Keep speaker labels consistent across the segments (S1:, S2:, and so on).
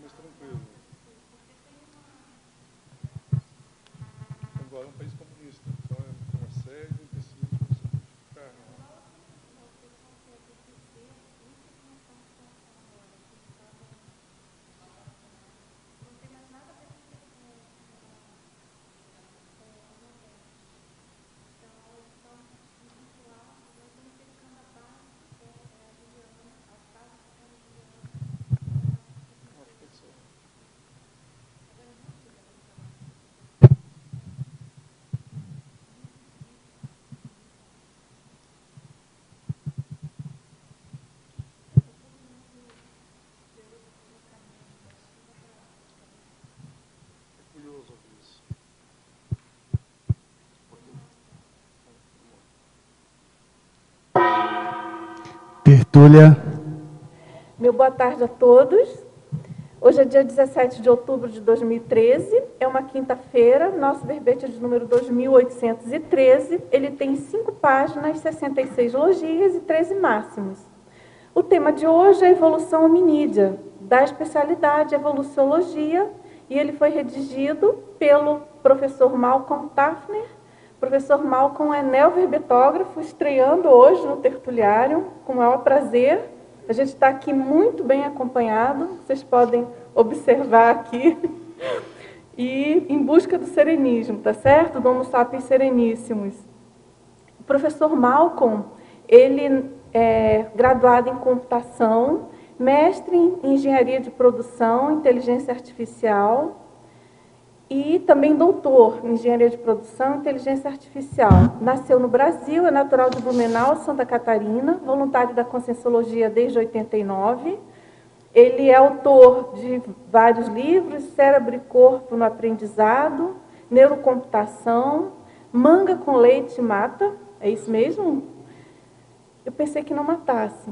S1: mais tranquilo. Angola é um país comunista, então é uma série de empecilhos para você modificar. Curioso ouvir isso.
S2: Tertúlia.
S3: Meu boa tarde a todos. Hoje é dia 17 de outubro de 2013, é uma quinta-feira, nosso verbete é de número 2813, ele tem 5 páginas, 66 logias e 13 máximos. O tema de hoje é a evolução hominídea, da especialidade Evoluciologia, e ele foi redigido pelo professor Malcolm Tafner. O professor Malcolm é neoverbetógrafo, estreando hoje no Tertuliário, com o maior prazer. A gente está aqui muito bem acompanhado, vocês podem observar aqui. E em busca do serenismo, tá certo? Do Homo sapiens sereníssimos. O professor Malcolm, ele é graduado em computação, mestre em engenharia de produção, inteligência artificial e também doutor em engenharia de produção e inteligência artificial. Nasceu no Brasil, é natural de Blumenau, Santa Catarina, voluntário da Conscienciologia desde 89. Ele é autor de vários livros, Cérebro e Corpo no Aprendizado, Neurocomputação, Manga com Leite Mata, é isso mesmo? Eu pensei que não matasse.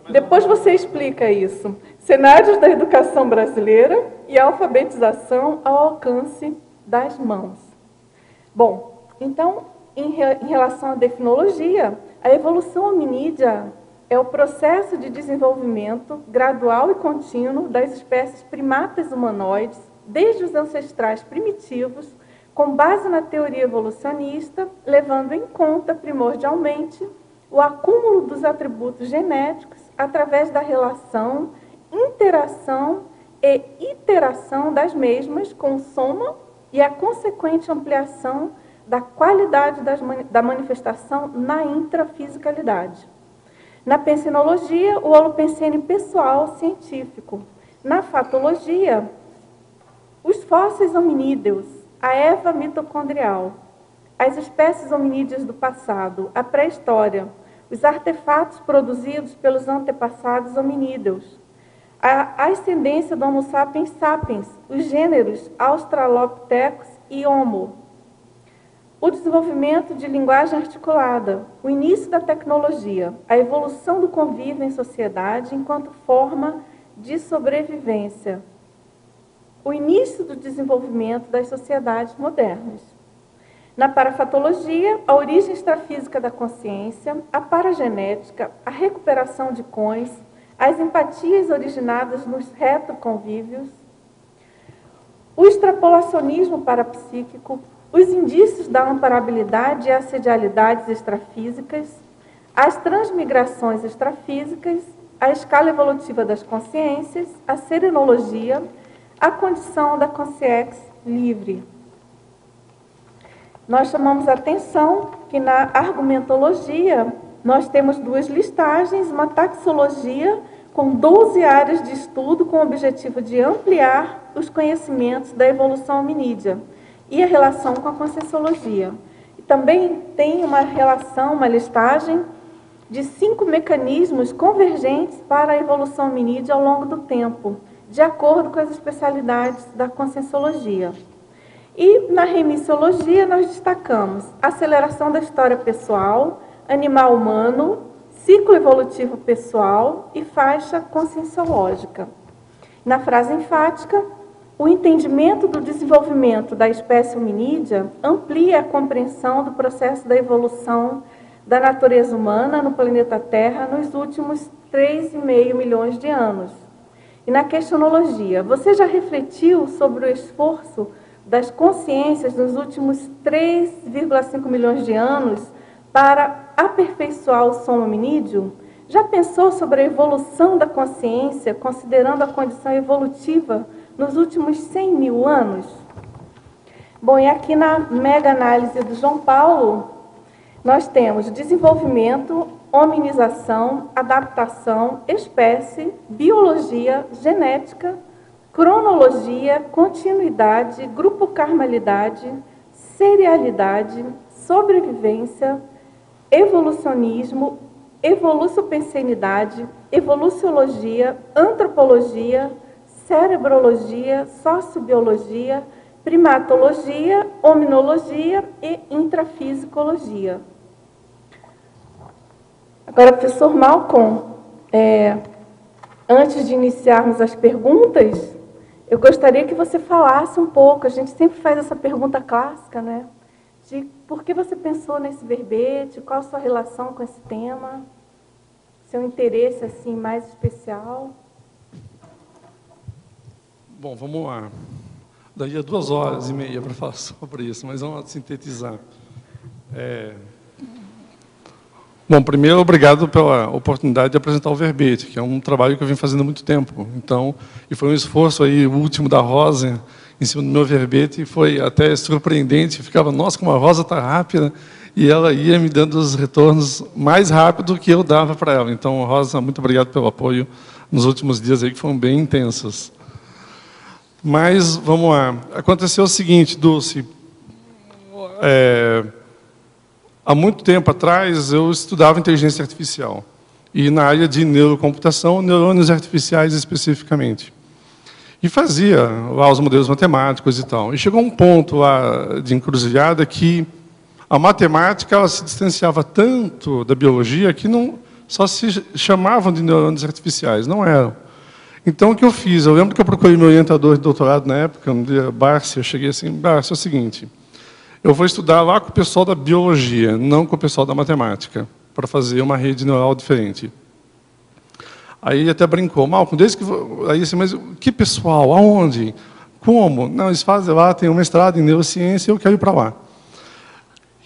S3: Depois você explica isso. Cenários da educação brasileira e a alfabetização ao alcance das mãos. Bom, então, em relação à definologia, a evolução hominídea é o processo de desenvolvimento gradual e contínuo das espécies primatas humanoides, desde os ancestrais primitivos, com base na teoria evolucionista, levando em conta, primordialmente, o acúmulo dos atributos genéticos através da relação, interação e iteração das mesmas com soma e a consequente ampliação da qualidade da manifestação na intrafisicalidade. Na pensinologia, o holopensene pessoal científico. Na fatologia, os fósseis hominídeos, a Eva mitocondrial, as espécies hominídeas do passado, a pré-história, os artefatos produzidos pelos antepassados hominídeos, a ascendência do Homo sapiens sapiens, os gêneros Australopithecus e Homo, o desenvolvimento de linguagem articulada, o início da tecnologia, a evolução do convívio em sociedade enquanto forma de sobrevivência, o início do desenvolvimento das sociedades modernas. Na parafatologia, a origem extrafísica da consciência, a paragenética, a recuperação de cões, as empatias originadas nos retroconvívios, o extrapolacionismo parapsíquico, os indícios da amparabilidade e assedialidades extrafísicas, as transmigrações extrafísicas, a escala evolutiva das consciências, a serenologia, a condição da consciência livre. Nós chamamos a atenção que na argumentologia nós temos 2 listagens, uma taxologia com 12 áreas de estudo com o objetivo de ampliar os conhecimentos da evolução hominídea e a relação com a conscienciologia. E também tem uma relação, uma listagem de 5 mecanismos convergentes para a evolução hominídea ao longo do tempo, de acordo com as especialidades da conscienciologia. E na remissiologia nós destacamos aceleração da história pessoal, animal humano, ciclo evolutivo pessoal e faixa conscienciológica. Na frase enfática, o entendimento do desenvolvimento da espécie hominídea amplia a compreensão do processo da evolução da natureza humana no planeta Terra nos últimos 3,5 milhões de anos. E na questionologia, você já refletiu sobre o esforço das consciências nos últimos 3,5 milhões de anos para aperfeiçoar o som hominídeo? Já pensou sobre a evolução da consciência, considerando a condição evolutiva nos últimos 100 mil anos? Bom, e aqui na mega-análise do João Paulo, nós temos desenvolvimento, hominização, adaptação, espécie, biologia, genética, cronologia, continuidade, grupo-carmalidade, serialidade, sobrevivência, evolucionismo, evolucionpensenidade, evoluciologia, antropologia, cerebrologia, sociobiologia, primatologia, hominologia e intrafisicologia. Agora, professor Malcolm, antes de iniciarmos as perguntas, eu gostaria que você falasse um pouco, a gente sempre faz essa pergunta clássica, né? De por que você pensou nesse verbete, qual a sua relação com esse tema, seu interesse assim mais especial.
S1: Bom, vamos lá. Daria 2h30 para falar sobre isso, mas vamos sintetizar. Bom, primeiro, obrigado pela oportunidade de apresentar o verbete, que é um trabalho que eu venho fazendo há muito tempo. Então, e foi um esforço aí, o último da Rosa, em cima do meu verbete, e foi até surpreendente. Eu ficava, nossa, como a Rosa está rápida, e ela ia me dando os retornos mais rápido do que eu dava para ela. Então, Rosa, muito obrigado pelo apoio nos últimos dias aí, que foram bem intensos. Mas, vamos lá. Aconteceu o seguinte, Dulce. Há muito tempo atrás, eu estudava inteligência artificial. E na área de neurocomputação, neurônios artificiais especificamente. E fazia lá os modelos matemáticos e tal. E chegou um ponto lá de encruzilhada que a matemática ela se distanciava tanto da biologia que não só se chamavam de neurônios artificiais, não eram. Então, o que eu fiz? Eu lembro que eu procurei meu orientador de doutorado na época, Bárcia, eu cheguei assim, Bárcia, é o seguinte, eu vou estudar lá com o pessoal da biologia, não com o pessoal da matemática, para fazer uma rede neural diferente. Aí ele até brincou, Malcolm, desde que... Aí assim, mas que pessoal? Aonde? Como? Não, eles fazem lá, tem um mestrado em neurociência, eu quero ir para lá.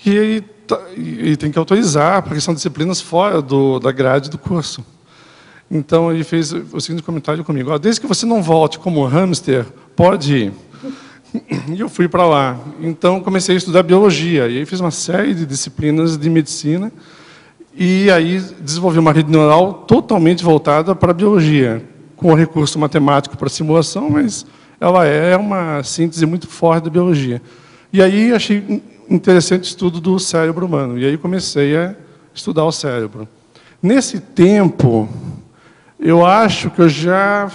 S1: E ele tem que autorizar, porque são disciplinas fora da grade do curso. Então, ele fez o seguinte comentário comigo, desde que você não volte como hamster, pode ir. E eu fui para lá. Então, comecei a estudar biologia. E aí fiz uma série de disciplinas de medicina. E aí desenvolvi uma rede neural totalmente voltada para a biologia, com o recurso matemático para simulação, mas ela é uma síntese muito forte da biologia. E aí achei interessante o estudo do cérebro humano. E aí comecei a estudar o cérebro. Nesse tempo, eu acho que eu já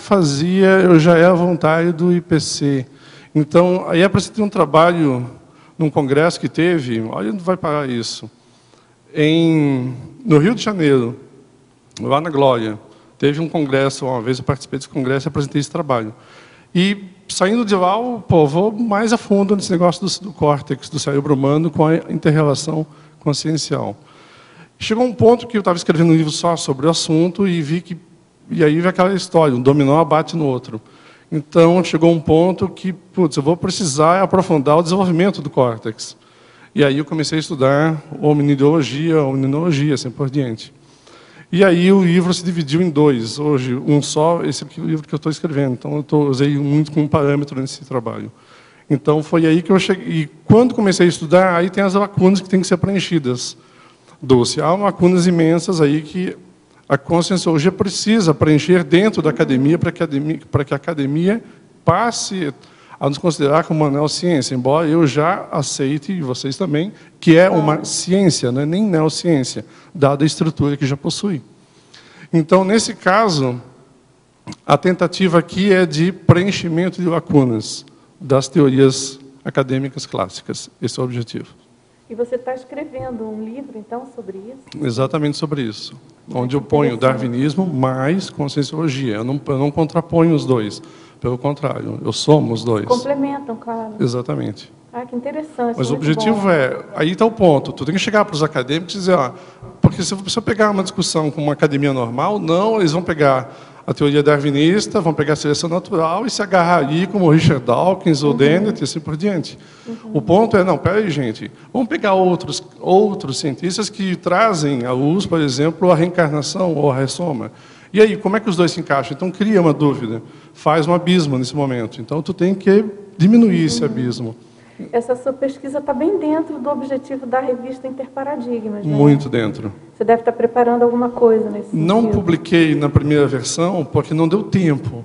S1: era voluntário do IPC. Então, aí apresentei um trabalho num congresso que teve, olha onde vai parar isso, no Rio de Janeiro, lá na Glória. Teve um congresso, uma vez eu participei desse congresso e apresentei esse trabalho. E, saindo de lá, vou mais a fundo nesse negócio do córtex, do cérebro humano, com a inter-relação consciencial. Chegou um ponto que eu estava escrevendo um livro só sobre o assunto e vi que... E aí veio aquela história, um dominó bate no outro. Então, chegou um ponto que, putz, eu vou precisar aprofundar o desenvolvimento do córtex. E aí eu comecei a estudar hominidiologia, hominologia, assim por diante. E aí o livro se dividiu em dois. Hoje, um só, esse aqui é o livro que eu estou escrevendo. Então, eu usei muito como parâmetro nesse trabalho. Então, foi aí que eu cheguei. E quando comecei a estudar, aí tem as lacunas que têm que ser preenchidas. Dulce, há lacunas imensas aí que a conscienciologia precisa preencher dentro da academia para que a academia passe a nos considerar como uma neociência, embora eu já aceite, e vocês também, que é uma ciência, não é nem neociência, dada a estrutura que já possui. Então, nesse caso, a tentativa aqui é de preenchimento de lacunas das teorias acadêmicas clássicas. Esse é o objetivo.
S3: E você está escrevendo um livro, então, sobre isso?
S1: Exatamente sobre isso. Onde eu ponho darwinismo mais conscienciologia. Eu não contraponho os dois. Pelo contrário, eu somo os dois.
S3: Complementam, claro.
S1: Exatamente.
S3: Ah, que interessante.
S1: Mas o objetivo
S3: bom.
S1: aí está o ponto. Tu tem que chegar para os acadêmicos e dizer, porque se você pegar uma discussão com uma academia normal, não, eles vão pegar a teoria darwinista, vão pegar a seleção natural e se agarrar ali como Richard Dawkins ou Dennett e assim por diante. O ponto é, não, peraí, gente, vamos pegar outros cientistas que trazem à luz, por exemplo, a reencarnação ou a ressoma. E aí, como é que os dois se encaixam? Então, cria uma dúvida, faz um abismo nesse momento. Então, tu tem que diminuir esse abismo.
S3: Essa sua pesquisa está bem dentro do objetivo da revista Interparadigmas, né?
S1: Muito dentro.
S3: Você deve estar preparando alguma coisa nesse sentido.
S1: Não publiquei na primeira versão, porque não deu tempo.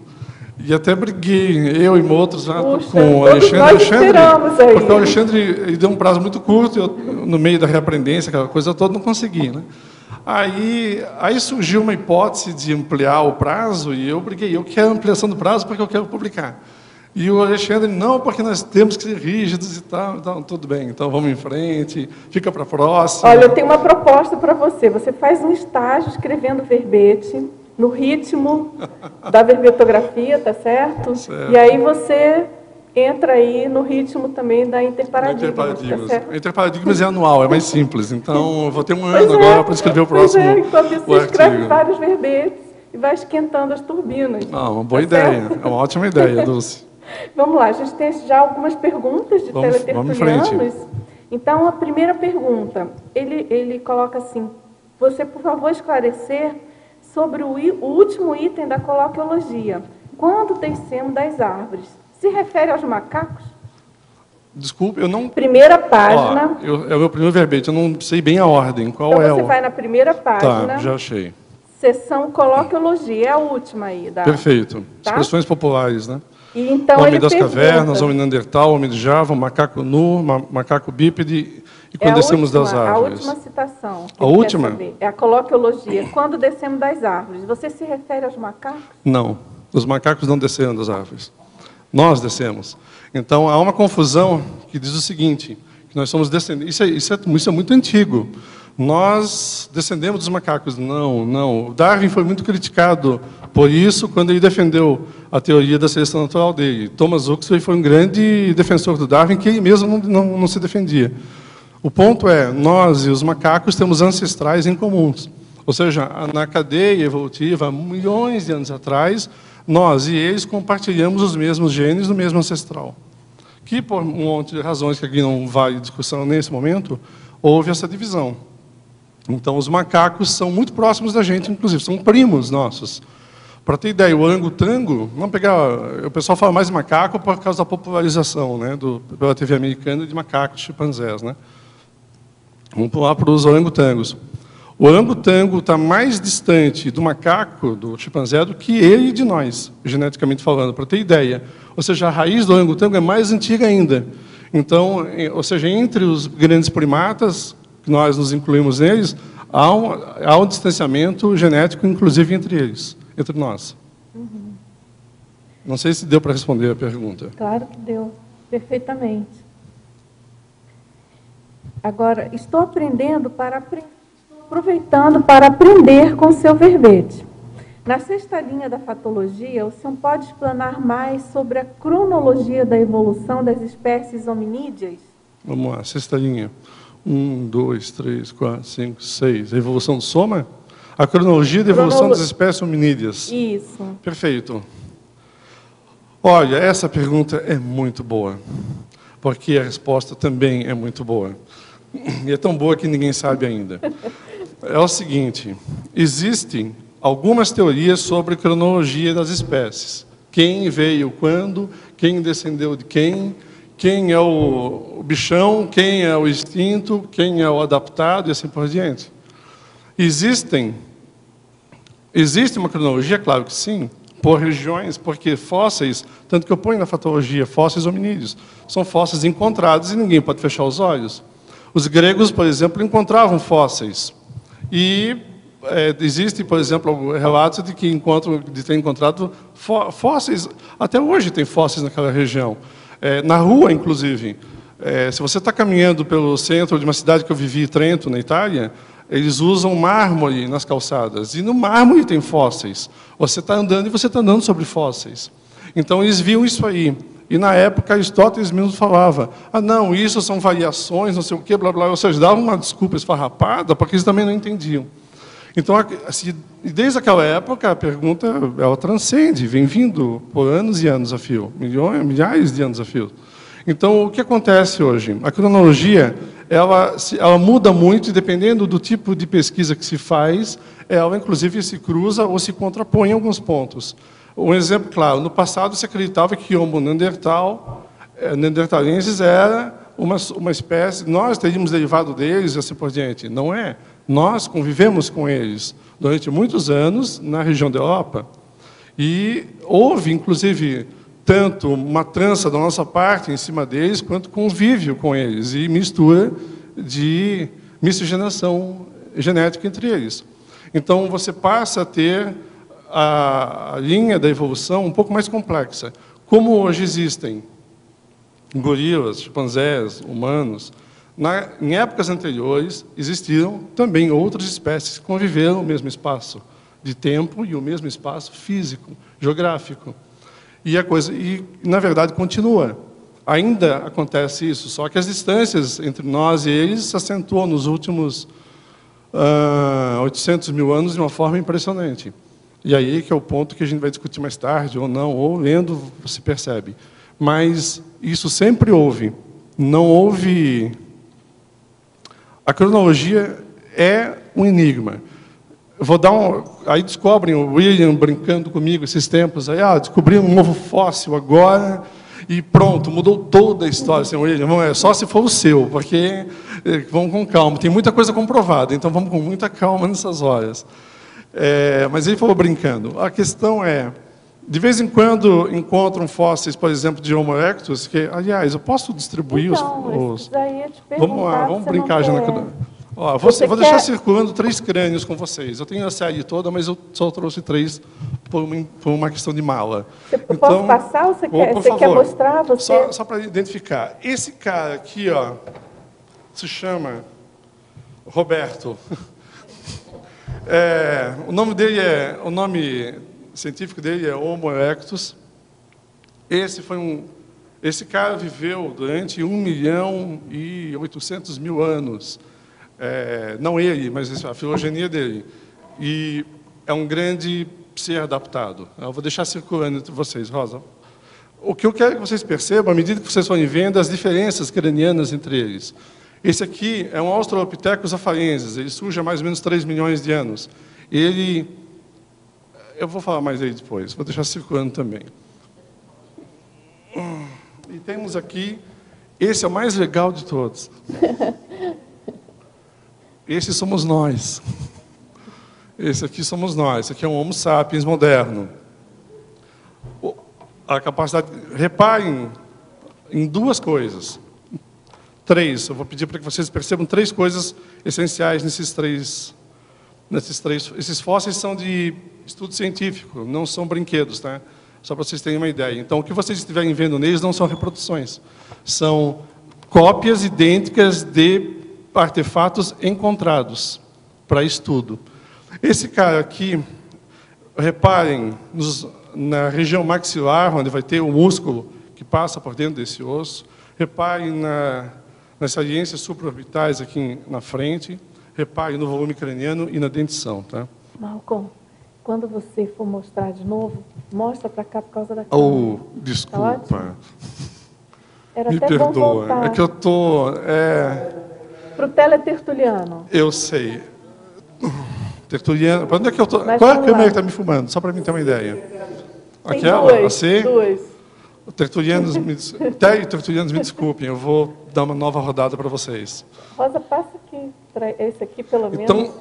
S1: E até briguei, eu e outros lá com o Alexandre. Porque o Alexandre ele deu um prazo muito curto, eu, no meio da reaprendência, aquela coisa toda, não consegui, né? Aí surgiu uma hipótese de ampliar o prazo, e eu briguei, eu quero ampliação do prazo porque eu quero publicar. E o Alexandre, não, porque nós temos que ser rígidos e tal. Então, tudo bem, então vamos em frente, fica para a próxima.
S3: Olha, eu tenho uma proposta para você. Você faz um estágio escrevendo verbete, no ritmo da verbetografia, tá certo?
S1: Certo.
S3: E aí você entra aí no ritmo também da Interparadigmas. Tá certo?
S1: Interparadigmas é anual, é mais simples. Então, eu vou ter um ano agora para escrever o próximo
S3: Então, você escreve vários verbetes e vai esquentando as turbinas.
S1: Uma boa ideia, é uma ótima ideia, Dulce.
S3: Vamos lá, a gente tem já algumas perguntas de teletertulianos. Então, a primeira pergunta, ele coloca assim, você, por favor, esclarecer sobre o último item da coloquiologia. Quando descemos das árvores, se refere aos macacos?
S1: Desculpe, eu não...
S3: Primeira página.
S1: É o meu primeiro verbete, eu não sei bem a ordem. Qual
S3: então
S1: é
S3: você vai na primeira página.
S1: Tá, já achei.
S3: Seção coloquiologia, é a última aí.
S1: Perfeito.
S3: Tá?
S1: Expressões populares, né?
S3: E então
S1: homem das cavernas, homem neandertal, homem de Java, macaco nu, macaco bípede, e quando descemos das árvores.
S3: A última citação.
S1: A última?
S3: É a coloquiologia. Quando descemos das árvores, você se refere aos macacos?
S1: Não, os macacos não desceram das árvores. Nós descemos. Então, há uma confusão que diz o seguinte, que nós somos descendentes. Isso é muito antigo. Nós descendemos dos macacos. Não. O Darwin foi muito criticado por isso quando ele defendeu a teoria da seleção natural dele. Thomas Huxley foi um grande defensor do Darwin, que ele mesmo não se defendia. O ponto é, nós e os macacos temos ancestrais em comuns. Ou seja, na cadeia evolutiva, há milhões de anos atrás, nós e eles compartilhamos os mesmos genes no mesmo ancestral. Que, por um monte de razões que aqui não vale discussão nesse momento, houve essa divisão. Então, os macacos são muito próximos da gente, inclusive, são primos nossos. Para ter ideia, o orangotango, vamos pegar, o pessoal fala mais de macaco por causa da popularização, né, pela TV americana, de macacos, chimpanzés, né? Vamos pular para os orangotangos. O orangotango está mais distante do macaco, do chimpanzé, do que ele de nós, geneticamente falando, para ter ideia. Ou seja, a raiz do orangotango é mais antiga ainda. Então, ou seja, entre os grandes primatas, que nós nos incluímos neles, há um distanciamento genético, inclusive, entre eles, entre nós.
S3: Uhum.
S1: Não sei se deu para responder a pergunta.
S3: Claro que deu, perfeitamente. Agora, estou aproveitando para aprender com o seu verbete. Na sexta linha da fatologia, o senhor pode explanar mais sobre a cronologia da evolução das espécies hominídeas?
S1: Vamos lá, sexta linha. 1, 2, 3, 4, 5, 6. A evolução do soma? A cronologia da evolução das espécies hominídeas.
S3: Isso.
S1: Perfeito. Olha, essa pergunta é muito boa, porque a resposta também é muito boa. E é tão boa que ninguém sabe ainda. É o seguinte, existem algumas teorias sobre a cronologia das espécies. Quem veio quando, quem descendeu de quem é o bichão, quem é o extinto, quem é o adaptado e assim por diante. Existe uma cronologia? Claro que sim, por regiões, porque fósseis, tanto que eu ponho na fatologia, fósseis hominídeos, são fósseis encontrados e ninguém pode fechar os olhos. Os gregos, por exemplo, encontravam fósseis. E existe, por exemplo, relatos de ter encontrado fósseis, até hoje tem fósseis naquela região. Na rua, inclusive, se você está caminhando pelo centro de uma cidade que eu vivi, Trento, na Itália, eles usam mármore nas calçadas, e no mármore tem fósseis. Você está andando e você está andando sobre fósseis. Então, eles viam isso aí. E, na época, Aristóteles mesmo falava, não, isso são variações, não sei o quê, blá, blá, ou seja, davam uma desculpa esfarrapada, porque eles também não entendiam. Então, assim, desde aquela época, a pergunta ela transcende, vem vindo por anos e anos a fio, milhares de anos a fio. Então, o que acontece hoje? A cronologia ela muda muito e, dependendo do tipo de pesquisa que se faz, ela, inclusive, se cruza ou se contrapõe em alguns pontos. Um exemplo claro, no passado se acreditava que o Homo neandertalenses era uma espécie, nós teríamos derivado deles e assim por diante. Não é. Nós convivemos com eles durante muitos anos na região da Europa e houve, inclusive, tanto uma trança da nossa parte em cima deles, quanto convívio com eles e mistura de miscigenação genética entre eles. Então, você passa a ter a linha da evolução um pouco mais complexa. Como hoje existem gorilas, chimpanzés, humanos, em épocas anteriores existiram também outras espécies que conviveram no mesmo espaço de tempo e o mesmo espaço físico, geográfico. E na verdade, continua. Ainda acontece isso, só que as distâncias entre nós e eles se acentuam nos últimos 800 mil anos de uma forma impressionante. E aí que é o ponto que a gente vai discutir mais tarde, ou não, ou lendo, se percebe. Mas isso sempre houve. Não houve... A cronologia é um enigma. Eu vou dar aí descobrem o William brincando comigo esses tempos, aí descobri um novo fóssil agora e pronto, mudou toda a história. Assim, William, é só se for o seu, porque vamos com calma. Tem muita coisa comprovada, então vamos com muita calma nessas horas. Mas ele falou brincando. A questão é, de vez em quando encontram fósseis, por exemplo, de Homo erectus, que, aliás, eu posso distribuir os... Vamos lá, vamos brincar já na... Ó, vou deixar circulando 3 crânios com vocês. Eu tenho a série toda, mas eu só trouxe 3 por uma questão de mala.
S3: Eu posso passar ou você quer mostrar?
S1: Só para identificar. Esse cara aqui, ó, se chama Roberto. O nome científico dele é Homo erectus. Esse cara viveu durante 1.800.000 anos. Não ele, mas a filogenia dele. E é um grande ser adaptado. Eu vou deixar circulando entre vocês, Rosa. O que eu quero que vocês percebam, à medida que vocês forem vendo, as diferenças cranianas entre eles. Esse aqui é um Australopithecus afarensis. Ele surge há mais ou menos 3 milhões de anos. Eu vou falar mais dele depois. Vou deixar circulando também. E temos aqui... Esse é o mais legal de todos. Esse somos nós. Esse aqui somos nós. Esse aqui é um Homo sapiens moderno. A capacidade... Reparem em 2 coisas. 3. Eu vou pedir para que vocês percebam 3 coisas essenciais nesses três. Esses fósseis são de estudo científico, não são brinquedos, tá? Só para vocês terem uma ideia. Então, o que vocês estiverem vendo neles não são reproduções. São cópias idênticas de artefatos encontrados para estudo. Esse cara aqui, reparem, na região maxilar, onde vai ter o músculo que passa por dentro desse osso. Reparem nas saliências supraorbitais aqui na frente. Reparem no volume craniano e na dentição. Tá?
S3: Malcolm, quando você for mostrar de novo, mostra para cá por causa da câmera.
S1: Desculpa.
S3: Tá? Era
S1: Me
S3: até
S1: perdoa.
S3: bom voltar.
S1: É que eu estou...
S3: Para o teletertuliano.
S1: Eu sei. Tertuliano. Para onde é que eu estou?
S3: Mas
S1: Qual é a câmera
S3: lá.
S1: que está me filmando? Só para mim ter uma ideia.
S3: Tem
S1: Aquela?
S3: 2,
S1: Assim?
S3: 2.
S1: Tertulianos, tertulianos, me desculpem. Eu vou dar uma nova rodada para vocês.
S3: Rosa, passa aqui. Esse aqui, pelo menos.
S1: Então,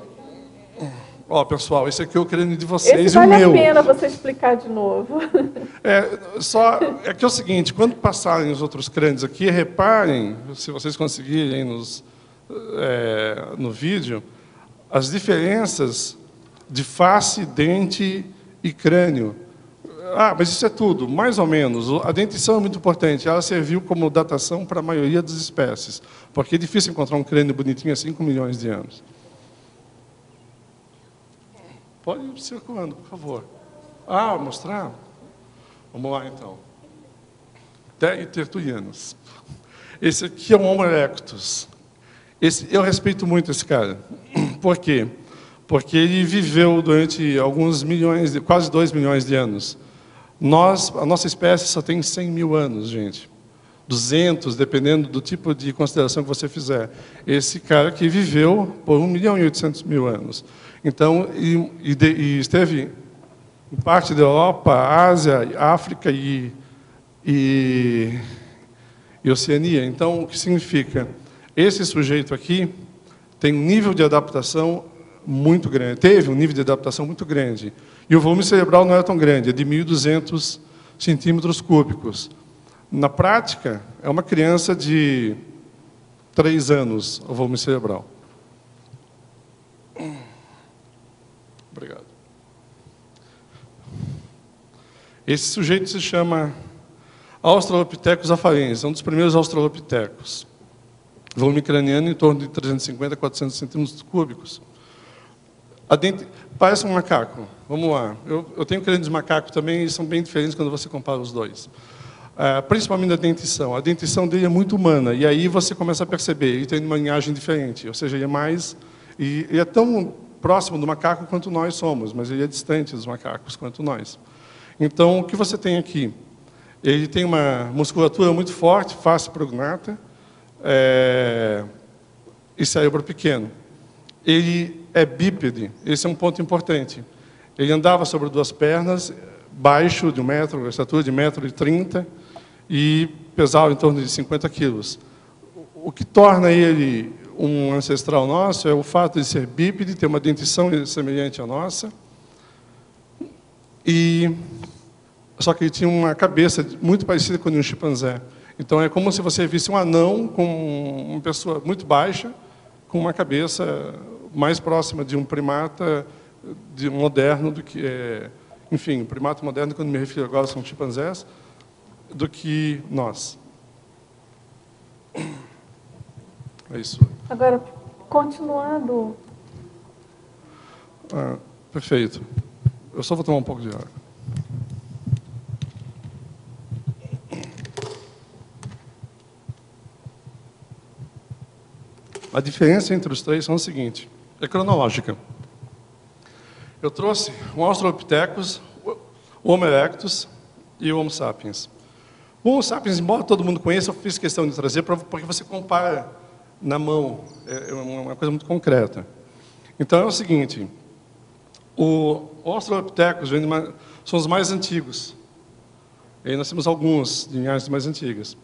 S1: pessoal, esse aqui é o crânio de vocês
S3: Esse
S1: e o
S3: vale
S1: meu.
S3: a pena você explicar de novo.
S1: É que é o seguinte, quando passarem os outros crânios aqui, reparem, se vocês conseguirem no vídeo, as diferenças de face, dente e crânio. Mas isso é tudo, mais ou menos. A dentição é muito importante. Ela serviu como datação para a maioria das espécies, porque é difícil encontrar um crânio bonitinho há 5 milhões de anos. Pode ir circulando, por favor. Mostrar? Vamos lá, então. Tertulianos. Esse aqui é um Homo erectus. Eu respeito muito esse cara. Por quê? porque ele viveu durante alguns milhões, quase 2 milhões de anos. A nossa espécie só tem 100 mil anos, gente. 200, dependendo do tipo de consideração que você fizer. Esse cara que viveu por 1.800.000 anos. Então, e esteve em parte da Europa, Ásia, África e Oceania. Então, o que significa? Esse sujeito aqui tem um nível de adaptação muito grande, teve um nível de adaptação muito grande. E o volume cerebral não é tão grande, é de 1.200 centímetros cúbicos. Na prática, é uma criança de 3 anos, o volume cerebral. Obrigado. Esse sujeito se chama Australopithecus afarensis, é um dos primeiros australopitecos. Volume craniano em torno de 350 a 400 centímetros cúbicos. Parece um macaco. Vamos lá. Eu tenho crânio de macaco também, e são bem diferentes quando você compara os dois. Principalmente a dentição. A dentição dele é muito humana, e aí você começa a perceber, ele tem uma linhagem diferente, ou seja, ele é mais... Ele é tão próximo do macaco quanto nós somos, mas ele é distante dos macacos quanto nós. Então, o que você tem aqui? Ele tem uma musculatura muito forte, face prognata, e cérebro pequeno. Ele é bípede, esse é um ponto importante. Ele andava sobre 2 pernas, baixo de 1 metro, estatura de 1,30 m, e pesava em torno de 50 quilos. O que torna ele um ancestral nosso é o fato de ser bípede, ter uma dentição semelhante à nossa, só que ele tinha uma cabeça muito parecida com a de um chimpanzé. Então, é como se você visse um anão com uma pessoa muito baixa, com uma cabeça mais próxima de um primata moderno do que... enfim, primata moderno, quando me refiro agora, são chimpanzés, do que nós. É isso.
S3: Agora, continuando...
S1: Perfeito. Eu só vou tomar um pouco de água. A diferença entre os três é o seguinte, é cronológica. Eu trouxe o Australopithecus, o Homo erectus e o Homo sapiens. O Homo sapiens, embora todo mundo conheça, eu fiz questão de trazer porque você compara na mão, é uma coisa muito concreta. Então é o seguinte, o Australopithecus são os mais antigos. E aí nós temos alguns linhagens mais antigas.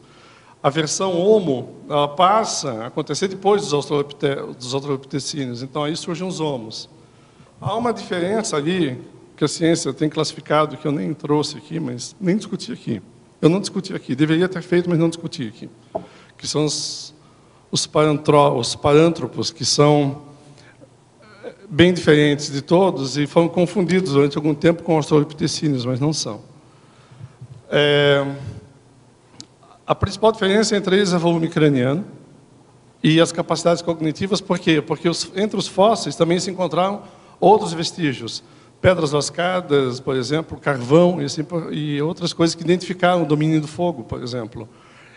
S1: A versão Homo, ela passa a acontecer depois dos australopitecíneos, então aí surgem os Homos. Há uma diferença ali, que a ciência tem classificado, que eu nem trouxe aqui, mas nem discuti aqui. Eu não discuti aqui, deveria ter feito, mas não discuti aqui. Que são os parântropos, que são bem diferentes de todos e foram confundidos durante algum tempo com australopitecíneos, mas não são. A principal diferença entre eles é o volume craniano e as capacidades cognitivas. Por quê? Porque entre os fósseis também se encontraram outros vestígios. Pedras lascadas, por exemplo, carvão e outras coisas que identificaram o domínio do fogo, por exemplo.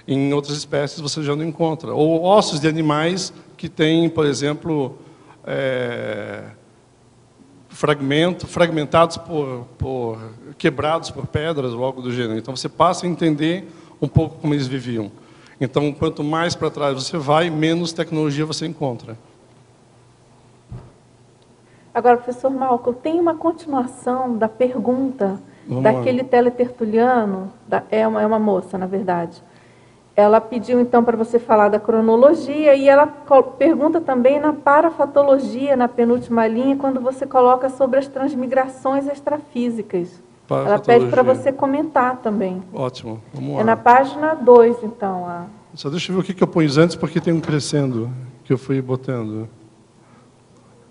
S1: Em outras espécies você já não encontra. Ou ossos de animais que têm, por exemplo, fragmentados quebrados por pedras ou algo do gênero. Então você passa a entender um pouco como eles viviam. Então, quanto mais para trás você vai, menos tecnologia você encontra.
S3: Agora, professor Malcolm, tem uma continuação da pergunta daquele teletertuliano, é uma moça, na verdade. Ela pediu, então, para você falar da cronologia e ela pergunta também na parafatologia, na penúltima linha, quando você coloca sobre as transmigrações extrafísicas. Ela pede para você comentar também.
S1: Ótimo, vamos lá.
S3: É na página 2, então.
S1: Só deixa eu ver o que eu pus antes, porque tem um crescendo que eu fui botando.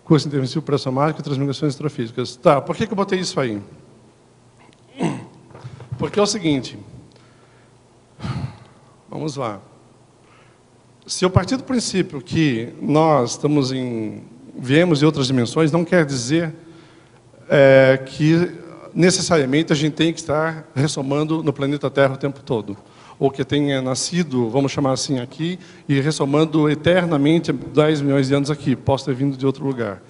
S1: Curso intervensivo pré-somático e transmigrações extrafísicas. Tá, por que eu botei isso aí? Porque é o seguinte. Vamos lá. Se eu partir do princípio que nós viemos de outras dimensões, não quer dizer que necessariamente a gente tem que estar ressomando no planeta Terra o tempo todo. Ou que tenha nascido, vamos chamar assim, aqui, e ressomando eternamente 10 milhões de anos aqui. Posso ter vindo de outro lugar.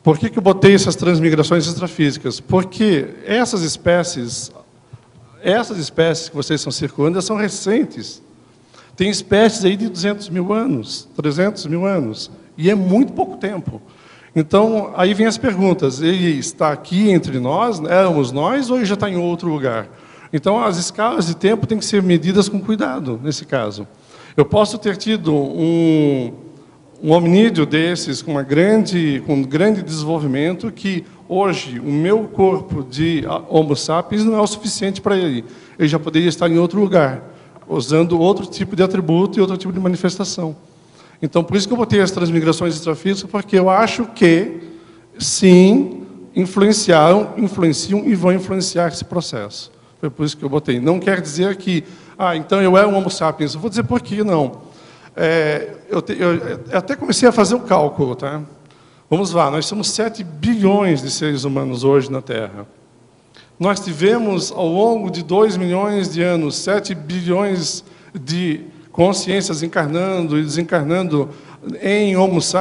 S1: Por que eu botei essas transmigrações extrafísicas? Porque essas espécies que vocês estão circulando, elas são recentes. Tem espécies aí de 200 mil anos, 300 mil anos, e é muito pouco tempo. Então, aí vem as perguntas, ele está aqui entre nós, éramos nós, ou ele já está em outro lugar? Então, as escalas de tempo têm que ser medidas com cuidado, nesse caso. Eu posso ter tido um hominídeo desses com um grande desenvolvimento que, hoje, o meu corpo de Homo sapiens não é o suficiente para ele. Ele já poderia estar em outro lugar, usando outro tipo de atributo e outro tipo de manifestação. Então, por isso que eu botei as transmigrações extrafísicas, porque eu acho que, sim, influenciam e vão influenciar esse processo. Foi por isso que eu botei. Não quer dizer que, então eu era um Homo sapiens. Eu vou dizer por que não. Eu até comecei a fazer o cálculo, tá? Vamos lá, nós somos 7 bilhões de seres humanos hoje na Terra. Nós tivemos, ao longo de 2 milhões de anos, 7 bilhões de consciências encarnando e desencarnando em Homos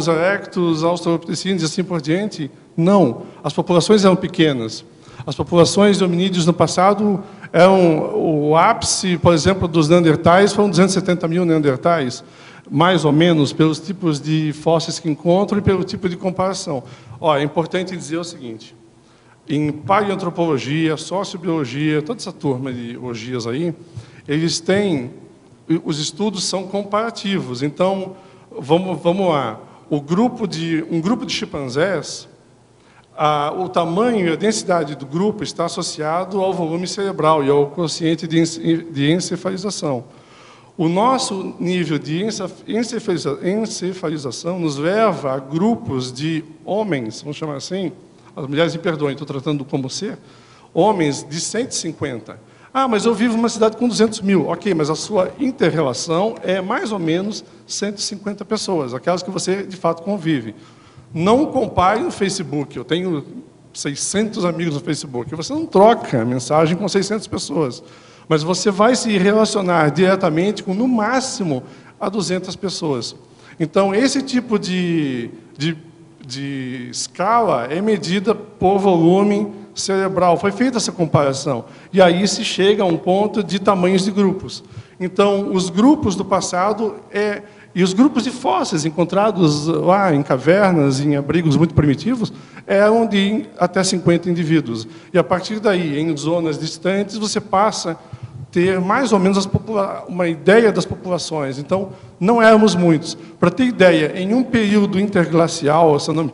S1: erectus, australopithecines e assim por diante? Não. As populações eram pequenas. As populações de hominídeos no passado eram o ápice, por exemplo, dos neandertais, foram 270 mil neandertais, mais ou menos, pelos tipos de fósseis que encontram e pelo tipo de comparação. É importante dizer o seguinte, em paleoantropologia, sociobiologia, toda essa turma de biologias aí, os estudos são comparativos. Então, vamos lá. Um grupo de chimpanzés, o tamanho e a densidade do grupo está associado ao volume cerebral e ao quociente de encefalização. O nosso nível de encefalização nos leva a grupos de homens, vamos chamar assim, as mulheres me perdoem, estou tratando como ser, homens de 150. Mas eu vivo numa cidade com 200 mil. Ok, mas a sua inter-relação é mais ou menos 150 pessoas, aquelas que você, de fato, convive. Não compare no Facebook. Eu tenho 600 amigos no Facebook. Você não troca mensagem com 600 pessoas. Mas você vai se relacionar diretamente com, no máximo, a 200 pessoas. Então, esse tipo de escala é medida por volume cerebral. Foi feita essa comparação. E aí se chega a um ponto de tamanhos de grupos. Então, os grupos do passado e os grupos de fósseis encontrados lá em cavernas, em abrigos muito primitivos, eram de até 50 indivíduos. E, a partir daí, em zonas distantes, você passa a ter mais ou menos uma ideia das populações. Então, não éramos muitos. Para ter ideia, em um período interglacial, se eu não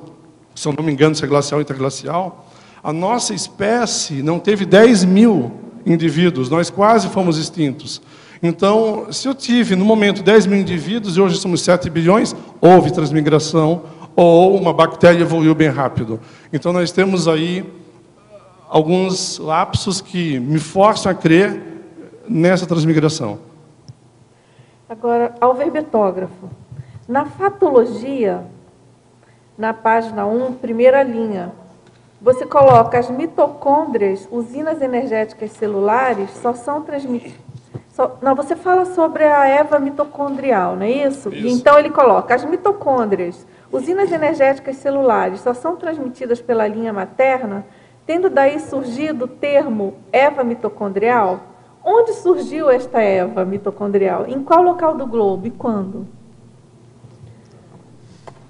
S1: me engano, se é glacial ou interglacial, a nossa espécie não teve 10 mil indivíduos, nós quase fomos extintos. Então, se eu tive, no momento, 10 mil indivíduos, e hoje somos 7 bilhões, houve transmigração, ou uma bactéria evoluiu bem rápido. Então, nós temos aí alguns lapsos que me forçam a crer nessa transmigração.
S3: Agora, ao verbetógrafo. Na fatologia, na página 1, primeira linha, você coloca as mitocôndrias, usinas energéticas celulares, só são transmitidas. Não, você fala sobre a Eva mitocondrial, não é isso? Isso. E então ele coloca as mitocôndrias, usinas energéticas celulares, só são transmitidas pela linha materna, tendo daí surgido o termo Eva mitocondrial. Onde surgiu esta Eva mitocondrial? Em qual local do globo e quando?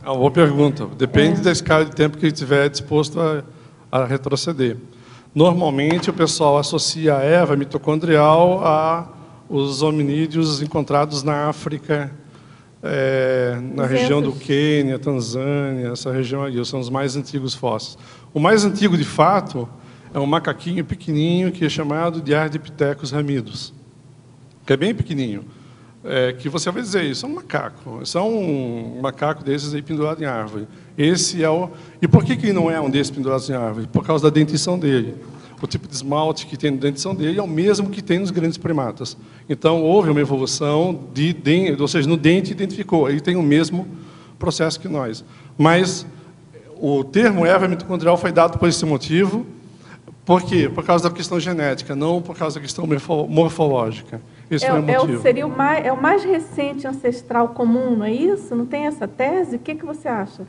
S1: É uma boa pergunta. Depende da escala de tempo que ele estiver disposto a retroceder. Normalmente, o pessoal associa a Eva mitocondrial aos hominídeos encontrados na África, na região do Quênia, Tanzânia, essa região ali, são os mais antigos fósseis. O mais antigo, de fato, é um macaquinho pequenininho que é chamado de Ardipithecus ramidus, que é bem pequenininho. Que você vai dizer, isso é um macaco. Isso é um macaco desses aí pendurado em árvore. Esse é o... E por que ele não é um desses pendurados em árvore? Por causa da dentição dele. O tipo de esmalte que tem na dentição dele é o mesmo que tem nos grandes primatas. Então, houve uma evolução, ou seja, no dente identificou. Ele tem o mesmo processo que nós. Mas o termo Eva mitocondrial foi dado por esse motivo. Por quê? Por causa da questão genética, não por causa da questão morfológica. Esse foi o motivo.
S3: Seria o mais recente ancestral comum, não é isso? Não tem essa tese? O que você acha?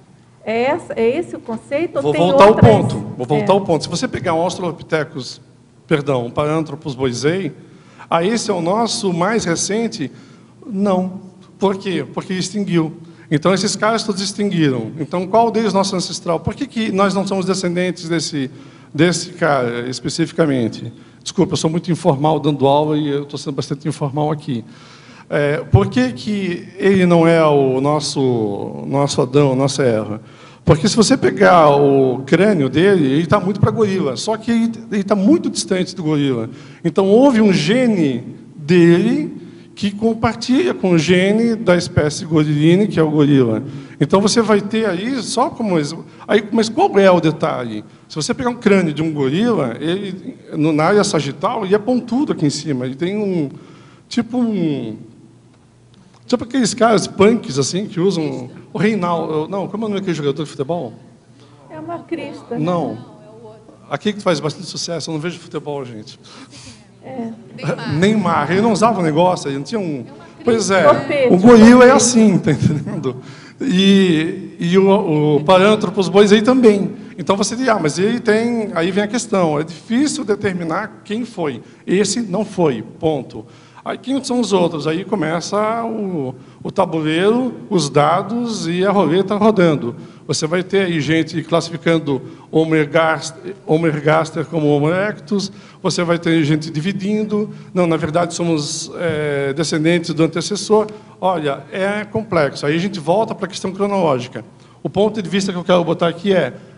S3: É esse o conceito?
S1: Vou
S3: ou tem
S1: voltar ao
S3: outras?
S1: ponto. Vou voltar ao ponto. Se você pegar um Australopithecus, perdão, um Paranthropus boisei, esse é o nosso mais recente? Não. Por quê? Porque extinguiu. Então, esses caras todos extinguiram. Então, qual deles nosso ancestral? Por que nós não somos descendentes desse cara, especificamente? Desculpa, eu sou muito informal dando aula e eu estou sendo bastante informal aqui. Por que ele não é o nosso Adão, nossa Eva? Porque se você pegar o crânio dele, ele está muito para gorila, só que ele está muito distante do gorila. Então, houve um gene dele que compartilha com o gene da espécie goriline, que é o gorila. Então, você vai ter aí, só como... mas qual é o detalhe? Se você pegar um crânio de um gorila, ele, na área sagital, ele é pontudo aqui em cima. Ele tem tipo aqueles caras punks, assim, que usam... O Reinaldo... Não, como é o nome daquele jogador de futebol?
S3: É uma crista.
S1: Não. Aquele que faz bastante sucesso. Eu não vejo futebol, gente. Neymar. Ele não usava o negócio, ele não tinha um... Pois é, o gorila é assim, tá entendendo? E o Paranthropus boisei também. Então você diz, mas ele tem... Aí vem a questão, é difícil determinar quem foi. Esse não foi, ponto. Aí quem são os outros? Aí começa o tabuleiro, os dados e a roleta rodando. Você vai ter aí gente classificando Homo ergaster como Homo erectus, você vai ter gente dividindo, não, na verdade somos descendentes do antecessor. Olha, é complexo. Aí a gente volta para a questão cronológica. O ponto de vista que eu quero botar aqui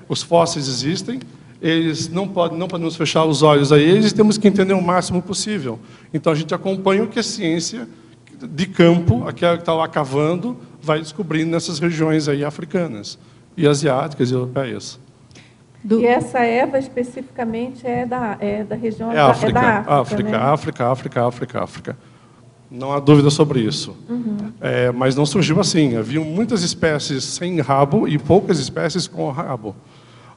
S1: os fósseis existem, eles não podemos fechar os olhos a eles, temos que entender o máximo possível. Então, a gente acompanha o que a ciência de campo, aquela que está lá cavando, vai descobrindo nessas regiões aí africanas, e asiáticas e europeias.
S3: E essa Eva, especificamente, é da região da
S1: África. Não há dúvida sobre isso. Mas não surgiu assim. Haviam muitas espécies sem rabo e poucas espécies com rabo.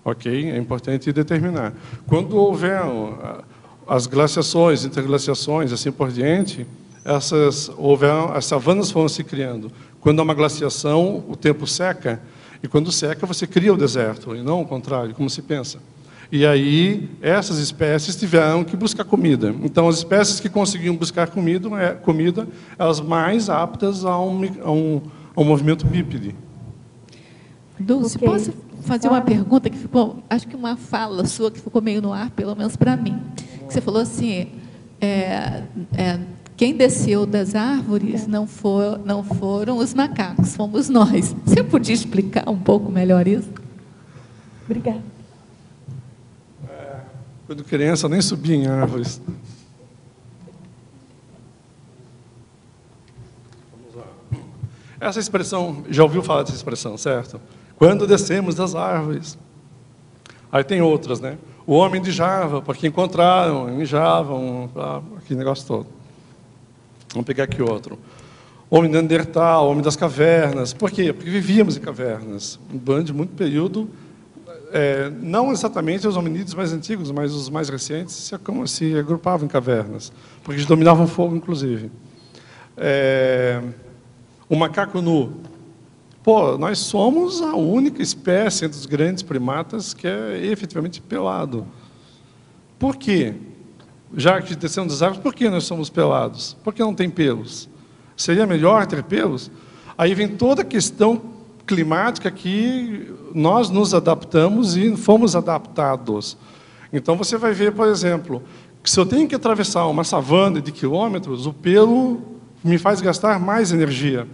S1: Ok? É importante determinar. Quando houver as glaciações, interglaciações, assim por diante, as savanas foram se criando. Quando há uma glaciação, o tempo seca, e quando seca, você cria o deserto, e não o contrário, como se pensa. E aí, essas espécies tiveram que buscar comida. Então, as espécies que conseguiam buscar comida, elas mais aptas a um movimento bípede.
S4: Dulce, posso fazer uma pergunta que ficou, acho que uma fala sua que ficou meio no ar, pelo menos para mim. Que você falou assim, quem desceu das árvores não foram os macacos, fomos nós. Você podia explicar um pouco melhor isso?
S3: Obrigada.
S1: Quando criança, eu nem subia em árvores. Vamos lá. Essa expressão, já ouviu falar dessa expressão, certo? Quando descemos das árvores. Aí tem outras, né? O homem de Java, porque encontraram em Java, aquele negócio todo. Vamos pegar aqui outro. Homem de Neandertal, homem das cavernas. Por quê? Porque vivíamos em cavernas. Durante muito período, não exatamente os hominídeos mais antigos, mas os mais recentes se agrupavam em cavernas, porque eles dominavam fogo, inclusive. O macaco nu. Nós somos a única espécie entre os grandes primatas que é efetivamente pelado. Por quê? Já que descemos das árvores, por que nós somos pelados? Por que não tem pelos? Seria melhor ter pelos? Aí vem toda a questão climática que nós nos adaptamos e fomos adaptados. Então, você vai ver, por exemplo, que se eu tenho que atravessar uma savana de quilômetros, o pelo me faz gastar mais energia.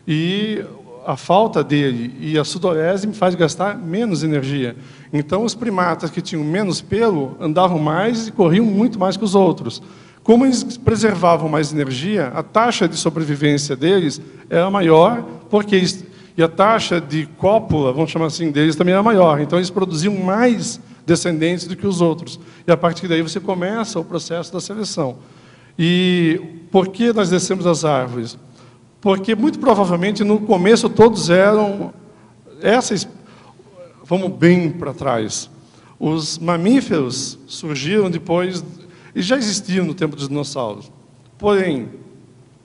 S1: E a falta dele e a sudorese me faz gastar menos energia. Então, os primatas que tinham menos pelo andavam mais e corriam muito mais que os outros. Como eles preservavam mais energia, a taxa de sobrevivência deles era maior, e a taxa de cópula, vamos chamar assim, deles também era maior. Então, eles produziam mais descendentes do que os outros. E, a partir daí, você começa o processo da seleção. E por que nós descemos das árvores? Porque, muito provavelmente, no começo, todos eram... Vamos bem para trás. Os mamíferos surgiram depois... E já existiam no tempo dos dinossauros. Porém,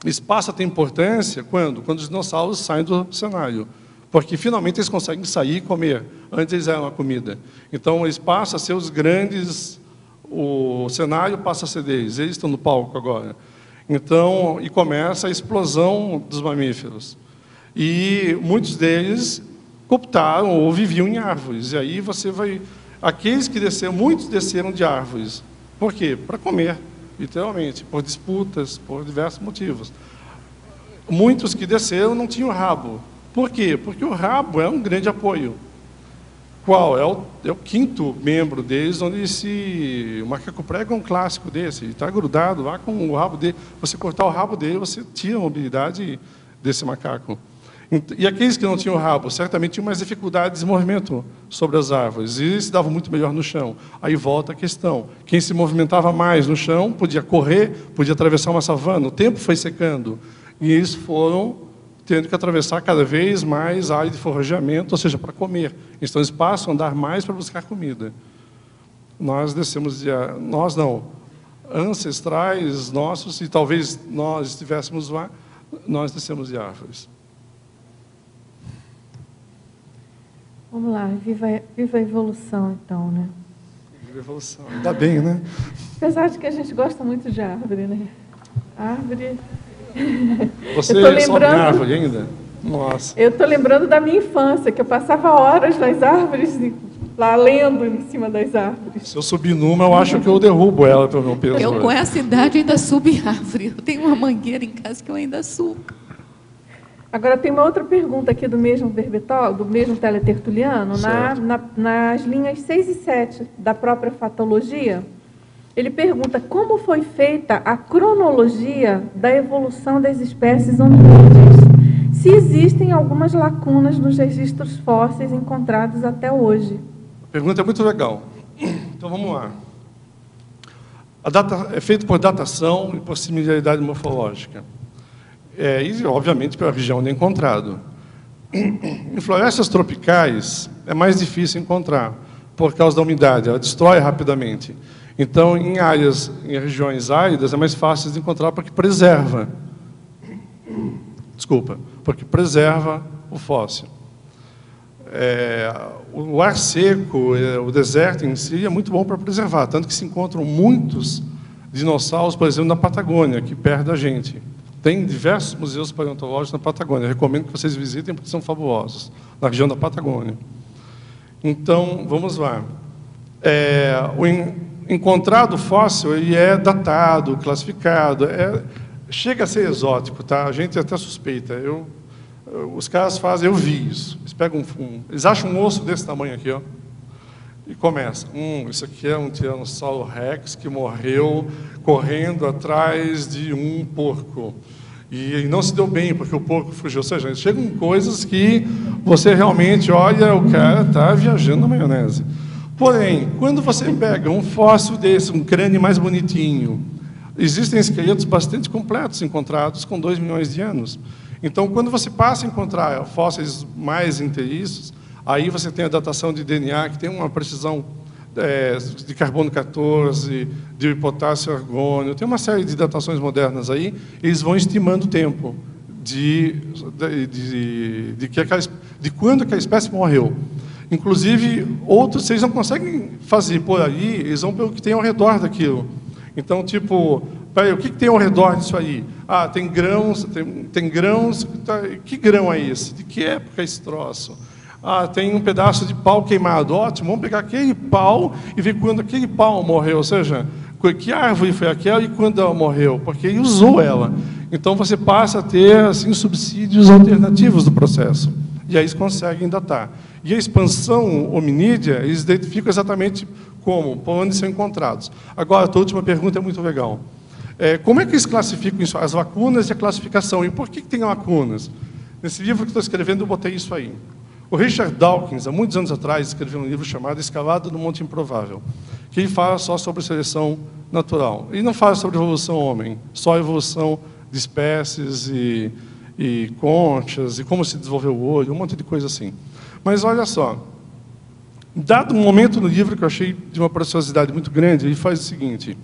S1: espaço tem importância quando? Quando os dinossauros saem do cenário. porque finalmente eles conseguem sair e comer. Antes eles eram a comida. Então eles passam a ser os grandes, o cenário passa a ser deles, eles estão no palco agora. Então, e começa a explosão dos mamíferos. E muitos deles cooptaram ou viviam em árvores. E aí você vai... Aqueles que desceram, muitos desceram de árvores. Por quê? Para comer, literalmente, por disputas, por diversos motivos. Muitos que desceram não tinham rabo. Por quê? Porque o rabo é um grande apoio. Qual? É o quinto membro deles, onde o macaco prego é um clássico desse. Ele está grudado lá com o rabo dele. Você cortar o rabo dele, você tira a mobilidade desse macaco. E aqueles que não tinham rabo, certamente tinham mais dificuldades de movimento sobre as árvores. E eles se davam muito melhor no chão. Aí volta a questão. Quem se movimentava mais no chão, podia correr, podia atravessar uma savana. O tempo foi secando. E eles foram tendo que atravessar cada vez mais área de forrageamento, ou seja, para comer. Então, eles passam a andar mais para buscar comida. Nós descemos de... Nós não. Ancestrais nossos, e talvez nós estivéssemos lá, nós descemos de árvores.
S3: Vamos lá, viva a evolução, então, né?
S1: Viva a evolução. Ainda bem, né?
S3: Apesar de que a gente gosta muito de árvore, né? Árvore...
S1: Você sobe em árvore ainda? Nossa.
S3: Eu estou lembrando da minha infância, que eu passava horas nas árvores, lá lendo em cima das árvores.
S1: Se eu subir numa, eu acho que eu derrubo ela pelo meu peso.
S4: Eu, com essa idade, ainda subo em árvore. Eu tenho uma mangueira em casa que eu ainda subo.
S3: Agora, tem uma outra pergunta aqui do mesmo verbetol, do mesmo teletertuliano, nas linhas 6 e 7 da própria fatologia. Ele pergunta como foi feita a cronologia da evolução das espécies hominídeas, se existem algumas lacunas nos registros fósseis encontrados até hoje.
S1: A pergunta é muito legal. Então, vamos lá. A data é feita por datação e por similaridade morfológica. E, obviamente, pela região onde é encontrado. Em florestas tropicais, é mais difícil encontrar, por causa da umidade, ela destrói rapidamente. Então, em regiões áridas, é mais fácil de encontrar porque preserva. Porque preserva o fóssil. O ar seco, o deserto em si, é muito bom para preservar, tanto que se encontram muitos dinossauros, por exemplo, na Patagônia, aqui perto da gente. Tem diversos museus paleontológicos na Patagônia. Eu recomendo que vocês visitem, porque são fabulosos, na região da Patagônia. Então, vamos lá. O encontrado fóssil ele é datado, classificado. Chega a ser exótico, tá? A gente até suspeita. Os caras fazem, eu vi isso. Eles pegam eles acham um osso desse tamanho aqui, ó, e começam. Isso aqui é um Tiranossauro Rex que morreu correndo atrás de um porco. E não se deu bem, porque o porco fugiu. Ou seja, chegam coisas que você realmente olha, o cara está viajando na maionese. Porém, quando você pega um fóssil desse, um crânio mais bonitinho, existem esqueletos bastante completos encontrados com 2 milhões de anos. Então, quando você passa a encontrar fósseis mais inteiriços, aí você tem a datação de DNA, que tem uma precisão de carbono 14, de potássio argônio, tem uma série de datações modernas aí, eles vão estimando o tempo de quando que a espécie morreu. Inclusive, outros vocês não conseguem fazer por aí, eles vão pelo que tem ao redor daquilo. Então, tipo, peraí, o que tem ao redor disso aí? Tem grãos, tem grãos, que grão é esse? De que época é esse troço? Tem um pedaço de pau queimado. Ótimo, vamos pegar aquele pau e ver quando aquele pau morreu. Ou seja, que árvore foi aquela e quando ela morreu? Porque ele usou ela. Então, você passa a ter assim, subsídios alternativos do processo. E aí eles conseguem datar. E a expansão hominídea, eles identificam exatamente como, por onde são encontrados. Agora, a tua última pergunta é muito legal. Como é que eles classificam isso? As lacunas e a classificação. E por que tem lacunas? Nesse livro que estou escrevendo, eu botei isso aí. O Richard Dawkins, há muitos anos atrás, escreveu um livro chamado Escalada no Monte Improvável, que ele fala só sobre seleção natural. Ele não fala sobre evolução homem, só evolução de espécies e conchas, e como se desenvolveu o olho, um monte de coisa assim. Mas olha só, dado um momento no livro que eu achei de uma preciosidade muito grande, ele faz o seguinte: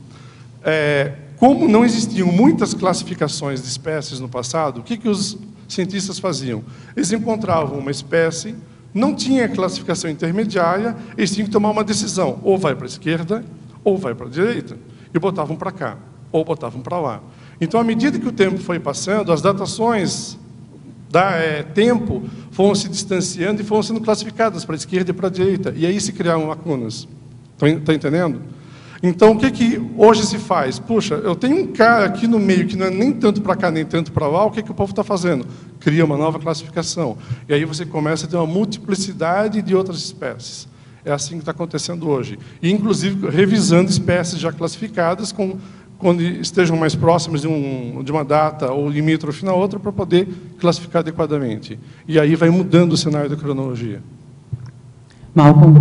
S1: como não existiam muitas classificações de espécies no passado, o que os cientistas faziam? Eles encontravam uma espécie, não tinha classificação intermediária, eles tinham que tomar uma decisão, ou vai para a esquerda, ou vai para a direita, e botavam para cá, ou botavam para lá. Então, à medida que o tempo foi passando, as datações tempo foram se distanciando e foram sendo classificadas para a esquerda e para a direita, e aí se criaram lacunas. Está entendendo? Então, o que hoje se faz? Puxa, eu tenho um cara aqui no meio que não é nem tanto para cá, nem tanto para lá, o que o povo está fazendo? Cria uma nova classificação. E aí você começa a ter uma multiplicidade de outras espécies. É assim que está acontecendo hoje. E, inclusive, revisando espécies já classificadas, quando estejam mais próximas de uma data ou limítrofe na outra, para poder classificar adequadamente. E aí vai mudando o cenário da cronologia.
S2: Malcolm.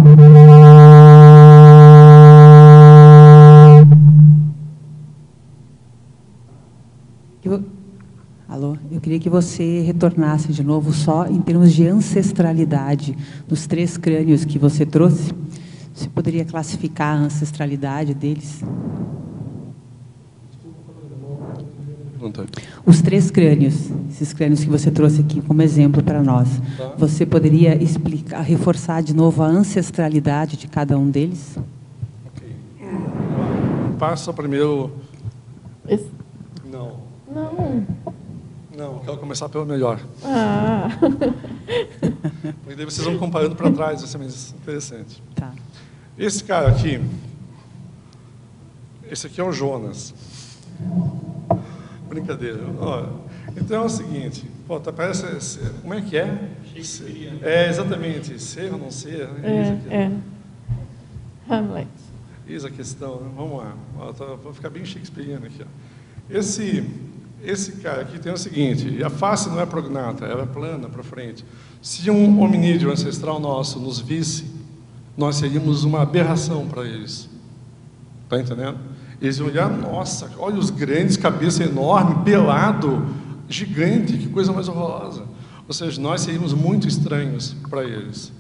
S5: Alô, eu queria que você retornasse de novo só em termos de ancestralidade dos 3 crânios que você trouxe. Você poderia classificar a ancestralidade deles? Os 3 crânios, esses crânios que você trouxe aqui como exemplo para nós, você poderia explicar, reforçar de novo a ancestralidade de cada um deles?
S1: Ok. Passa primeiro... Não, quero começar pelo melhor. Porque daí vocês vão comparando para trás, vai ser mais interessante.
S5: Tá.
S1: Esse cara aqui, esse aqui é o Jonas. Brincadeira. Olha, então é o seguinte, parece, como é que é? É, exatamente, ser ou não ser.
S3: Hamlet.
S1: Eis a questão, né? Vamos lá. Vou ficar bem shakespeariano aqui. Ó. Esse cara aqui tem o seguinte, a face não é prognata, ela é plana para frente. Se um hominídeo ancestral nosso nos visse, nós seríamos uma aberração para eles. Está entendendo? Eles iam olhar, nossa, olha os grandes, cabeça enorme, pelado, gigante, que coisa mais horrorosa. Ou seja, nós seríamos muito estranhos para eles.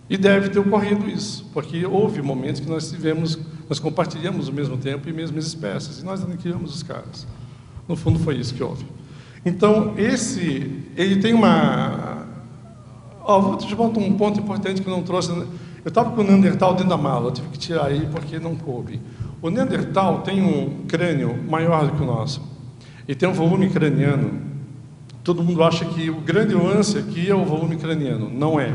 S1: E deve ter ocorrido isso, porque houve momentos que nós compartilhamos o mesmo tempo e mesmas espécies, e nós aniquilamos os caras. No fundo, foi isso que houve. Então, ele tem uma... vou te contar um ponto importante que eu não trouxe. Eu estava com o Neandertal dentro da mala, eu tive que tirar ele porque não coube. O Neandertal tem um crânio maior do que o nosso. Ele tem um volume craniano. Todo mundo acha que o grande lance aqui é o volume craniano. Não é.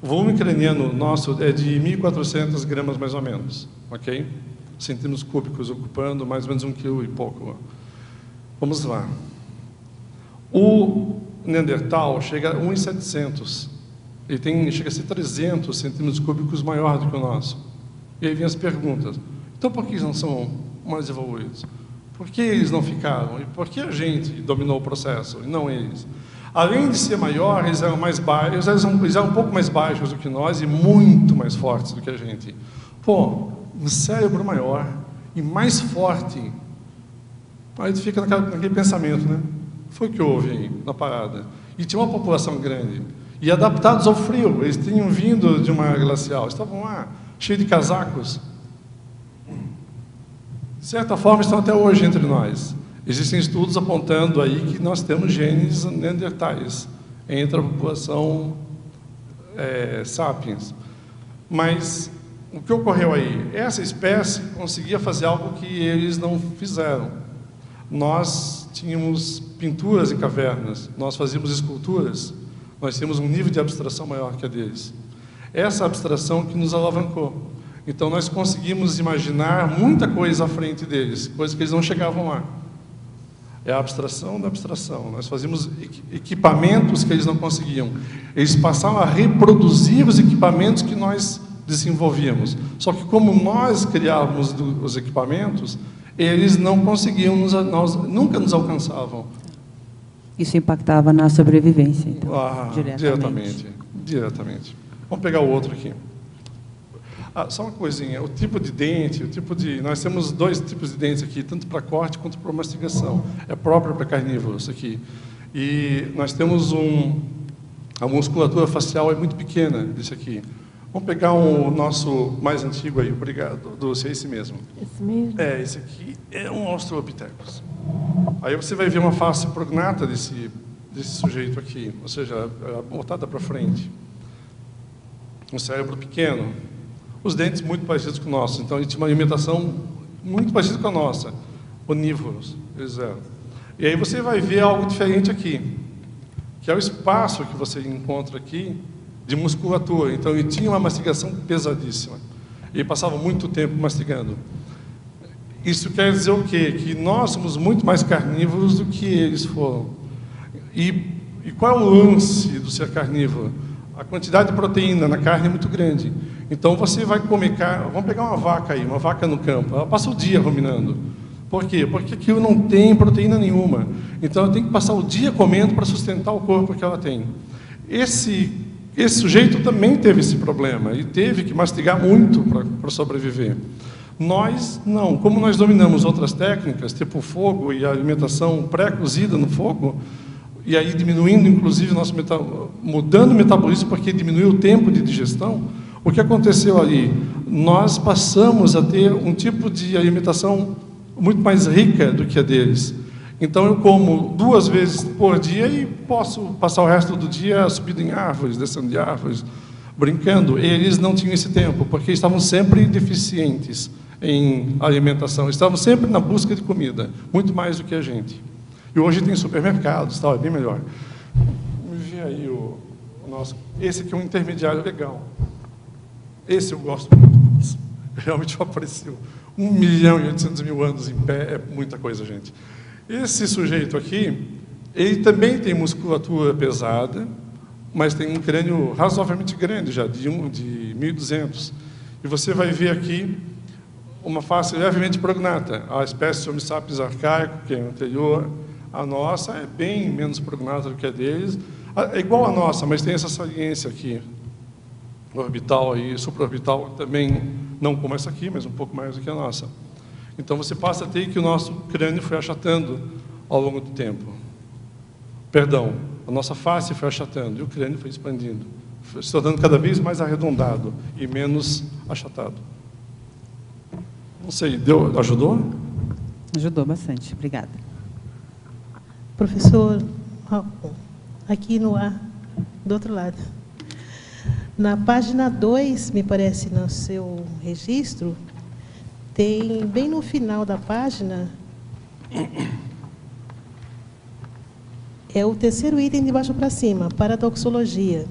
S1: O volume craniano nosso é de 1.400 gramas, mais ou menos. Ok? Centímetros cúbicos, ocupando mais ou menos 1 quilo e pouco. Vamos lá. O Neandertal chega a 1.700. Ele chega a ser 300 centímetros cúbicos maior do que o nosso. E aí vem as perguntas. Então, por que eles não são mais evoluídos? Por que eles não ficaram? E por que a gente dominou o processo e não eles? Além de ser maior, eles eram mais baixos, eles eram um pouco mais baixos do que nós e muito mais fortes do que a gente. Pô, um cérebro maior e mais forte. Aí tu fica naquele pensamento, né? Foi o que houve aí na parada. E tinha uma população grande. E adaptados ao frio. Eles tinham vindo de uma glacial. Estavam lá, cheios de casacos. De certa forma, estão até hoje entre nós. Existem estudos apontando aí que nós temos genes neandertais entre a população sapiens. Mas o que ocorreu aí? Essa espécie conseguia fazer algo que eles não fizeram. Nós tínhamos pinturas em cavernas, nós fazíamos esculturas, nós tínhamos um nível de abstração maior que a deles. Essa abstração que nos alavancou. Então, nós conseguimos imaginar muita coisa à frente deles, coisas que eles não chegavam lá. É a abstração da abstração. Nós fazíamos equipamentos que eles não conseguiam. Eles passavam a reproduzir os equipamentos que nós desenvolvíamos. Só que como nós criávamos os equipamentos, eles não conseguiam, nunca nos alcançavam.
S5: Isso impactava na sobrevivência, então,
S1: diretamente. Vamos pegar o outro aqui. Só uma coisinha, o tipo de dente, nós temos 2 tipos de dentes aqui, tanto para corte quanto para mastigação. É próprio para carnívoros aqui. E nós temos a musculatura facial é muito pequena desse aqui. Vamos pegar o nosso mais antigo aí, obrigado, Dulce, é esse mesmo.
S3: Esse mesmo?
S1: Esse aqui é um Australopithecus. Aí você vai ver uma face prognata desse desse sujeito aqui, ou seja, botada para frente. Um cérebro pequeno, os dentes muito parecidos com o nosso, então ele tinha uma alimentação muito parecida com a nossa, onívoros, eles eram. E aí você vai ver algo diferente aqui, que é o espaço que você encontra aqui de musculatura. Então ele tinha uma mastigação pesadíssima, ele passava muito tempo mastigando. Isso quer dizer o quê? Que nós somos muito mais carnívoros do que eles foram. E qual é o lance do ser carnívoro? A quantidade de proteína na carne é muito grande. Então você vai comer carne. Vamos pegar uma vaca aí, uma vaca no campo. Ela passa o dia ruminando. Por quê? Porque aquilo não tem proteína nenhuma. Então ela tem que passar o dia comendo para sustentar o corpo que ela tem. Esse sujeito também teve esse problema e teve que mastigar muito para sobreviver. Nós não. Como nós dominamos outras técnicas, tipo o fogo e a alimentação pré-cozida no fogo, e aí diminuindo, inclusive, mudando o metabolismo, porque diminuiu o tempo de digestão, o que aconteceu ali? Nós passamos a ter um tipo de alimentação muito mais rica do que a deles. Então, eu como 2 vezes por dia e posso passar o resto do dia subindo em árvores, descendo de árvores, brincando. Eles não tinham esse tempo, porque estavam sempre deficientes em alimentação, estavam sempre na busca de comida, muito mais do que a gente. E hoje tem supermercados, tal, é bem melhor. Vamos ver aí o nosso. Esse aqui é um intermediário legal. Esse eu gosto muito. Realmente apareceu 1.800.000 anos em pé, é muita coisa, gente. Esse sujeito aqui, ele também tem musculatura pesada, mas tem um crânio razoavelmente grande já, de 1.200. E você vai ver aqui uma face levemente prognata. A espécie Homo sapiens arcaico, que é anterior à nossa, é bem menos prognata do que a deles. É igual à nossa, mas tem essa saliência aqui, orbital e supraorbital, também não como essa aqui, mas um pouco mais do que a nossa. Então você passa a ter que o nosso crânio foi achatando ao longo do tempo. Perdão, a nossa face foi achatando e o crânio foi expandindo, se tornando cada vez mais arredondado e menos achatado. Não sei, ajudou?
S5: Ajudou bastante, obrigada.
S6: Professor, aqui no ar, do outro lado. Na página 2, me parece, no seu registro, tem, bem no final da página, é o 3º item de baixo para cima, paradoxologia.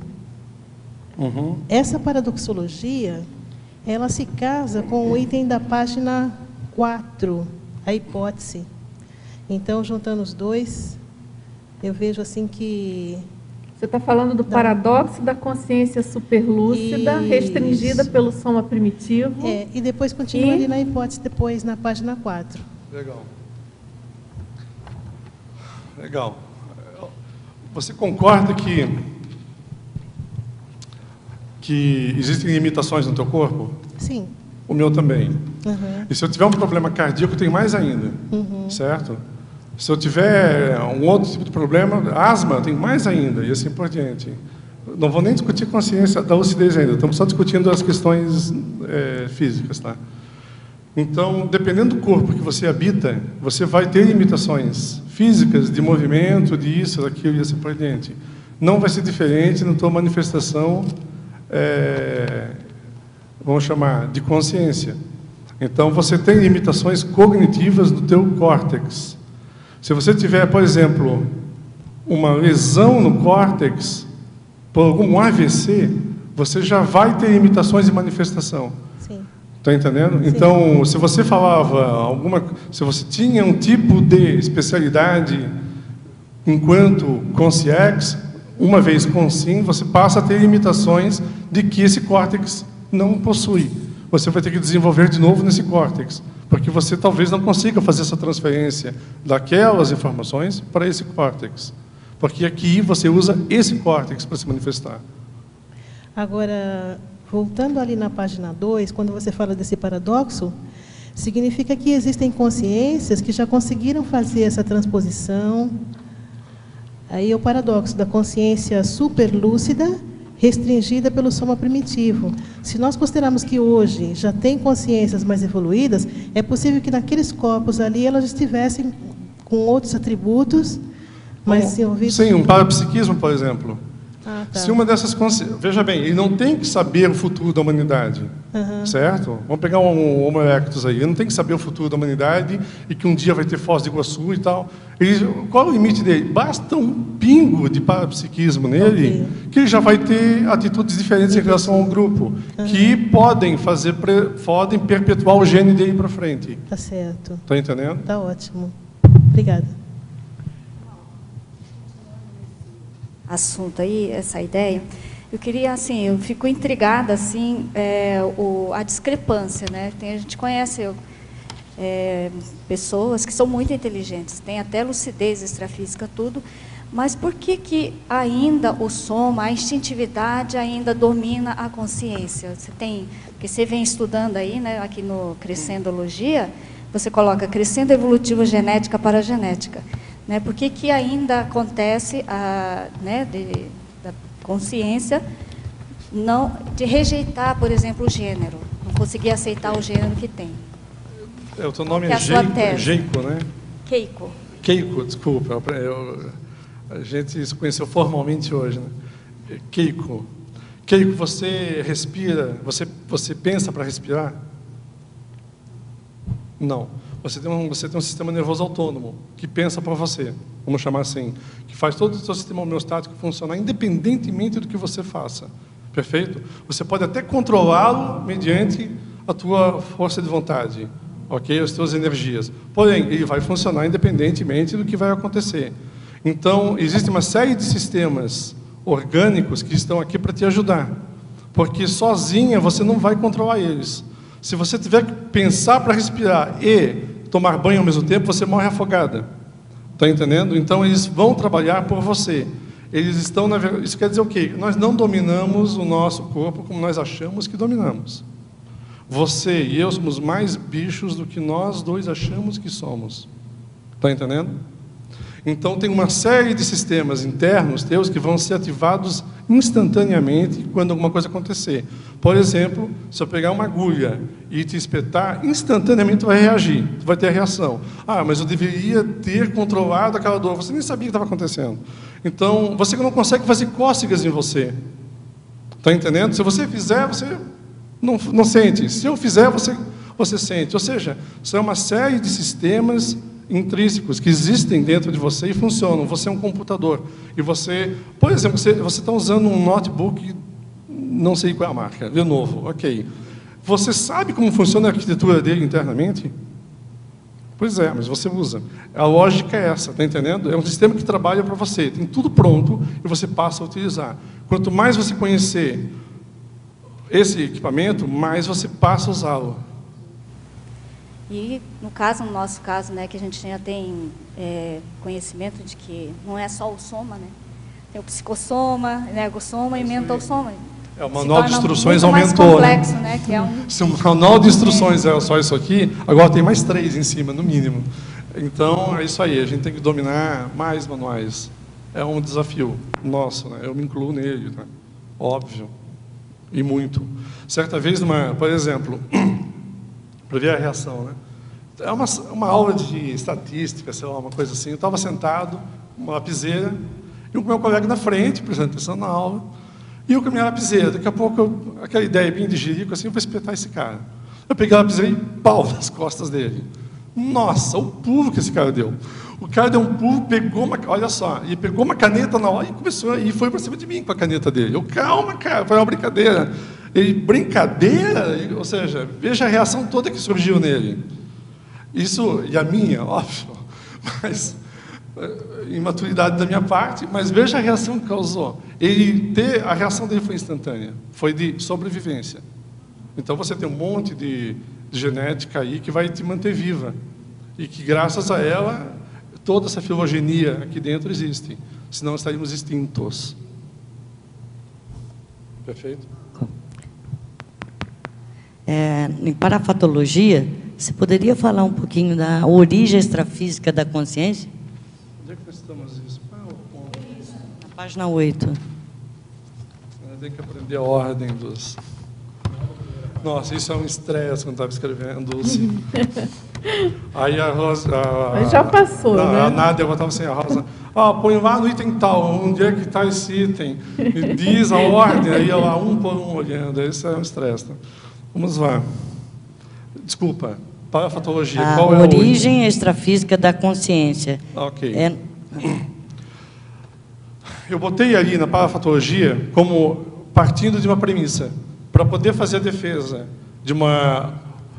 S1: Uhum.
S6: Essa paradoxologia, ela se casa com o item da página 4, a hipótese. Então, juntando os dois, eu vejo assim que...
S3: Você está falando do paradoxo da consciência superlúcida, restringida pelo soma primitivo.
S6: E depois continua ali na hipótese, depois na página 4.
S1: Legal. Legal. Você concorda que existem limitações no teu corpo?
S6: Sim.
S1: O meu também.
S6: Uhum.
S1: E se eu tiver um problema cardíaco, tem mais ainda. Uhum. Certo? Se eu tiver um outro tipo de problema, asma, tem mais ainda, e assim por diante. Não vou nem discutir consciência da lucidez ainda, estamos só discutindo as questões físicas. Tá? Então, dependendo do corpo que você habita, você vai ter limitações físicas, de movimento, disso, daquilo e assim por diante. Não vai ser diferente na tua manifestação, vamos chamar, de consciência. Então, você tem limitações cognitivas do teu córtex. Se você tiver, por exemplo, uma lesão no córtex, por algum AVC, você já vai ter limitações de manifestação.
S6: Sim.
S1: Está entendendo?
S6: Sim.
S1: Então, se você falava se você tinha um tipo de especialidade enquanto consciex, uma vez consciente, você passa a ter limitações de que esse córtex não possui. Você vai ter que desenvolver de novo nesse córtex, porque você talvez não consiga fazer essa transferência daquelas informações para esse córtex, porque aqui você usa esse córtex para se manifestar.
S6: Agora, voltando ali na página 2, quando você fala desse paradoxo, significa que existem consciências que já conseguiram fazer essa transposição. Aí é o paradoxo da consciência superlúcida, restringida pelo soma primitivo. Se nós considerarmos que hoje já tem consciências mais evoluídas, é possível que naqueles corpos ali elas estivessem com outros atributos, Mas se ouvir...
S1: Sim, um parapsiquismo, por exemplo.
S6: Ah, tá.
S1: Se uma dessas veja bem, ele não tem que saber o futuro da humanidade, certo? Vamos pegar um Homo erectus aí, ele não tem que saber o futuro da humanidade e que um dia vai ter Foz do Iguaçu e tal. Qual é o limite dele? Basta um pingo de parapsiquismo nele, que ele já vai ter atitudes diferentes em relação ao grupo, que podem perpetuar o gene dele para frente.
S6: Tá certo.
S1: Está entendendo?
S6: Tá ótimo. Obrigada.
S7: Assunto aí, essa ideia, eu queria, assim, eu fico intrigada, assim, a discrepância, né? A gente conhece pessoas que são muito inteligentes, têm até lucidez extrafísica, tudo, mas por que ainda o soma, a instintividade ainda domina a consciência? Porque você vem estudando aí, né, aqui no Crescendologia, você coloca crescendo evolutivo genética para genética. Né? Por que ainda acontece da consciência de rejeitar, por exemplo, o gênero, não conseguir aceitar o gênero que tem?
S1: O teu nome é Keiko, né? Keiko, desculpa. A gente se conheceu formalmente hoje, né? Keiko, você respira, você pensa para respirar? Não. Você tem um sistema nervoso autônomo, que pensa para você, vamos chamar assim, que faz todo o seu sistema homeostático funcionar independentemente do que você faça. Perfeito? Você pode até controlá-lo mediante a tua força de vontade, ok? As tuas energias. Porém, ele vai funcionar independentemente do que vai acontecer. Então, existe uma série de sistemas orgânicos que estão aqui para te ajudar, porque sozinha você não vai controlar eles. Se você tiver que pensar para respirar e tomar banho ao mesmo tempo, você morre afogada. Está entendendo? Então, eles vão trabalhar por você. Eles estão, isso quer dizer o quê? Nós não dominamos o nosso corpo como nós achamos que dominamos. Você e eu somos mais bichos do que nós dois achamos que somos. Está entendendo? Então, tem uma série de sistemas internos teus que vão ser ativados instantaneamente quando alguma coisa acontecer. Por exemplo, se eu pegar uma agulha e te espetar, instantaneamente tu vai reagir, tu vai ter a reação. Ah, mas eu deveria ter controlado aquela dor. Você nem sabia o que estava acontecendo. Então, você não consegue fazer cócegas em você. Está entendendo? Se você fizer, você não sente. Se eu fizer, você sente. Ou seja, são uma série de sistemas intrínsecos que existem dentro de você e funcionam. Você é um computador. E você, por exemplo, você está usando um notebook, não sei qual é a marca, de novo, ok. Você sabe como funciona a arquitetura dele internamente? Pois é, mas você usa. A lógica é essa, está entendendo? É um sistema que trabalha para você, tem tudo pronto e você passa a utilizar. Quanto mais você conhecer esse equipamento, mais você passa a usá-lo.
S7: E, no nosso caso, né, que a gente já tem conhecimento de que não é só o soma, né? Tem o psicossoma, energossoma e mentalsoma.
S1: O manual de instruções aumentou.
S7: Mais complexo, né? Que é
S1: Se o manual de instruções era só isso aqui, agora tem mais 3 em cima, no mínimo. Então, é isso aí, a gente tem que dominar mais manuais. É um desafio nosso, né? Eu me incluo nele, né? Óbvio. E muito. Certa vez, por exemplo, para ver a reação, né? É uma aula de estatística, sei lá, uma coisa assim. Eu estava sentado, uma lapiseira, e o meu colega na frente, prestando atenção na aula, e eu com a minha lapiseira. Daqui a pouco, aquela ideia bem de jirico, assim, eu vou espetar esse cara. Eu peguei a lapiseira e pau nas costas dele. Nossa, o pulo que esse cara deu. O cara deu um pulo, olha só, e pegou uma caneta na hora e começou, e foi para cima de mim com a caneta dele. Eu, calma, cara, foi uma brincadeira. Ele, brincadeira? Ou seja, veja a reação toda que surgiu nele. Isso, e a minha, óbvio, mas imaturidade da minha parte, mas veja a reação que causou. A reação dele foi instantânea, foi de sobrevivência. Então você tem um monte de genética aí que vai te manter viva. E que graças a ela, toda essa filogenia aqui dentro existe. Senão estaríamos extintos. Perfeito?
S8: Em parafatologia, você poderia falar um pouquinho da origem extrafísica da consciência?
S1: Onde é que nós estamos isso?
S8: Na página 8.
S1: Tem que aprender a ordem dos... Nossa, isso é um estresse quando estava escrevendo. Aí a Rosa...
S3: Já passou, né?
S1: A Nádia botava assim, a Rosa... põe lá no item tal, onde é que está esse item? E diz a ordem, aí ela um por um olhando. Isso é um estresse. Né? Vamos lá. Desculpa, parafatologia. Qual é a
S8: origem extrafísica da consciência.
S1: Ok. Eu botei ali na parafatologia como partindo de uma premissa. Para poder fazer a defesa de uma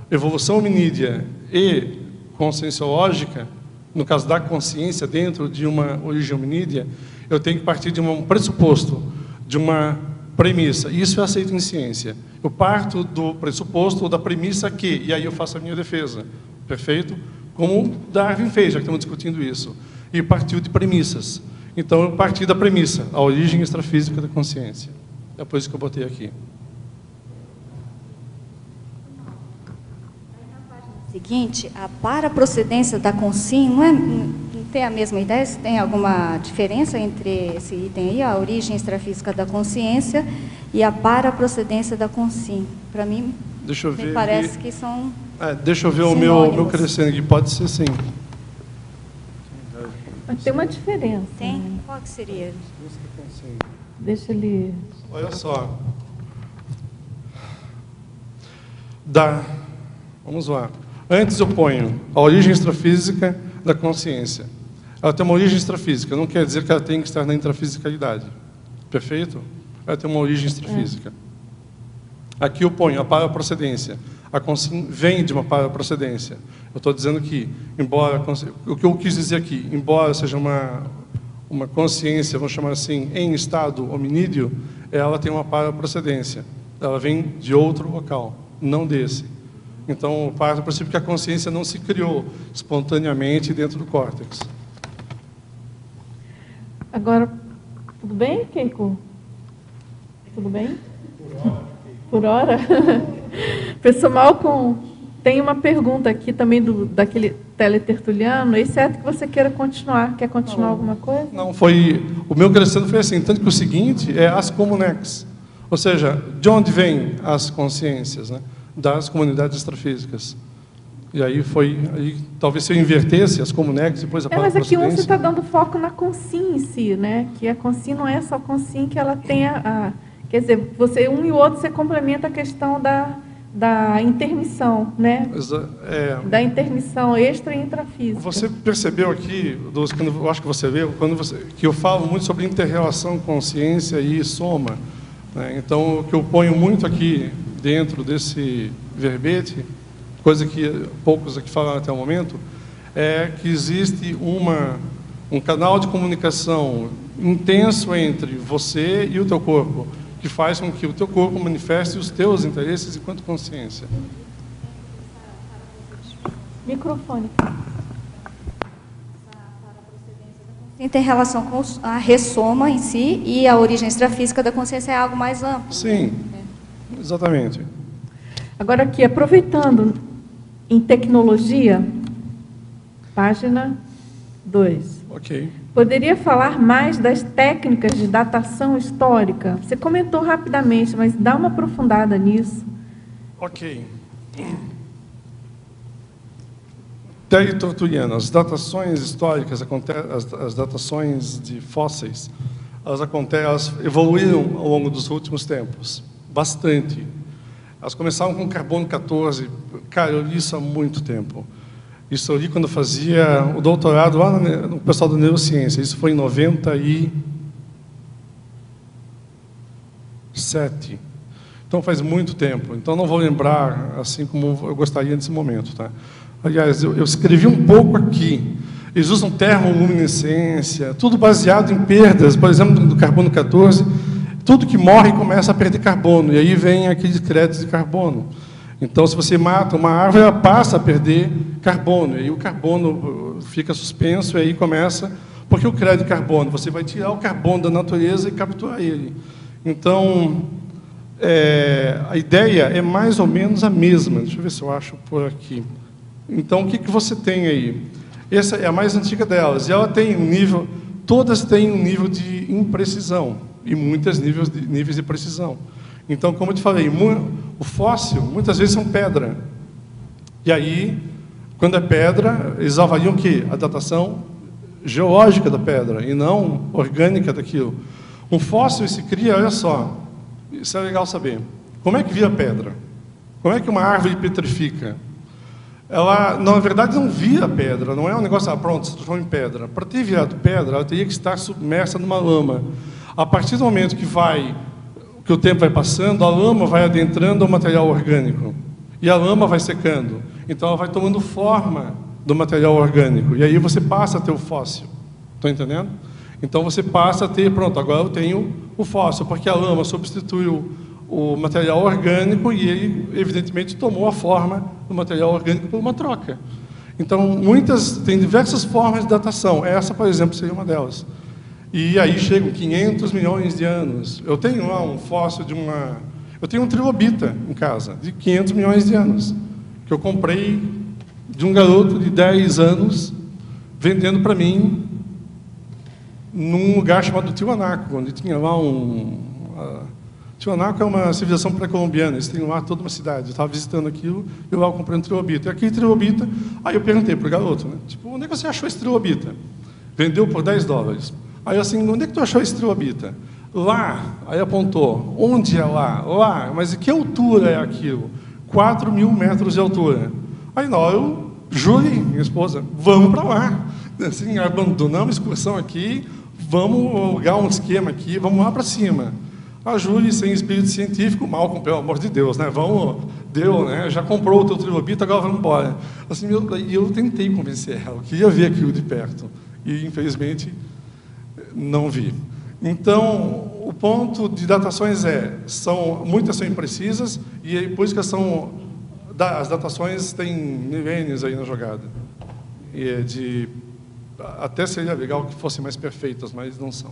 S1: evolução hominídea e conscienciológica, no caso da consciência dentro de uma origem hominídea, eu tenho que partir de um pressuposto, de uma premissa. Isso eu aceito em ciência. Eu parto do pressuposto ou da premissa que, e aí eu faço a minha defesa. Perfeito? Como Darwin fez, já que estamos discutindo isso. E partiu de premissas. Então, eu parti da premissa, a origem extrafísica da consciência. É por isso que eu botei aqui.
S7: Seguinte, a paraprocedência da consciência não tem a mesma ideia? Tem alguma diferença entre esse item aí, a origem extrafísica da consciência e a paraprocedência da consciência? Para mim, me parece que são
S1: deixa eu ver
S7: sinônimos.
S1: o meu crescendo aqui, pode ser sim.
S3: Mas tem uma diferença.
S7: Tem?
S3: Né?
S7: Qual que seria?
S3: Deixa ele...
S1: Olha só. Vamos lá. Antes eu ponho a origem extrafísica da consciência. Ela tem uma origem extrafísica, não quer dizer que ela tem que estar na intrafisicalidade. Perfeito? Ela tem uma origem extrafísica. Aqui eu ponho a paraprocedência. A consciência vem de uma paraprocedência. Eu estou dizendo que, embora... O que eu quis dizer aqui, embora seja uma consciência, vamos chamar assim, em estado hominídeo, ela tem uma paraprocedência. Ela vem de outro local, não desse. Então, parte do princípio que a consciência não se criou espontaneamente dentro do córtex.
S3: Agora, tudo bem, Keiko? Tudo bem? Por hora? Professor Malcolm, tem uma pergunta aqui também daquele teletertuliano, exceto que você queira continuar. Quer continuar alguma coisa?
S1: Não, o meu crescendo foi assim, tanto que o seguinte é as comunex. Ou seja, de onde vêm as consciências, né? Das comunidades extrafísicas. E aí talvez se eu invertesse as comunex, depois a
S3: mas aqui
S1: paraprocedência...
S3: você está dando foco na consciência em si, né? Que a consciência não é só a consciência que ela tem quer dizer, um e o outro você complementa a questão da intermissão, né? Da intermissão extra e intrafísica.
S1: Você percebeu aqui, eu acho que você viu, que eu falo muito sobre inter-relação consciência e soma. Né? Então, o que eu ponho muito aqui dentro desse verbete, coisa que poucos aqui falaram até o momento, é que existe um canal de comunicação intenso entre você e o teu corpo, que faz com que o teu corpo manifeste os teus interesses enquanto consciência.
S3: Microfone.
S7: Tem relação com a ressoma em si, e a origem extrafísica da consciência é algo mais amplo.
S1: Sim, exatamente.
S3: Agora aqui, aproveitando em tecnologia, página 2.
S1: Ok.
S3: Poderia falar mais das técnicas de datação histórica? Você comentou rapidamente, mas dá uma aprofundada nisso.
S1: Ok. Teletertuliano, as datações históricas, as datações de fósseis, elas evoluíram ao longo dos últimos tempos, bastante. Elas começaram com carbono 14, cara, eu li isso há muito tempo. Isso eu li quando eu fazia o doutorado lá no pessoal da neurociência, isso foi em 97. Então faz muito tempo, então não vou lembrar assim como eu gostaria nesse momento, tá? Aliás, eu escrevi um pouco aqui. Eles usam termoluminescência, tudo baseado em perdas, por exemplo, do carbono 14. Tudo que morre começa a perder carbono, e aí vem aqueles créditos de carbono. Então, se você mata uma árvore, ela passa a perder carbono, e aí o carbono fica suspenso, e aí começa... Porque o crédito de carbono, você vai tirar o carbono da natureza e capturar ele. Então, a ideia é mais ou menos a mesma. Deixa eu ver se eu acho por aqui. Então, o que você tem aí? Essa é a mais antiga delas. E ela tem um nível... Todas têm um nível de imprecisão. E muitos níveis de precisão. Então, como eu te falei, o fóssil, muitas vezes, são pedra. E aí, Quando é pedra, eles avaliam o quê? A datação geológica da pedra, e não orgânica daquilo. Um fóssil se cria, olha só, isso é legal saber. Como é que vira pedra? Como é que uma árvore petrifica? Ela, na verdade, não vira pedra, não é um negócio, pronto, se transforma em pedra. Para ter virado pedra, ela teria que estar submersa numa lama. A partir do momento que o tempo vai passando, a lama vai adentrando ao material orgânico. E a lama vai secando. Então, ela vai tomando forma do material orgânico. E aí você passa a ter o fóssil. Estão entendendo? Então, você passa a ter, pronto, agora eu tenho o fóssil, porque a lama substituiu o material orgânico e ele, evidentemente, tomou a forma do material orgânico por uma troca. Então, tem diversas formas de datação. Essa, por exemplo, seria uma delas. E aí chegam 500 milhões de anos. Eu tenho lá um fóssil eu tenho um trilobita em casa, de 500 milhões de anos, que eu comprei de um garoto de 10 anos, vendendo para mim num lugar chamado Tiwanaku, onde tinha lá Tiwanaku é uma civilização pré-colombiana, eles têm lá toda uma cidade. Eu estava visitando aquilo, eu lá comprei um trilobita. E aquele trilobita, aí eu perguntei para o garoto, né? Tipo, onde é que você achou esse trilobita? Vendeu por $10. Aí eu assim, onde é que tu achou esse trilobita? Lá, aí apontou, onde é lá? Lá, mas que altura é aquilo? 4.000 metros de altura. Aí não, eu jurei, minha esposa, vamos para lá. Assim, abandonamos a excursão aqui, vamos alugar um esquema aqui, vamos lá para cima. A Júlia, sem espírito científico, Malcolm, pelo amor de Deus, né? Deu, né? Já comprou o teu trilobita, agora vamos embora. Assim, eu tentei convencer ela, eu queria ver aquilo de perto. E, infelizmente, não vi. Então, o ponto de datações muitas são imprecisas, e por isso que as datações têm milênios aí na jogada. Até seria legal que fossem mais perfeitas, mas não são.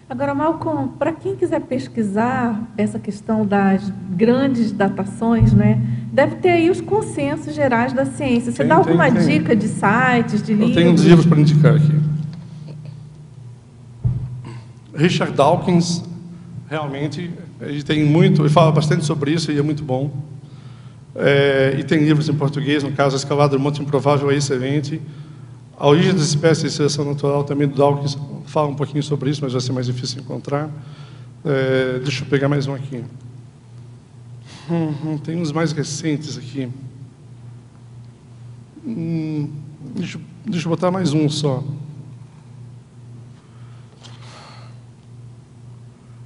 S3: Agora, Malcolm, para quem quiser pesquisar essa questão das grandes datações, né, deve ter aí os consensos gerais da ciência. Você dá alguma dica de sites, de livros?
S1: Eu tenho uns livros para indicar aqui. Richard Dawkins, realmente, ele fala bastante sobre isso e é muito bom. E tem livros em português, no caso, A Escalada do Monte Improvável é excelente. A Origem das Espécies e Seleção Natural, também do Dawkins, fala um pouquinho sobre isso, mas vai ser mais difícil de encontrar. Deixa eu pegar mais um aqui. Tem uns mais recentes aqui. Deixa eu botar mais um só.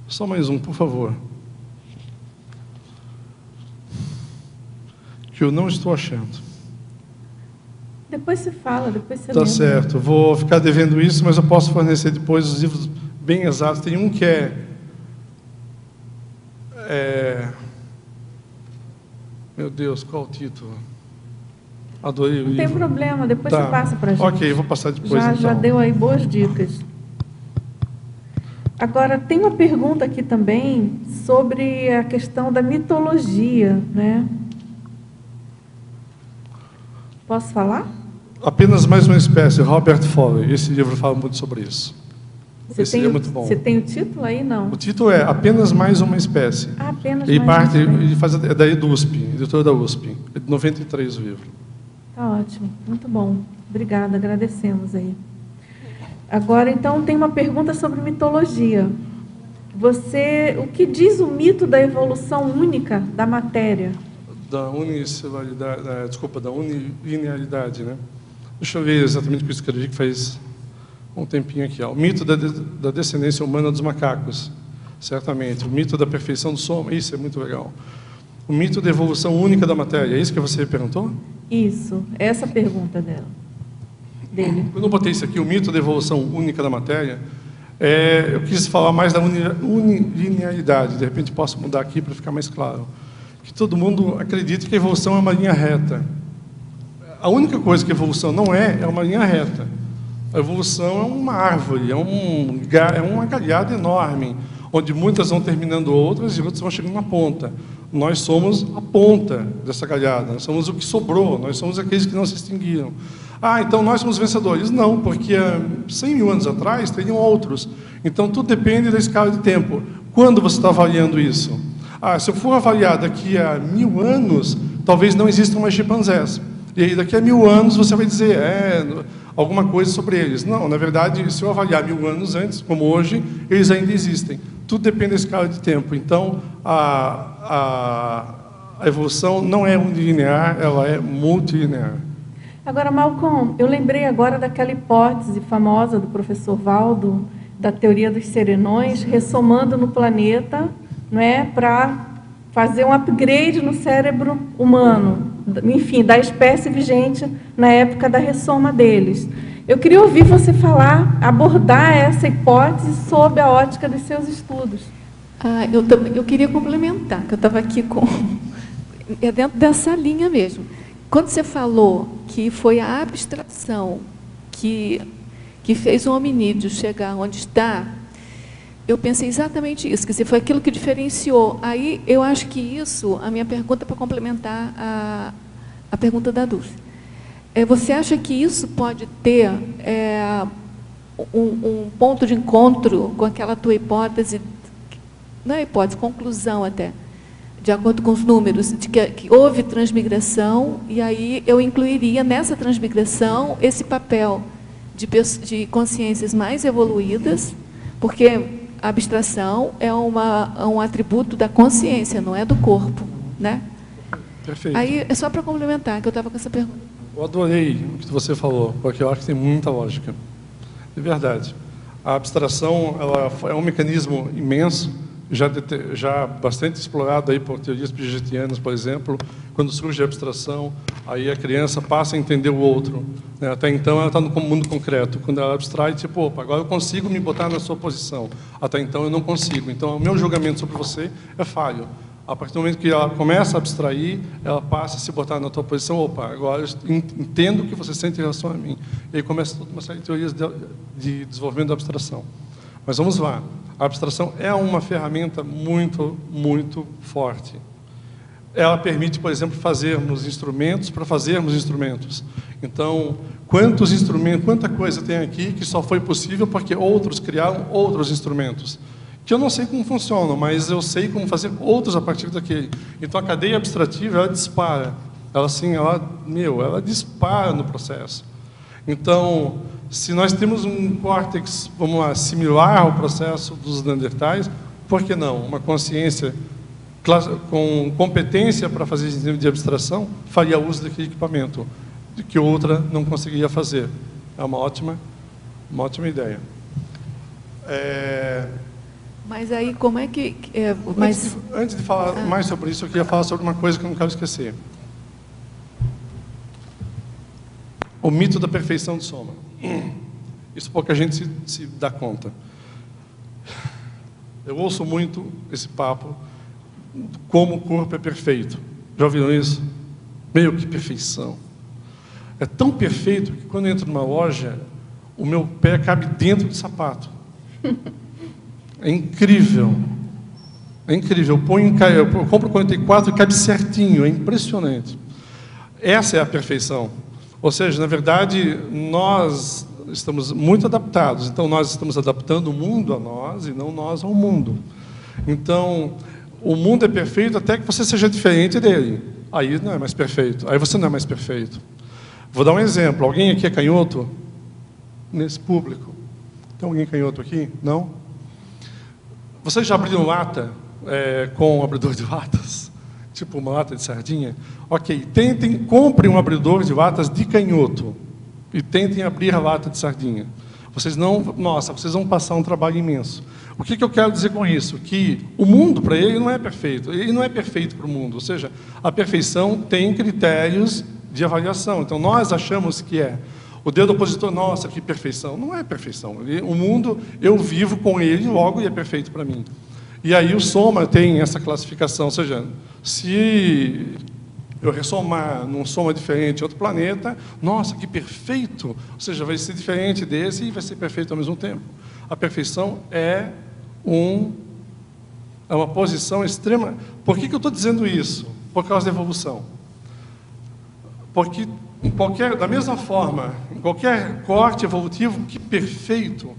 S1: Só mais um, por favor. Que eu não estou achando.
S3: Depois você fala, depois você
S1: lembra. Tá certo. Vou ficar devendo isso, mas eu posso fornecer depois os livros bem exatos. Tem um que Meu Deus, qual o título? Adorei o livro.
S3: Não tem problema, depois você passa para a gente.
S1: Ok, vou passar depois, então.
S3: Já deu aí boas dicas. Agora, tem uma pergunta aqui também sobre a questão da mitologia, né? Posso falar?
S1: Apenas Mais uma Espécie, Robert Foley. Esse livro fala muito sobre isso. Esse é muito bom.
S3: Você tem o título aí, não?
S1: O título é Apenas Mais uma Espécie.
S3: Apenas
S1: ele
S3: mais uma espécie.
S1: Ele faz daí do USP, editora da USP. É de 93 o livro.
S3: Tá ótimo, muito bom. Obrigada, agradecemos aí. Agora, então, tem uma pergunta sobre mitologia. O que diz o mito da evolução única da matéria?
S1: Da unicelularidade, da unilinearidade, né? Deixa eu ver exatamente o que eu escrevi, que faz um tempinho aqui. O mito da descendência humana dos macacos, certamente. O mito da perfeição do som, isso é muito legal. O mito da evolução única da matéria, é isso que você perguntou?
S3: Isso, essa pergunta dele.
S1: Quando eu botei isso aqui, o mito da evolução única da matéria, eu quis falar mais da unilinearidade. De repente posso mudar aqui para ficar mais claro. Que todo mundo acredita que a evolução é uma linha reta. A única coisa que a evolução não é uma linha reta. A evolução é uma árvore, é uma galhada enorme, onde muitas vão terminando outras e outras vão chegando na ponta. Nós somos a ponta dessa galhada, nós somos o que sobrou, nós somos aqueles que não se extinguiram. Então nós somos vencedores. Não, porque há 100 mil anos atrás teriam outros. Então tudo depende da escala de tempo. Quando você está avaliando isso? Se eu for avaliar daqui a 1000 anos, talvez não existam mais chimpanzés. E aí, daqui a 1000 anos, você vai dizer alguma coisa sobre eles. Não, na verdade, se eu avaliar 1000 anos antes, como hoje, eles ainda existem. Tudo depende da escala de tempo. Então, a evolução não é unilinear, ela é multilinear.
S3: Agora, Malcolm, eu lembrei agora daquela hipótese famosa do professor Valdo, da teoria dos serenões, ressomando no planeta, não é, para fazer um upgrade no cérebro humano, enfim, da espécie vigente na época da ressoma deles. Eu queria ouvir você falar, abordar essa hipótese sob a ótica dos seus estudos.
S4: Eu queria complementar, que eu estava aqui com... É dentro dessa linha mesmo. Quando você falou que foi a abstração que fez o hominídeo chegar onde está, eu pensei exatamente isso, quer dizer, foi aquilo que diferenciou. Aí, eu acho que isso, a minha pergunta para complementar a pergunta da Dulce. Você acha que isso pode ter um ponto de encontro com aquela tua hipótese, não é hipótese, conclusão até, de acordo com os números, de que houve transmigração, e aí eu incluiria nessa transmigração esse papel de consciências mais evoluídas, porque a abstração é um atributo da consciência, não é do corpo, né?
S1: Perfeito.
S4: Aí, é só para complementar, que eu estava com essa pergunta.
S1: Eu adorei o que você falou, porque eu acho que tem muita lógica. De verdade. A abstração ela é um mecanismo imenso, já bastante explorado aí por teorias pigetianas, por exemplo. Quando surge a abstração, aí a criança passa a entender o outro, né? Até então ela está no mundo concreto. Quando ela abstrai, tipo, opa, agora eu consigo me botar na sua posição. Até então eu não consigo. Então o meu julgamento sobre você é falho. A partir do momento que ela começa a abstrair, ela passa a se botar na tua posição. Opa, agora eu entendo o que você sente em relação a mim. E aí começa toda uma série de teorias de desenvolvimento da abstração. Mas vamos lá. A abstração é uma ferramenta muito, muito forte. Ela permite, por exemplo, fazermos instrumentos para fazermos instrumentos. Então, quantos instrumentos, quanta coisa tem aqui que só foi possível porque outros criaram outros instrumentos. Que eu não sei como funcionam, mas eu sei como fazer outros a partir daquele. Então, a cadeia abstrativa, ela dispara. Ela dispara no processo. Então, se nós temos um córtex, vamos lá, similar ao processo dos neandertais, por que não? Uma consciência com competência para fazer esse nível de abstração faria uso daquele equipamento, de que outra não conseguiria fazer. É uma ótima ideia.
S4: Mas aí, como é que...
S1: Antes de falar mais sobre isso, eu queria falar sobre uma coisa que eu não quero esquecer. O mito da perfeição de soma. Isso pouca gente se dá conta. Eu ouço muito esse papo de como o corpo é perfeito. Já ouviram isso? Meu, que perfeição. É tão perfeito que quando eu entro numa loja, o meu pé cabe dentro do sapato. É incrível. É incrível. Eu compro 44 e cabe certinho. É impressionante. Essa é a perfeição. Ou seja, na verdade, nós estamos muito adaptados. Então, nós estamos adaptando o mundo a nós e não nós ao mundo. Então, o mundo é perfeito até que você seja diferente dele. Aí não é mais perfeito. Aí você não é mais perfeito. Vou dar um exemplo. Alguém aqui é canhoto? Nesse público. Tem alguém canhoto aqui? Não? Vocês já abriram lata com um abridor de latas? Tipo uma lata de sardinha? Ok, comprem um abridor de latas de canhoto e tentem abrir a lata de sardinha. Vocês vão passar um trabalho imenso. O que eu quero dizer com isso? Que o mundo, para ele, não é perfeito. Ele não é perfeito para o mundo. Ou seja, a perfeição tem critérios de avaliação. Então, nós achamos que é. O dedo opositor, nossa, que perfeição. Não é perfeição. O mundo, eu vivo com ele, logo ele é perfeito para mim. E aí o soma tem essa classificação. Ou seja, se eu ressomar num soma diferente em outro planeta, nossa, que perfeito! Ou seja, vai ser diferente desse e vai ser perfeito ao mesmo tempo. A perfeição é uma posição extrema. Por que eu estou dizendo isso? Por causa da evolução. Porque, da mesma forma, em qualquer corte evolutivo, que perfeito,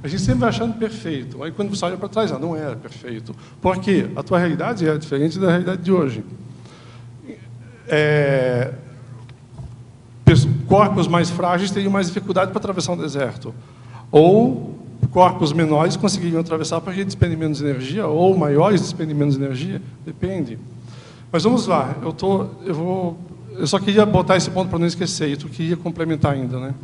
S1: a gente sempre vai achando perfeito. Aí, quando você olha para trás, não era perfeito. Por quê? A tua realidade é diferente da realidade de hoje. corpos mais frágeis teriam mais dificuldade para atravessar um deserto. Ou corpos menores conseguiriam atravessar porque despendem menos energia, ou maiores despendem menos energia, depende. Mas vamos lá, eu só queria botar esse ponto para não esquecer, e tu queria complementar ainda, né?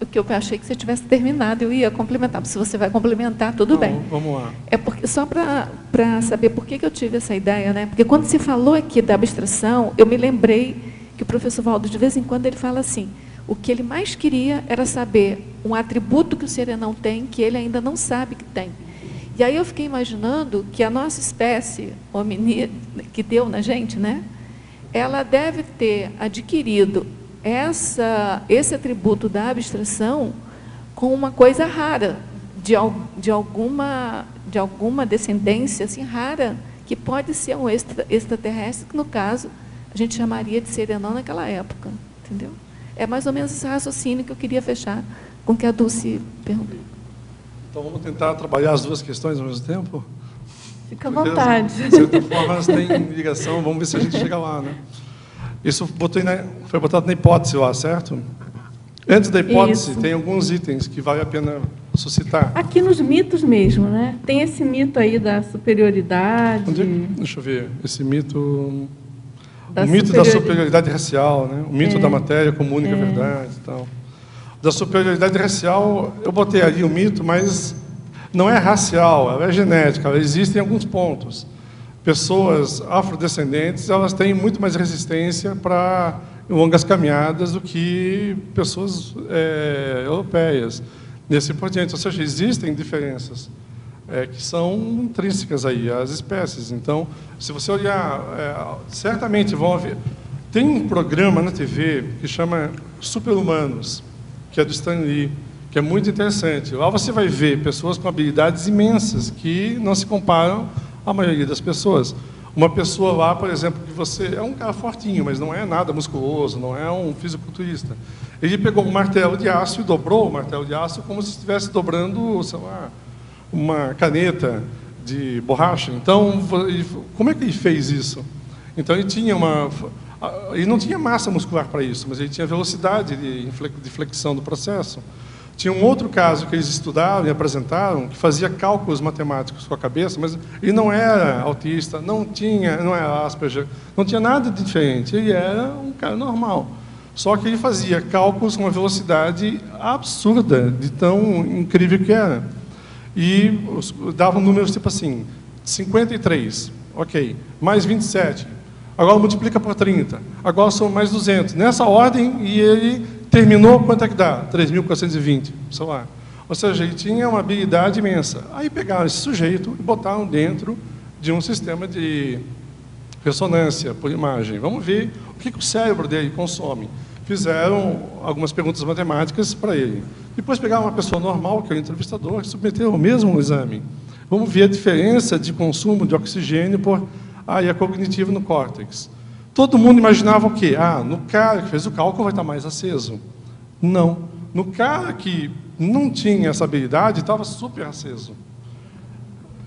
S4: O que eu achei que você tivesse terminado, eu ia complementar. Se você vai complementar, tudo bem.
S1: Vamos lá.
S4: É porque, só para saber por que eu tive essa ideia, né? Porque quando se falou aqui da abstração, eu me lembrei que o professor Valdo, de vez em quando, ele fala assim, o que ele mais queria era saber um atributo que o serenão tem, que ele ainda não sabe que tem. E aí eu fiquei imaginando que a nossa espécie hominídea, que deu na gente, né? Ela deve ter adquirido esse atributo da abstração com uma coisa rara, de alguma descendência assim, rara, que pode ser um extraterrestre, que no caso a gente chamaria de serenão naquela época, entendeu? É mais ou menos esse raciocínio que eu queria fechar com o que a Dulce perguntou.
S1: Então vamos tentar trabalhar as duas questões ao mesmo tempo?
S3: Fica à vontade.
S1: De certa forma, elas têm ligação, vamos ver se a gente chega lá, né? Isso foi botado na hipótese lá, certo? Antes da hipótese,
S3: Isso.
S1: tem alguns itens que vale a pena suscitar.
S3: Aqui nos mitos mesmo, né? Tem esse mito aí da superioridade.
S1: Deixa eu ver, esse mito... O mito da superioridade racial, né? O mito da matéria como única verdade e tal. Da superioridade racial, eu botei ali o mito, mas não é racial, ela é genética, ela existe em alguns pontos. Pessoas afrodescendentes, elas têm muito mais resistência para longas caminhadas do que pessoas europeias. Nesse por diante, ou seja, existem diferenças que são intrínsecas aí às espécies. Então, se você olhar, certamente vão haver... Tem um programa na TV que chama Super-Humanos, que é do Stan Lee, que é muito interessante. Lá você vai ver pessoas com habilidades imensas que não se comparam à maioria das pessoas. Uma pessoa lá, por exemplo, que você é um cara fortinho, mas não é nada musculoso, não é um fisiculturista. Ele pegou um martelo de aço e dobrou o martelo de aço como se estivesse dobrando, sei lá, uma caneta de borracha. Então, como é que ele fez isso? Então, ele não tinha massa muscular para isso, mas ele tinha velocidade de flexão do processo. Tinha um outro caso que eles estudaram e apresentaram, que fazia cálculos matemáticos com a cabeça, mas ele não era autista, não era Asperger, não tinha nada de diferente. Ele era um cara normal. Só que ele fazia cálculos com uma velocidade absurda, de tão incrível que era. E davam números tipo assim, 53, ok, mais 27, agora multiplica por 30, agora são mais 200. Nessa ordem, e ele terminou, quanto é que dá? 3.420, sei lá. Ou seja, ele tinha uma habilidade imensa. Aí pegaram esse sujeito e botaram dentro de um sistema de ressonância por imagem. Vamos ver o que o cérebro dele consome. Fizeram algumas perguntas matemáticas para ele. Depois pegaram uma pessoa normal, que é o entrevistador, e submeteram o mesmo exame. Vamos ver a diferença de consumo de oxigênio por área cognitiva no córtex. Todo mundo imaginava o quê? No cara que fez o cálculo vai estar mais aceso. Não. No cara que não tinha essa habilidade, estava super aceso.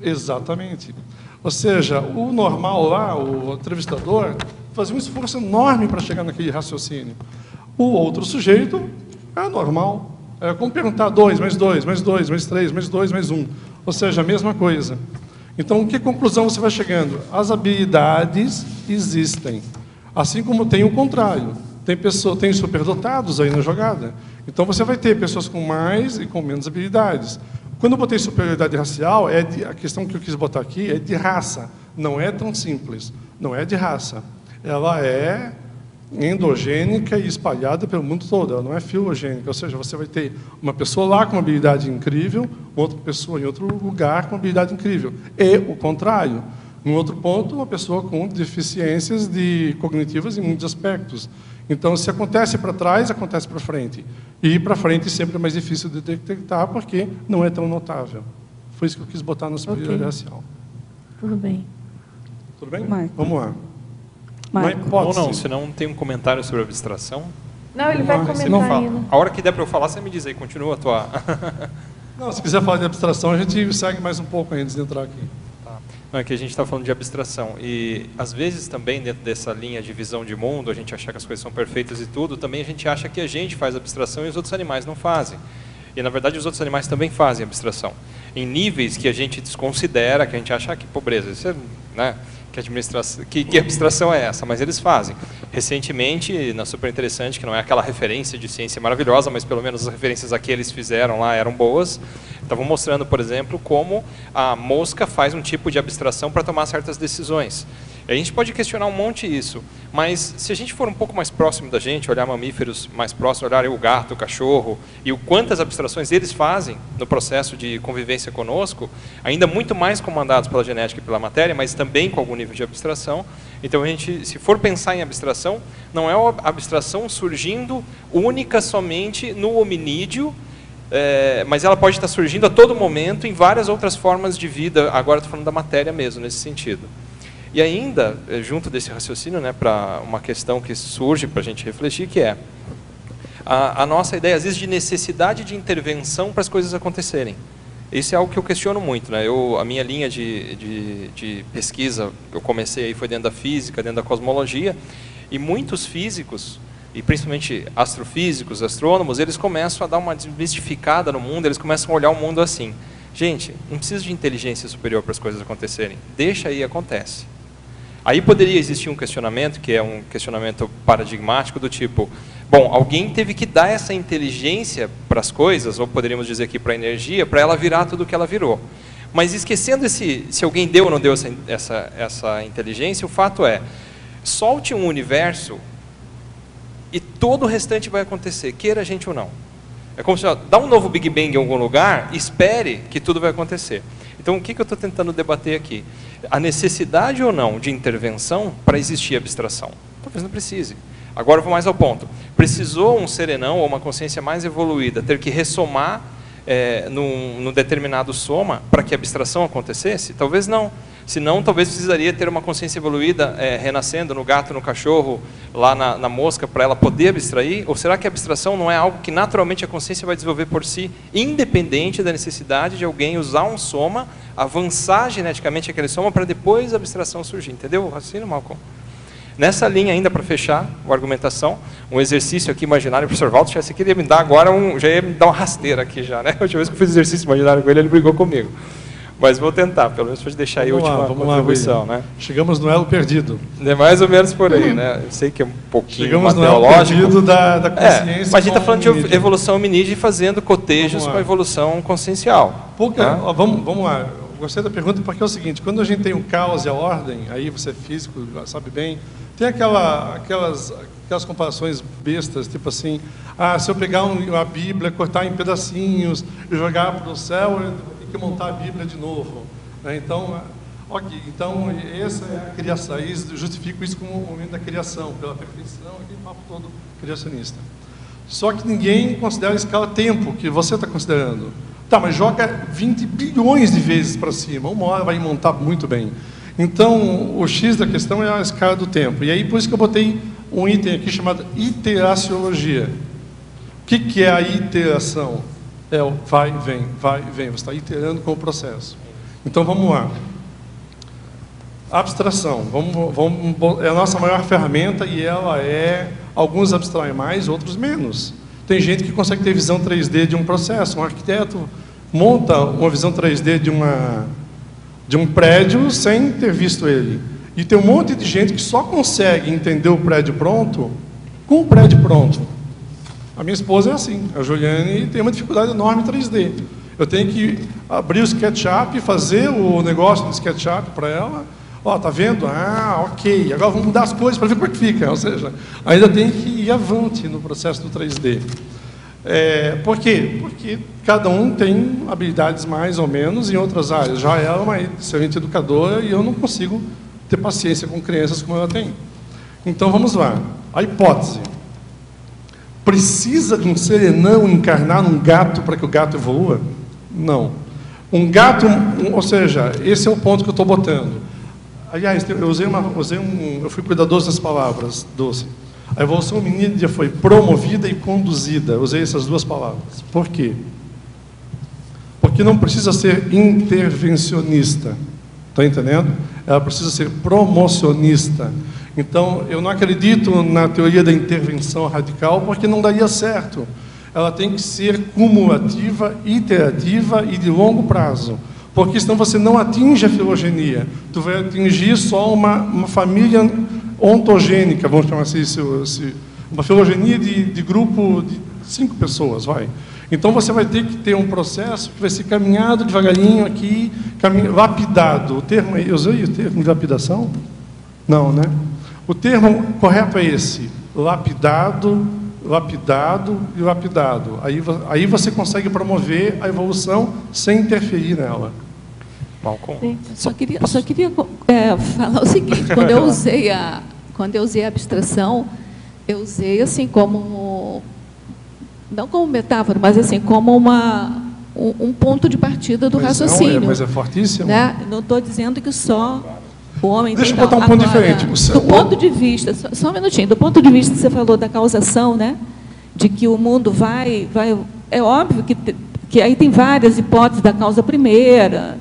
S1: Exatamente. Ou seja, o normal lá, o entrevistador, fazia um esforço enorme para chegar naquele raciocínio. O outro sujeito é normal. É como perguntar 2, mais 2, mais 2, mais 3, mais 2, mais 1. Ou seja, a mesma coisa. Então, que conclusão você vai chegando? As habilidades existem. Assim como tem o contrário. Tem superdotados aí na jogada. Então, você vai ter pessoas com mais e com menos habilidades. Quando eu botei superioridade racial, a questão que eu quis botar aqui é de raça. Não é tão simples. Não é de raça. Ela é endogênica e espalhada pelo mundo todo. Ela não é filogênica. Ou seja, você vai ter uma pessoa lá com uma habilidade incrível, outra pessoa em outro lugar com uma habilidade incrível. E o contrário. Em outro ponto, uma pessoa com deficiências cognitivas em muitos aspectos. Então, se acontece para trás, acontece para frente. E para frente sempre é mais difícil de detectar, porque não é tão notável. Foi isso que eu quis botar na superioridade racial.
S3: Tudo bem.
S1: Tudo bem?
S5: Marco.
S1: Vamos lá.
S9: Não, senão tem um comentário sobre abstração.
S3: Não, ele vai comentar ainda.
S9: A hora que der para eu falar, você me diz aí, continua a tua...
S1: Não, se quiser falar de abstração, a gente segue mais um pouco antes de entrar aqui.
S9: Tá. Não, é que a gente está falando de abstração. E, às vezes, também, dentro dessa linha de visão de mundo, a gente achar que as coisas são perfeitas e tudo, também a gente acha que a gente faz abstração e os outros animais não fazem. E, na verdade, os outros animais também fazem abstração. Em níveis que a gente desconsidera, que a gente acha que pobreza, isso é, né? Que abstração é essa? Mas eles fazem. Recentemente, na Super Interessante, que não é aquela referência de ciência maravilhosa, mas pelo menos as referências a que eles fizeram lá eram boas, estavam mostrando, por exemplo, como a mosca faz um tipo de abstração para tomar certas decisões. A gente pode questionar um monte isso, mas se a gente for um pouco mais próximo da gente, olhar mamíferos mais próximos, olhar o gato, o cachorro, e o quantas abstrações eles fazem no processo de convivência conosco, ainda muito mais comandados pela genética e pela matéria, mas também com algum nível de abstração. Então, a gente, se for pensar em abstração, não é a abstração surgindo única somente no hominídeo, mas ela pode estar surgindo a todo momento em várias outras formas de vida. Agora estou falando da matéria mesmo, nesse sentido. E ainda, junto desse raciocínio, né, para uma questão que surge para a gente refletir, que é a nossa ideia, às vezes, de necessidade de intervenção para as coisas acontecerem. Isso é algo que eu questiono muito, né? A minha linha de pesquisa, eu comecei aí, foi dentro da física, dentro da cosmologia, e muitos físicos, e principalmente astrofísicos, astrônomos, eles começam a dar uma desmistificada no mundo, eles começam a olhar o mundo assim. Gente, não precisa de inteligência superior para as coisas acontecerem. Deixa aí, acontece. Aí poderia existir um questionamento, que é um questionamento paradigmático, do tipo, bom, alguém teve que dar essa inteligência para as coisas, ou poderíamos dizer aqui para a energia, para ela virar tudo o que ela virou. Mas esquecendo se alguém deu ou não deu essa inteligência, o fato é, solte um universo e todo o restante vai acontecer, queira a gente ou não. É como se, dá um novo Big Bang em algum lugar, espere que tudo vai acontecer. Então, o que eu estou tentando debater aqui? A necessidade ou não de intervenção para existir abstração? Talvez não precise. Agora, eu vou mais ao ponto. Precisou um serenão ou uma consciência mais evoluída ter que ressomar num determinado soma para que a abstração acontecesse? Talvez não. Senão, talvez precisaria ter uma consciência evoluída renascendo no gato, no cachorro, lá na mosca, para ela poder abstrair? Ou será que a abstração não é algo que naturalmente a consciência vai desenvolver por si, independente da necessidade de alguém usar um soma, avançar geneticamente aquele soma, para depois a abstração surgir? Entendeu o raciocínio, Malcolm? Nessa linha ainda, para fechar a argumentação, um exercício aqui imaginário, o professor Walter, você queria me dar agora, já ia me dar uma rasteira aqui já, né? A última vez que eu fiz exercício imaginário com ele, ele brigou comigo. Mas vou tentar, pelo menos para deixar aí a última contribuição. Né?
S1: Chegamos no elo perdido.
S9: É mais ou menos por aí, né? Eu sei que é um pouquinho
S1: chegamos no elo perdido da consciência.
S9: Mas a gente está falando de evolução hominídea e fazendo cotejos com a evolução consciencial.
S1: Vamos lá. Eu gostei da pergunta porque é o seguinte, quando a gente tem o caos e a ordem, aí você é físico, sabe bem, tem aquelas comparações bestas, tipo assim, se eu pegar a Bíblia, cortar em pedacinhos e jogar para o céu, eu tenho que montar a Bíblia de novo. Então, então essa é a criação, aí justifico isso como o momento da criação, pela perfeição, aquele papo todo criacionista. Só que ninguém considera a escala tempo, que você está considerando. Tá, mas joga 20 bilhões de vezes para cima, uma hora vai montar muito bem. Então, o X da questão é a escala do tempo. E aí, por isso que eu botei um item aqui chamado iteraciologia. O que é a iteração? É o vai e vem, vai e vem. Você está iterando com o processo. Então, vamos lá. Abstração. É a nossa maior ferramenta e ela alguns abstraem mais, outros menos. Tem gente que consegue ter visão 3D de um processo. Um arquiteto monta uma visão 3D de um prédio sem ter visto ele. E tem um monte de gente que só consegue entender o prédio pronto com o prédio pronto. A minha esposa é assim, a Juliane tem uma dificuldade enorme em 3D. Eu tenho que abrir o SketchUp e fazer o negócio do SketchUp para ela. Tá vendo? Ok. Agora vamos mudar as coisas para ver como é que fica. Ou seja, ainda tem que ir avante no processo do 3D. Por quê? Porque cada um tem habilidades mais ou menos em outras áreas. Já ela é uma excelente educadora e eu não consigo ter paciência com crianças como ela tem. Então, vamos lá. A hipótese. Precisa de um serenão encarnar num gato para que o gato evolua? Não. Um gato, ou seja, esse é o ponto que eu estou botando. Aliás, eu fui cuidadoso das palavras, Doce. A evolução hominídea foi promovida e conduzida. Eu usei essas duas palavras. Por quê? Porque não precisa ser intervencionista. Estão entendendo? Ela precisa ser promocionista. Então, eu não acredito na teoria da intervenção radical, porque não daria certo. Ela tem que ser cumulativa, iterativa e de longo prazo. Porque senão você não atinge a filogenia. Tu vai atingir só uma família ontogênica, vamos chamar assim, uma filogenia de grupo de 5 pessoas, vai. Então você vai ter que ter um processo que vai ser caminhado devagarinho aqui, lapidado. O termo, eu usei o termo de lapidação? Não, né? O termo correto é esse: lapidado, lapidado e lapidado. Aí você consegue promover a evolução sem interferir nela.
S4: Só queria falar o seguinte: quando eu usei a abstração, eu usei assim como, não como metáfora, mas assim como um ponto de partida do raciocínio.
S1: Mas é fortíssimo.
S4: Né? Não estou dizendo que só o homem.
S1: Deixa eu botar um ponto diferente.
S4: Do ponto de vista, só um minutinho, do ponto de vista que você falou da causação, né? De que o mundo vai, é óbvio que aí tem várias hipóteses da causa primeira,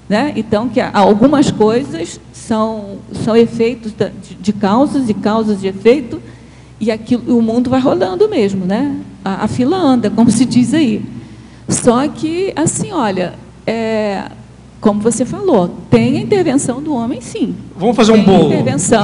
S4: né? Então, que algumas coisas são efeitos de causas e causas de efeito, e o mundo vai rolando mesmo, né? A fila anda, como se diz aí. Só que, assim, olha, como você falou, tem a intervenção do homem, sim.
S1: Vamos fazer um bolo.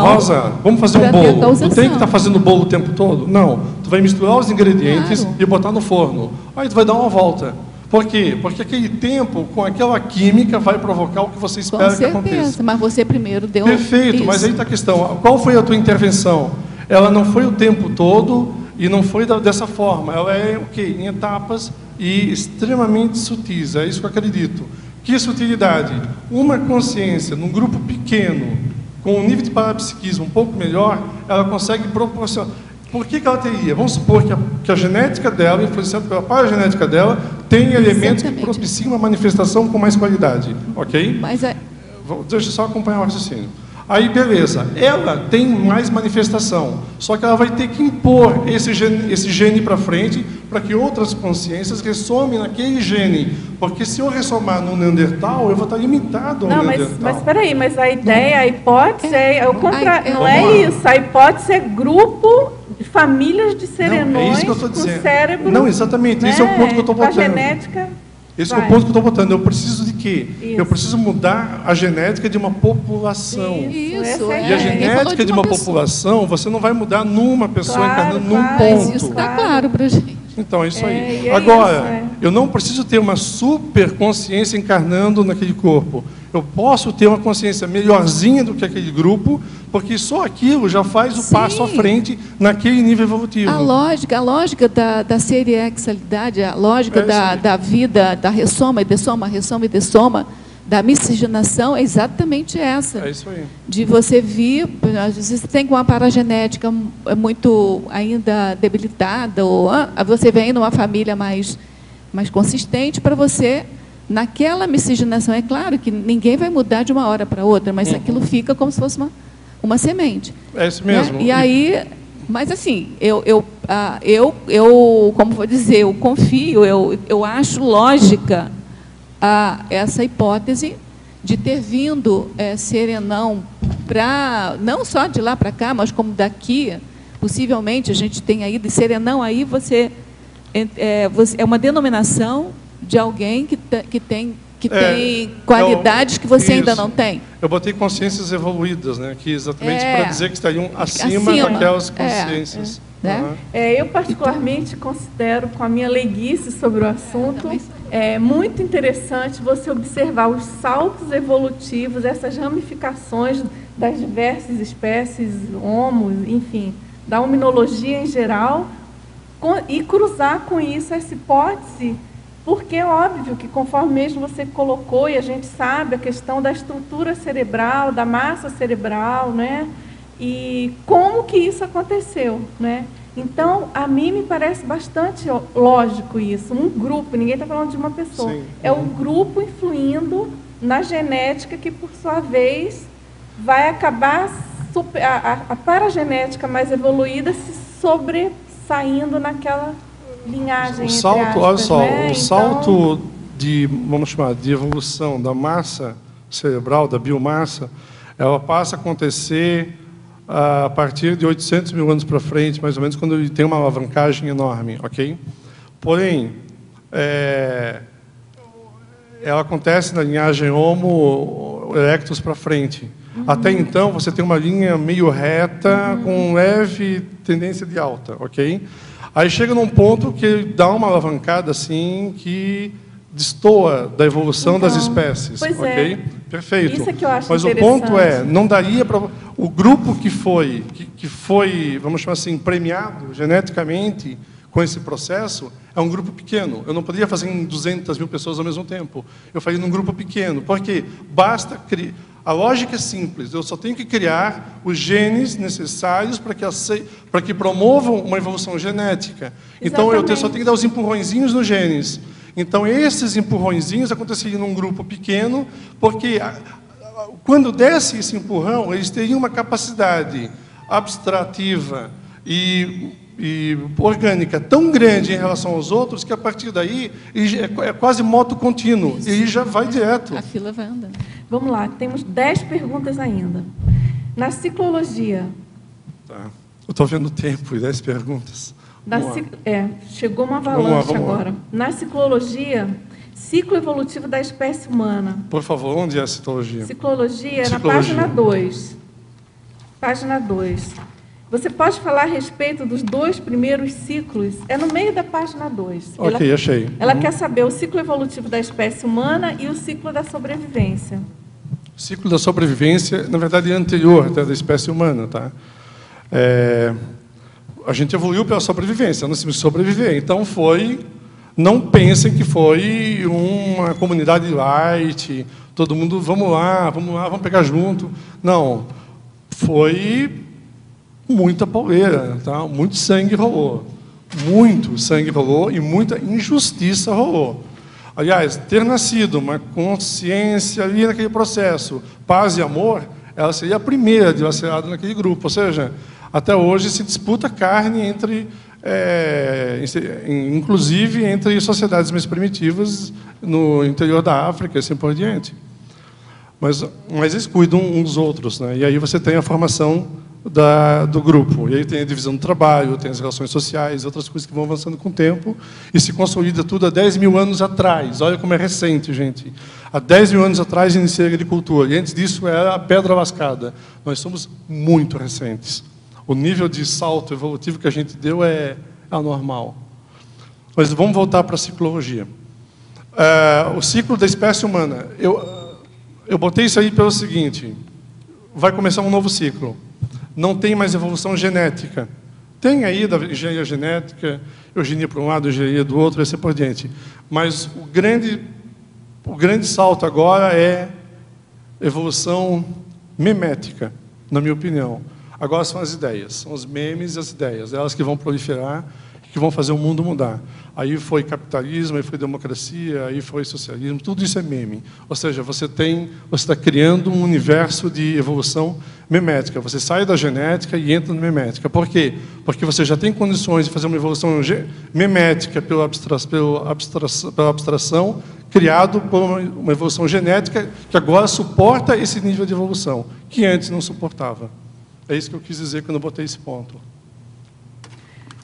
S1: Rosa, vamos fazer um bolo. Tu tem que estar fazendo bolo o tempo todo? Não. Tu vai misturar os ingredientes e botar no forno. Aí tu vai dar uma volta. Por quê? Porque aquele tempo, com aquela química, vai provocar o que você espera que aconteça.
S4: Mas você primeiro deu...
S1: Perfeito,
S4: isso.
S1: Mas aí está a questão. Qual foi a tua intervenção? Ela não foi o tempo todo e não foi dessa forma. Ela é o quê? Em etapas e extremamente sutis. É isso que eu acredito. Que sutilidade? Uma consciência num grupo pequeno, com um nível de parapsiquismo um pouco melhor, ela consegue proporcionar. Por que ela teria? Vamos supor que a genética dela, influenciada pela paragenética dela, tem elementos que propiciam uma manifestação com mais qualidade. Ok?
S4: Mas
S1: deixa eu só acompanhar o raciocínio. Aí, beleza, ela tem mais manifestação, só que ela vai ter que impor esse gene para frente para que outras consciências ressomem naquele gene. Porque se eu ressomar no Neandertal, eu vou estar limitado ao Neandertal.
S3: Mas espera aí, mas a ideia, a hipótese é o contrário. Não é isso. A hipótese é grupo de famílias de serenões com cérebro.
S1: Não, exatamente.
S3: Né?
S1: Esse é o ponto que eu estou botando.
S3: A genética...
S1: Esse é o ponto que eu estou botando. Eu preciso de quê? Isso. Eu preciso mudar a genética de uma população.
S3: Isso.
S1: E a genética de uma população, você não vai mudar numa pessoa encarnando num ponto.
S4: Isso está claro para a gente.
S1: Então, é isso aí. Agora, eu não preciso ter uma super consciência encarnando naquele corpo. Eu posso ter uma consciência melhorzinha do que aquele grupo, porque só aquilo já faz o passo à frente naquele nível evolutivo.
S4: A lógica da seriexalidade, a lógica da vida, da ressoma e dessoma, da miscigenação é exatamente essa.
S1: É isso aí.
S4: De você vir, às vezes você tem uma paragenética muito ainda debilitada, ou você vem numa família mais consistente para você... Naquela miscigenação, é claro que ninguém vai mudar de uma hora para outra, mas aquilo fica como se fosse uma semente.
S1: É isso mesmo.
S4: Né? E aí, mas assim, eu como vou dizer, eu confio, eu acho lógica essa hipótese de ter vindo serenão não só de lá para cá, mas como daqui, possivelmente a gente tem aí de serenão, aí você é uma denominação de alguém que tem qualidades que você ainda não tem.
S1: Eu botei consciências evoluídas, né? Que exatamente para dizer que estariam acima daquelas consciências.
S3: Eu particularmente considero, com a minha leiguice sobre o assunto, muito interessante você observar os saltos evolutivos, essas ramificações das diversas espécies, homos, enfim, da hominologia em geral, e cruzar com isso essa hipótese. Porque é óbvio que, conforme mesmo você colocou, e a gente sabe a questão da estrutura cerebral, da massa cerebral, né? E como que isso aconteceu, né? Então, a mim me parece bastante lógico isso. Um grupo, ninguém está falando de uma pessoa. Sim. É um grupo influindo na genética que, por sua vez, vai acabar... A paragenética mais evoluída se sobressaindo naquela... linhagem,
S1: o salto, olha só, o salto de, vamos chamar, de evolução da massa cerebral, da biomassa, ela passa a acontecer a partir de 800 mil anos para frente, mais ou menos, quando ele tem uma alavancagem enorme, ok? Porém, ela acontece na linhagem Homo erectus para frente. Até então, você tem uma linha meio reta, com leve tendência de alta, ok? Aí chega num ponto que dá uma alavancada assim, que destoa da evolução das espécies, ok? Perfeito.
S3: Isso é que eu acho
S1: Mas o ponto não daria para o grupo que foi, vamos chamar assim, premiado geneticamente com esse processo, é um grupo pequeno. Eu não poderia fazer em 200 mil pessoas ao mesmo tempo. Eu faria num grupo pequeno, porque basta criar. A lógica é simples. Eu só tenho que criar os genes necessários para que promovam uma evolução genética. Então eu só tenho que dar os empurrõezinhos nos genes. Então esses empurrõezinhos aconteceriam num grupo pequeno, porque quando desse esse empurrão, eles teriam uma capacidade abstrativa e orgânica tão grande em relação aos outros que, a partir daí, é quase moto contínuo. Isso. E já vai direto.
S4: A fila vai andando.
S3: Vamos lá, temos 10 perguntas ainda. Na ciclologia...
S1: Tá. Eu estou vendo o tempo e 10 perguntas.
S3: Chegou uma avalanche agora. Na ciclologia, ciclo evolutivo da espécie humana.
S1: Por favor, onde é a ciclologia?
S3: Ciclologia é na página 2. Página 2. Você pode falar a respeito dos 2 primeiros ciclos? É no meio da página 2.
S1: Ok, achei.
S3: Ela quer saber o ciclo evolutivo da espécie humana e o ciclo da sobrevivência.
S1: O ciclo da sobrevivência, na verdade, é anterior até da espécie humana, tá? A gente evoluiu pela sobrevivência, nós temos que sobreviver. Então não pensem que foi uma comunidade light, todo mundo, vamos lá, vamos pegar junto. Não, foi muita pauleira, tá? Muito sangue rolou e muita injustiça rolou. Aliás, ter nascido uma consciência ali naquele processo, paz e amor, ela seria a primeira dilacerada naquele grupo. Ou seja, até hoje se disputa carne inclusive entre sociedades mais primitivas no interior da África e assim por diante. Mas eles cuidam uns dos outros, né? E aí você tem a formação do grupo. E aí tem a divisão do trabalho, tem as relações sociais, outras coisas que vão avançando com o tempo, e se consolida tudo há 10 mil anos atrás. Olha como é recente, gente. Há 10 mil anos atrás iniciei a agricultura, e antes disso era a pedra lascada. Nós somos muito recentes. O nível de salto evolutivo que a gente deu é anormal. Mas vamos voltar para a ciclologia. O ciclo da espécie humana. Eu botei isso aí pelo seguinte: vai começar um novo ciclo. Não tem mais evolução genética. Tem aí da engenharia genética, eugenia para um lado, engenharia do outro, e assim por diante. Mas o grande salto agora é evolução memética, na minha opinião. Agora são as ideias, são os memes e as ideias, elas que vão proliferar, que vão fazer o mundo mudar. Aí foi capitalismo, aí foi democracia, aí foi socialismo, tudo isso é meme. Ou seja, você está criando um universo de evolução memética. Você sai da genética e entra na memética. Por quê? Porque você já tem condições de fazer uma evolução memética pela abstração, criado por uma evolução genética que agora suporta esse nível de evolução, que antes não suportava. É isso que eu quis dizer quando eu botei esse ponto.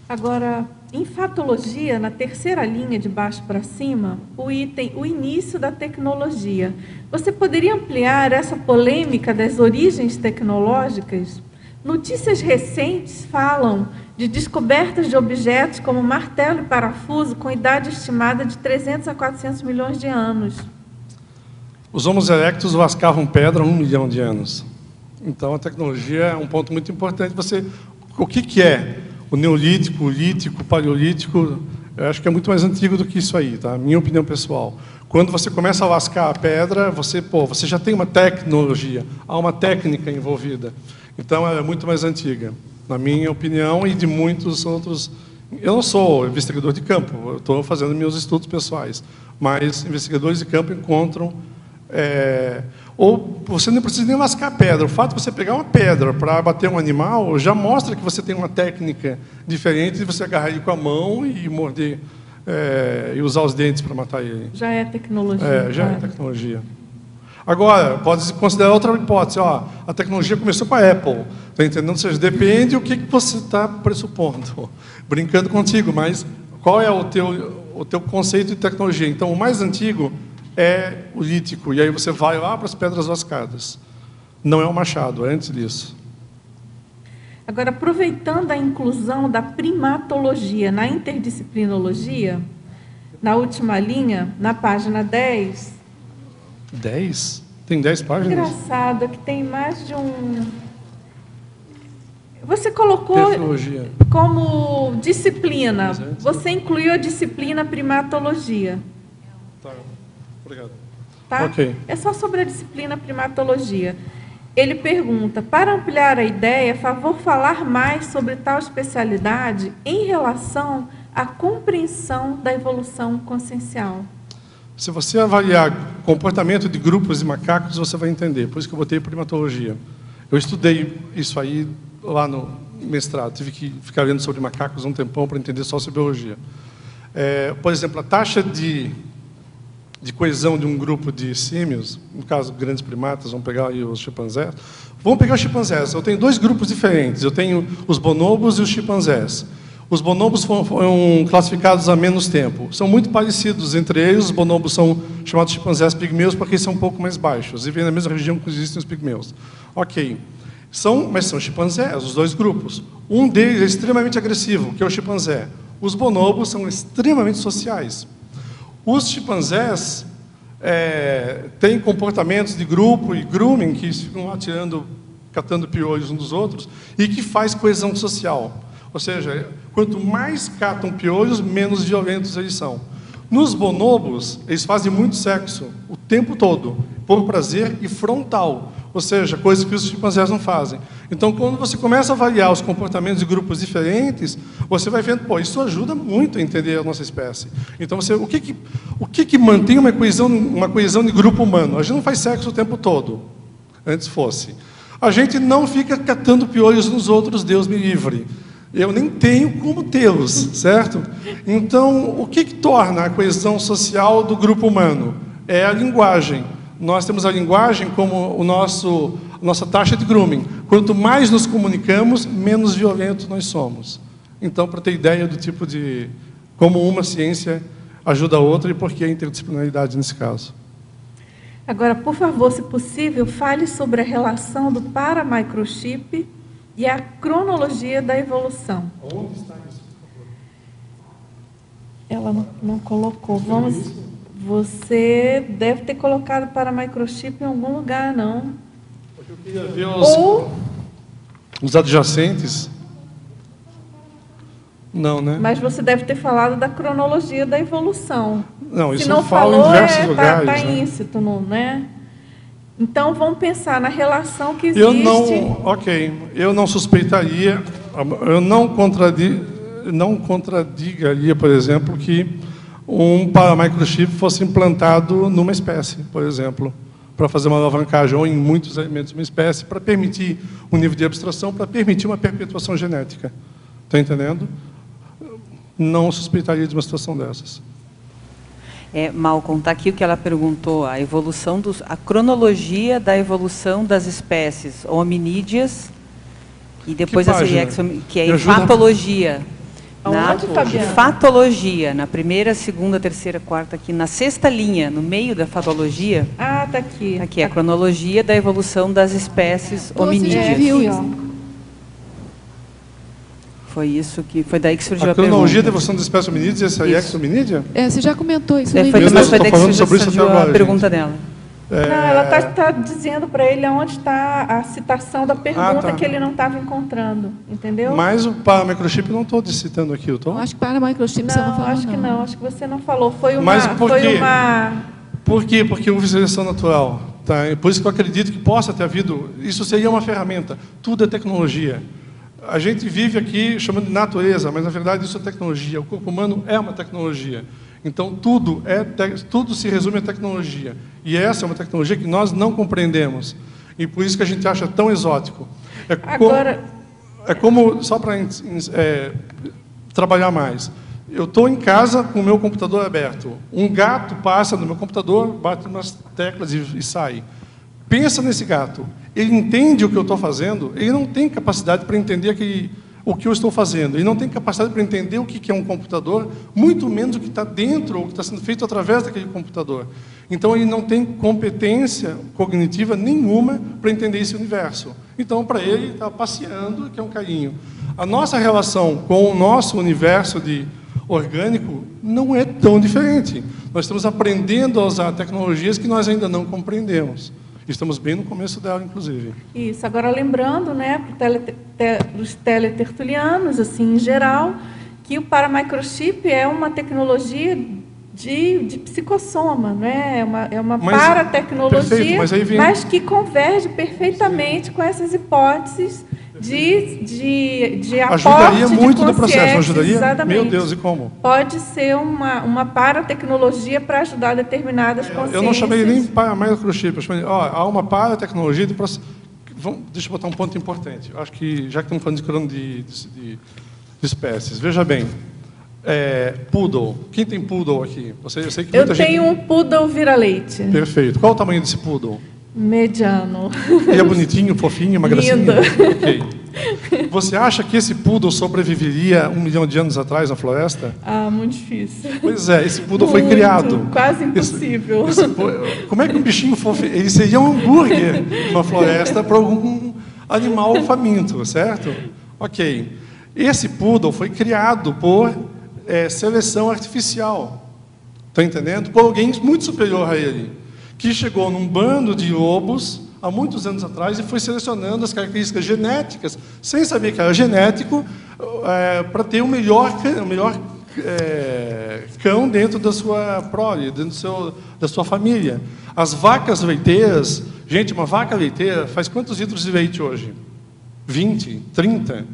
S3: Agora, em fatologia, na terceira linha de baixo para cima, o item, o início da tecnologia. Você poderia ampliar essa polêmica das origens tecnológicas? Notícias recentes falam de descobertas de objetos como martelo e parafuso com idade estimada de 300 a 400 milhões de anos.
S1: Os Homo erectus lascavam pedra há 1 milhão de anos. Então, a tecnologia é um ponto muito importante. O que é? O neolítico, o lítico, o paleolítico, eu acho que é muito mais antigo do que isso aí, tá? Minha opinião pessoal. Quando você começa a lascar a pedra, você já tem uma tecnologia, há uma técnica envolvida. Então, ela é muito mais antiga, na minha opinião, e de muitos outros. Eu não sou investigador de campo, eu estou fazendo meus estudos pessoais, mas investigadores de campo encontram... Ou você não precisa nem lascar a pedra. O fato de você pegar uma pedra para abater um animal já mostra que você tem uma técnica diferente de você agarrar ele com a mão e morder e usar os dentes para matar ele.
S3: Já é tecnologia.
S1: Já é tecnologia. Agora, pode considerar outra hipótese. Ó, a tecnologia começou com a Apple. Está entendendo? Ou seja, depende do que você está pressupondo. Brincando contigo, mas qual é o teu conceito de tecnologia? Então, o mais antigo é o lítico. E aí você vai lá para as pedras lascadas. Não é o machado, é antes disso.
S3: Agora, aproveitando a inclusão da primatologia na interdisciplinologia, na última linha, na página 10...
S1: 10? Tem 10 páginas?
S3: Engraçado, que tem mais de um... Você colocou
S1: Tefologia.
S3: como disciplina, você incluiu a disciplina primatologia.
S1: Tá, obrigado.
S3: Tá?
S1: Ok.
S3: É só sobre a disciplina primatologia. Ele pergunta, para ampliar a ideia, é favor falar mais sobre tal especialidade em relação à compreensão da evolução consciencial.
S1: Se você avaliar o comportamento de grupos de macacos, você vai entender. Por isso que eu botei primatologia. Eu estudei isso aí lá no mestrado. Tive que ficar lendo sobre macacos um tempão para entender sociobiologia. Por exemplo, a taxa de coesão de um grupo de símios, no caso, grandes primatas, vamos pegar aí os chimpanzés. Vamos pegar os chimpanzés. Eu tenho dois grupos diferentes. Eu tenho os bonobos e os chimpanzés. Os bonobos foram classificados há menos tempo. São muito parecidos entre eles. Os bonobos são chamados chimpanzés pigmeus porque são um pouco mais baixos. E vêm na mesma região que existem os pigmeus. Ok. Mas são chimpanzés, os dois grupos. Um deles é extremamente agressivo, que é o chimpanzé. Os bonobos são extremamente sociais. Os chimpanzés têm comportamentos de grupo e grooming, que ficam lá catando piolhos uns dos outros, e que faz coesão social. Ou seja, quanto mais catam piolhos, menos violentos eles são. Nos bonobos, eles fazem muito sexo o tempo todo, por prazer e frontal. Ou seja, coisas que os chimpanzés não fazem. Então, quando você começa a avaliar os comportamentos de grupos diferentes, você vai vendo, pô, isso ajuda muito a entender a nossa espécie. Então, o que mantém uma coesão de grupo humano? A gente não faz sexo o tempo todo, antes fosse. A gente não fica catando piolhos nos outros, Deus me livre. Eu nem tenho como tê-los, certo? Então, o que torna a coesão social do grupo humano? É a linguagem. Nós temos a linguagem como nossa taxa de grooming. Quanto mais nos comunicamos, menos violentos nós somos. Então, para ter ideia do tipo de... como uma ciência ajuda a outra e por que a interdisciplinaridade nesse caso.
S3: Agora, por favor, se possível, fale sobre a relação do paramicrochip e a cronologia da evolução.
S1: Onde está isso, por favor?
S3: Ela não colocou. Você deve ter colocado paramicrochip em algum lugar, não?
S1: Porque eu queria ver os adjacentes. Não, né?
S3: Mas você deve ter falado da cronologia da evolução.
S1: Não, isso
S3: se não
S1: eu falo
S3: falou,
S1: em diversos lugares.
S3: Está
S1: né?
S3: íncito, né? Então, vamos pensar na relação que existe...
S1: Eu não suspeitaria, eu não contradigaria, por exemplo, que um paramicrochip fosse implantado numa espécie, por exemplo, para fazer uma alavancagem ou em muitos elementos de uma espécie, para permitir um nível de abstração, para permitir uma perpetuação genética. Está entendendo? Não suspeitaria de uma situação dessas.
S5: Malcolm, está aqui o que ela perguntou, a cronologia da evolução das espécies hominídeas, e depois a que é fatologia. Fatologia, na primeira, segunda, terceira, quarta, aqui na sexta linha, no meio da fatologia.
S3: Ah, está aqui.
S5: Aqui, a cronologia da evolução das espécies hominídeas. Foi daí que surgiu a pergunta.
S1: A cronologia da evolução das espécies hominídeas, essa é ex-hominídea?
S4: Você já comentou isso.
S5: Mas foi daí que surgiu a pergunta dela.
S3: Não, ela está dizendo para ele onde está a citação da pergunta que ele não estava encontrando, entendeu?
S1: Mas o paramicrochip não estou citando aqui, eu estou?
S4: Acho que paramicrochip você não falou,
S3: acho que não, acho que você não falou. Foi uma...
S1: Mas por quê? Por quê? Porque houve seleção natural. Tá? Por isso que eu acredito que possa ter havido... Isso seria uma ferramenta. Tudo é tecnologia. A gente vive aqui chamando de natureza, mas, na verdade, isso é tecnologia. O corpo humano é uma tecnologia. Então, tudo se resume à tecnologia. E essa é uma tecnologia que nós não compreendemos. E por isso que a gente acha tão exótico. Só para trabalhar mais, Eu estou em casa com o meu computador aberto. Um gato passa no meu computador, bate nas teclas e sai. Pensa nesse gato. Ele entende o que eu estou fazendo, ele não tem capacidade para entender o que eu estou fazendo. Ele não tem capacidade para entender o que é um computador, muito menos o que está dentro, ou o que está sendo feito através daquele computador. Então, ele não tem competência cognitiva nenhuma para entender esse universo. Então, para ele, está passeando, que é um carinho. A nossa relação com o nosso universo orgânico não é tão diferente. Nós estamos aprendendo a usar tecnologias que nós ainda não compreendemos. Estamos bem no começo dela, inclusive.
S3: Isso. Agora, lembrando, né, para os teletertulianos, assim, em geral, que o paramicrochip é uma tecnologia de psicossoma, né? É uma paratecnologia, mas que converge perfeitamente com essas hipóteses de aporte
S1: ajudaria muito
S3: de
S1: no processo, não ajudaria?
S3: Exatamente.
S1: Meu Deus, e como?
S3: Pode ser uma paratecnologia para ajudar determinadas consciências.
S1: Eu não chamei nem paramicrochip, eu chamei, há uma paratecnologia de processo. Deixa eu botar um ponto importante. Eu acho que, já que estamos falando de crono de espécies, veja bem, poodle. Quem tem poodle aqui? Eu sei que
S3: eu tenho um poodle vira-leite.
S1: Perfeito. Qual o tamanho desse poodle?
S3: Mediano.
S1: Ele é bonitinho, fofinho, uma gracinha?
S3: Lindo.
S1: Ok. Você acha que esse poodle sobreviveria 1 milhão de anos atrás na floresta?
S3: Muito difícil.
S1: Pois é, esse poodle foi criado.
S3: Quase impossível.
S1: Como é que um bichinho fofinho... Ele seria um hambúrguer numa floresta para algum animal faminto, certo? Ok. Esse poodle foi criado por seleção artificial. Estão entendendo? Por alguém muito superior a ele, que chegou num bando de lobos há muitos anos atrás e foi selecionando as características genéticas, sem saber que era genético, para ter o melhor cão dentro da sua prole, dentro da sua família. As vacas leiteiras, gente, uma vaca leiteira faz quantos litros de leite hoje? 20, 30?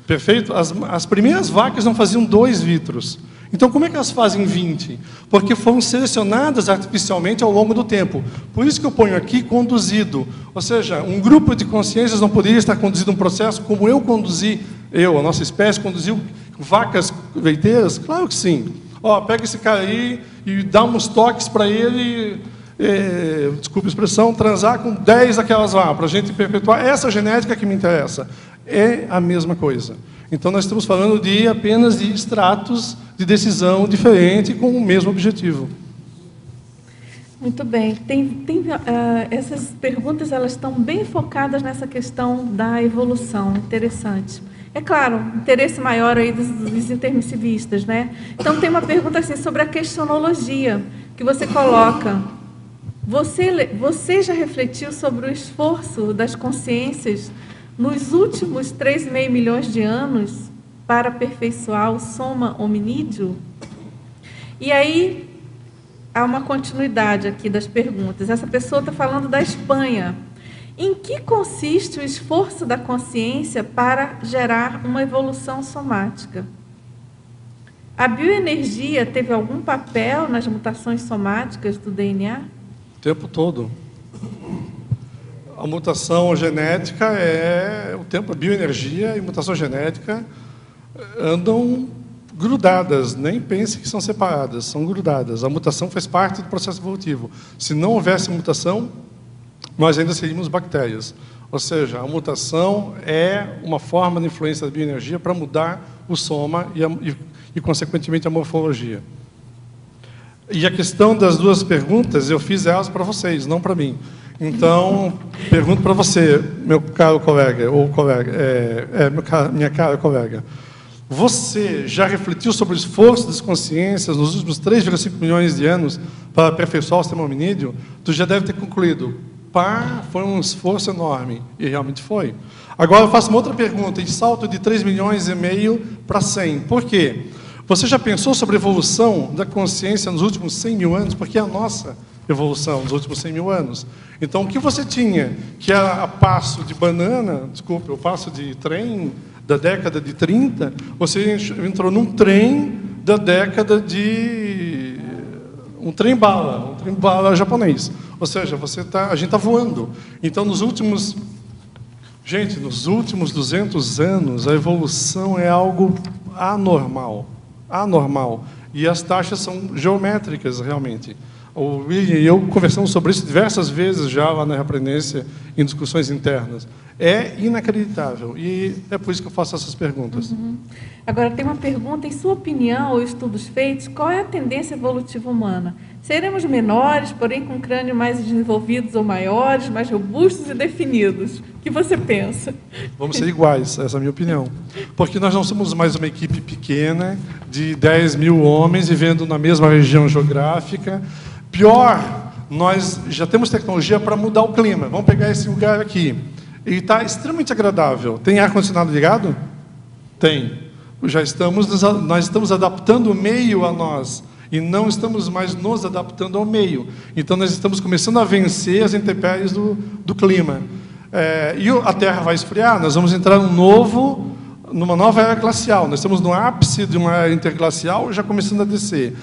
S1: Perfeito? As primeiras vacas não faziam 2 litros. Então, como é que elas fazem 20? Porque foram selecionadas artificialmente ao longo do tempo. Por isso que eu ponho aqui conduzido. Ou seja, um grupo de consciências não poderia estar conduzindo um processo como eu conduzi, a nossa espécie, conduziu vacas leiteiras? Claro que sim. Pega esse cara aí e dá uns toques para ele, desculpa a expressão, transar com 10 daquelas lá, para a gente perpetuar essa genética que me interessa. É a mesma coisa. Então, nós estamos falando apenas de estratos de decisão diferente com o mesmo objetivo.
S3: Muito bem. Essas perguntas elas estão bem focadas nessa questão da evolução. Interessante. É claro, interesse maior aí dos intermissivistas, né? Então, tem uma pergunta assim sobre a questionologia que você coloca. Você já refletiu sobre o esforço das consciências nos últimos 3,5 milhões de anos para aperfeiçoar o soma hominídeo? E aí, há uma continuidade aqui das perguntas. Essa pessoa está falando da Espanha. Em que consiste o esforço da consciência para gerar uma evolução somática? A bioenergia teve algum papel nas mutações somáticas do DNA?
S1: O tempo todo. A mutação genética a bioenergia e mutação genética andam grudadas, nem pense que são separadas, são grudadas. A mutação faz parte do processo evolutivo. Se não houvesse mutação, nós ainda seríamos bactérias. Ou seja, a mutação é uma forma de influência da bioenergia para mudar o soma e consequentemente, a morfologia. E a questão das 2 perguntas, eu fiz elas para vocês, não para mim. Então, pergunto para você, meu caro colega, minha cara colega, você já refletiu sobre o esforço das consciências nos últimos 3,5 milhões de anos para aperfeiçoar o sistema hominídeo? Tu já deve ter concluído, foi um esforço enorme, e realmente foi. Agora eu faço uma outra pergunta, em salto de 3,5 milhões para 100. Por quê? Você já pensou sobre a evolução da consciência nos últimos 100 mil anos? Porque é a nossa evolução nos últimos 100 mil anos. Então, o que você tinha, que era a passo de banana, o passo de trem da década de 30, você entrou num trem da década de... um trem-bala japonês. Ou seja, a gente está voando. Então, nos últimos 200 anos, a evolução é algo anormal. anormal. E as taxas são geométricas, realmente. O William e eu conversamos sobre isso diversas vezes já lá na Reaprendência, em discussões internas. É inacreditável, e é por isso que eu faço essas perguntas.
S3: Uhum. Agora, tem uma pergunta, em sua opinião ou estudos feitos, qual é a tendência evolutiva humana? Seremos menores, porém com crânio mais desenvolvidos ou maiores, mais robustos e definidos? O que você pensa?
S1: Vamos ser iguais, essa é a minha opinião. Porque nós não somos mais uma equipe pequena, de 10 mil homens, vivendo na mesma região geográfica. Pior, nós já temos tecnologia para mudar o clima. Vamos pegar esse lugar aqui. Ele está extremamente agradável. Tem ar-condicionado ligado? Tem. Nós estamos adaptando o meio a nós, e não estamos mais nos adaptando ao meio. Então, nós estamos começando a vencer as intempéries do clima. E a Terra vai esfriar, nós vamos entrar numa nova era glacial. Nós estamos no ápice de uma era interglacial, já começando a descer.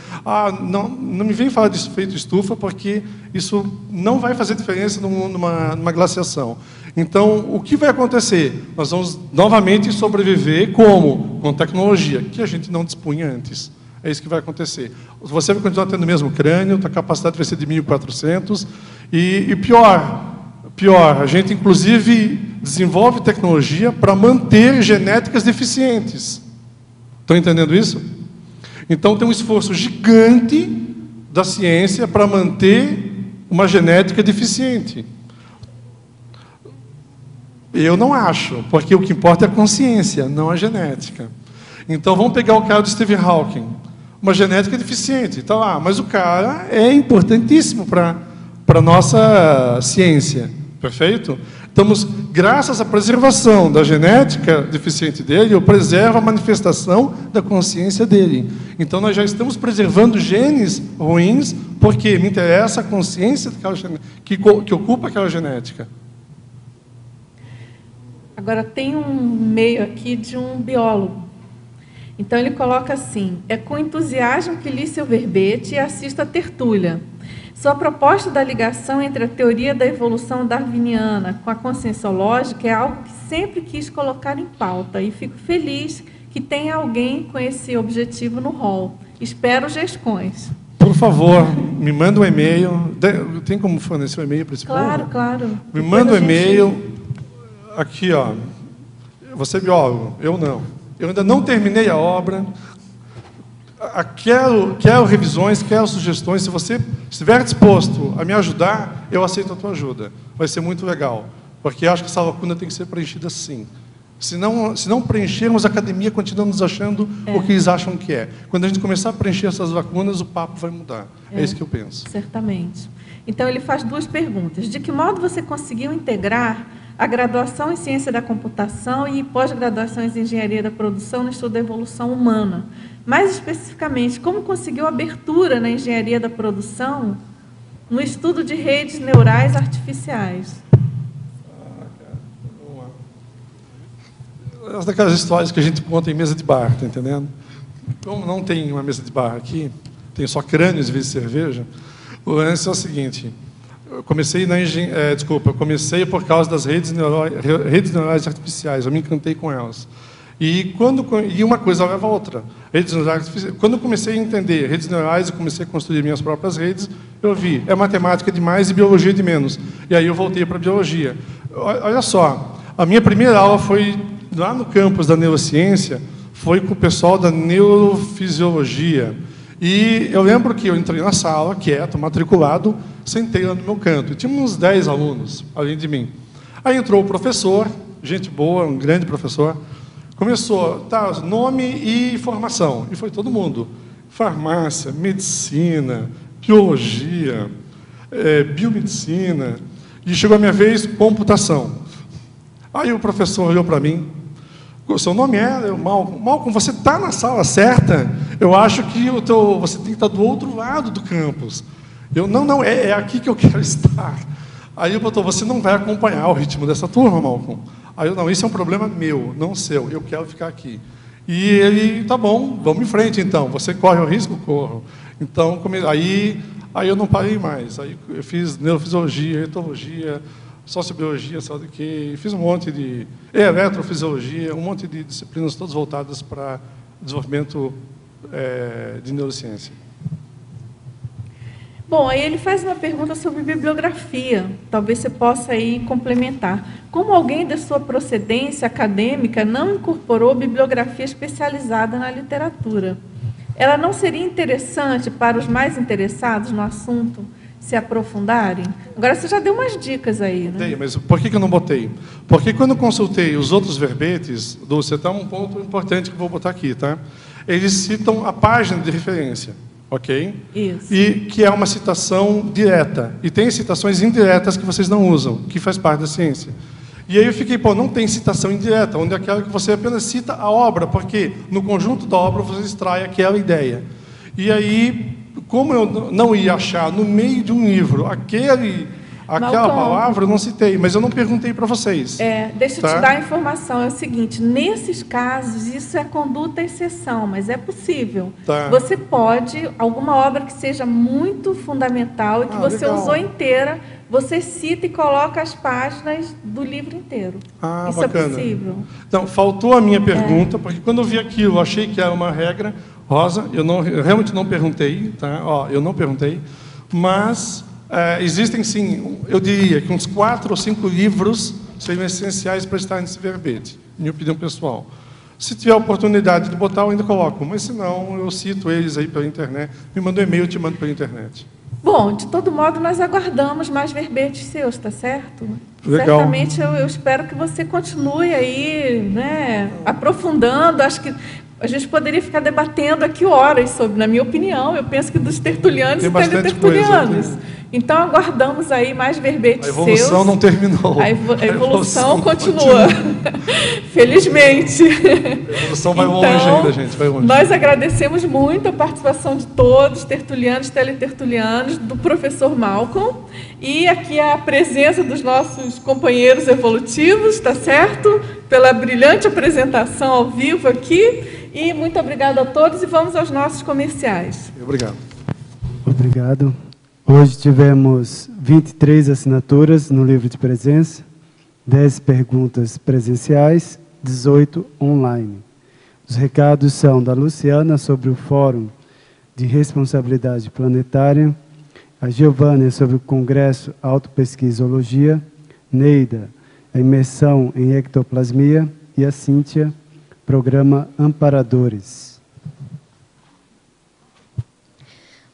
S1: Não me vem falar de efeito estufa, porque isso não vai fazer diferença numa glaciação. Então, o que vai acontecer? Nós vamos novamente sobreviver como? Com tecnologia, que a gente não dispunha antes. É isso que vai acontecer. Você vai continuar tendo o mesmo crânio, a capacidade vai ser de 1.400, e pior, a gente, inclusive, desenvolve tecnologia para manter genéticas deficientes. Estão entendendo isso? Então, tem um esforço gigante da ciência para manter uma genética deficiente. Eu não acho, porque o que importa é a consciência, não a genética. Então, vamos pegar o caso de Stephen Hawking. Uma genética deficiente, está lá, mas o cara é importantíssimo para a nossa ciência. Perfeito? Estamos, graças à preservação da genética deficiente dele, eu preservo a manifestação da consciência dele. Então, nós já estamos preservando genes ruins, porque me interessa a consciência que ocupa aquela genética.
S3: Agora, tem um e-mail aqui de um biólogo. Então, ele coloca assim: é com entusiasmo que li seu verbete e assisto à tertúlia. Sua proposta da ligação entre a teoria da evolução darwiniana com a conscienciológica é algo que sempre quis colocar em pauta, e fico feliz que tenha alguém com esse objetivo no rol. Espero gescões.
S1: Por favor, me manda um e-mail. Tem como fornecer um e-mail para esse povo?
S3: Claro.
S1: Me manda um e-mail. Aqui, ó. Você é biólogo, eu não. Eu ainda não terminei a obra. Quero revisões, quero sugestões. Se você estiver disposto a me ajudar, eu aceito a tua ajuda. Vai ser muito legal. Porque eu acho que essa lacuna tem que ser preenchida sim. Se não preenchermos, a academia continua nos achando o que eles acham que é. Quando a gente começar a preencher essas lacunas, o papo vai mudar. É isso que eu penso.
S3: Certamente. Então, ele faz duas perguntas. De que modo você conseguiu integrar a graduação em Ciência da Computação e pós-graduação em Engenharia da Produção no estudo da evolução humana? Mais especificamente, como conseguiu abertura na Engenharia da Produção no estudo de redes neurais artificiais?
S1: Essa daquelas histórias que a gente conta em mesa de bar, tá entendendo? Como não tem uma mesa de bar aqui, tem só crânios em vez de cerveja, o lance é o seguinte: eu comecei comecei por causa das redes neurais artificiais, eu me encantei com elas. E uma coisa leva a outra. Redes neurais artificiais, quando eu comecei a entender redes neurais e comecei a construir minhas próprias redes, eu vi, é matemática de mais e biologia de menos. E aí eu voltei para a biologia. Olha só, a minha primeira aula foi lá no campus da neurociência, foi com o pessoal da neurofisiologia. E eu lembro que eu entrei na sala, quieto, matriculado, sentei lá no meu canto. E tinha uns 10 alunos, além de mim. Aí entrou o professor, gente boa, um grande professor. Começou, nome e formação. E foi todo mundo. Farmácia, medicina, biologia, biomedicina. E chegou a minha vez, computação. Aí o professor olhou para mim. O seu nome é Malcolm. Malcolm, você está na sala certa? Eu acho que você tem que estar do outro lado do campus. Eu, não, é aqui que eu quero estar. Aí o doutor, você não vai acompanhar o ritmo dessa turma, Malcolm. Aí eu, não, isso é um problema meu, não seu. Eu quero ficar aqui. E ele, tá bom, vamos em frente então. Você corre o risco? Corro. Então, aí eu não parei mais. Aí eu fiz neurofisiologia, etologia, sociobiologia, sabe o quê? Fiz um monte de eletrofisiologia, um monte de disciplinas todas voltadas para desenvolvimento de neurociência.
S3: Bom, aí ele faz uma pergunta sobre bibliografia. Talvez você possa aí complementar. Como alguém da sua procedência acadêmica não incorporou bibliografia especializada na literatura, ela não seria interessante para os mais interessados no assunto se aprofundarem? Agora, você já deu umas dicas aí, né?
S1: Dei, mas por que eu não botei? Porque quando eu consultei os outros verbetes, Dulce, até um ponto importante que eu vou botar aqui, tá? Eles citam a página de referência. Ok?
S3: Isso.
S1: E que é uma citação direta. E tem citações indiretas que vocês não usam, que faz parte da ciência. E aí eu fiquei, não tem citação indireta, onde é aquela que você apenas cita a obra, porque no conjunto da obra você extrai aquela ideia. E aí, como eu não ia achar no meio de um livro aquela palavra, eu não citei, mas eu não perguntei para vocês.
S3: Deixa eu te dar a informação, é o seguinte, nesses casos, isso é conduta exceção, mas é possível. Você pode, alguma obra que seja muito fundamental e que você usou inteira, você cita e coloca as páginas do livro inteiro. Isso bacana. É possível.
S1: Então, faltou a minha pergunta, porque quando eu vi aquilo, eu achei que era uma regra. Rosa, eu realmente não perguntei, tá? Eu não perguntei, mas... existem, sim, eu diria que uns 4 ou 5 livros seriam essenciais para estar nesse verbete, minha opinião pessoal. Se tiver a oportunidade de botar, eu ainda coloco, mas se não, eu cito eles aí pela internet. Me manda um e-mail, eu te mando pela internet.
S3: Bom, de todo modo, nós aguardamos mais verbetes seus, tá certo?
S1: Legal.
S3: Certamente eu espero que você continue aí, né, aprofundando. Acho que a gente poderia ficar debatendo aqui horas sobre, na minha opinião, eu penso que dos tertulianos e teletertulianos. Então, aguardamos aí mais verbetes seus.
S1: A evolução não terminou.
S3: A evolução continua. Felizmente.
S1: A evolução vai longe ainda, gente. Vai longe.
S3: Nós agradecemos muito a participação de todos, tertulianos e teletertulianos, do professor Malcolm, e aqui a presença dos nossos companheiros evolutivos, tá certo? Pela brilhante apresentação ao vivo aqui. E muito obrigado a todos e vamos aos nossos comerciais.
S1: Obrigado.
S10: Obrigado. Hoje tivemos 23 assinaturas no livro de presença, 10 perguntas presenciais, 18 online. Os recados são da Luciana sobre o Fórum de Responsabilidade Planetária, a Giovânia sobre o Congresso Autopesquisologia, Neida, a imersão em ectoplasmia e a Cíntia, programa Amparadores.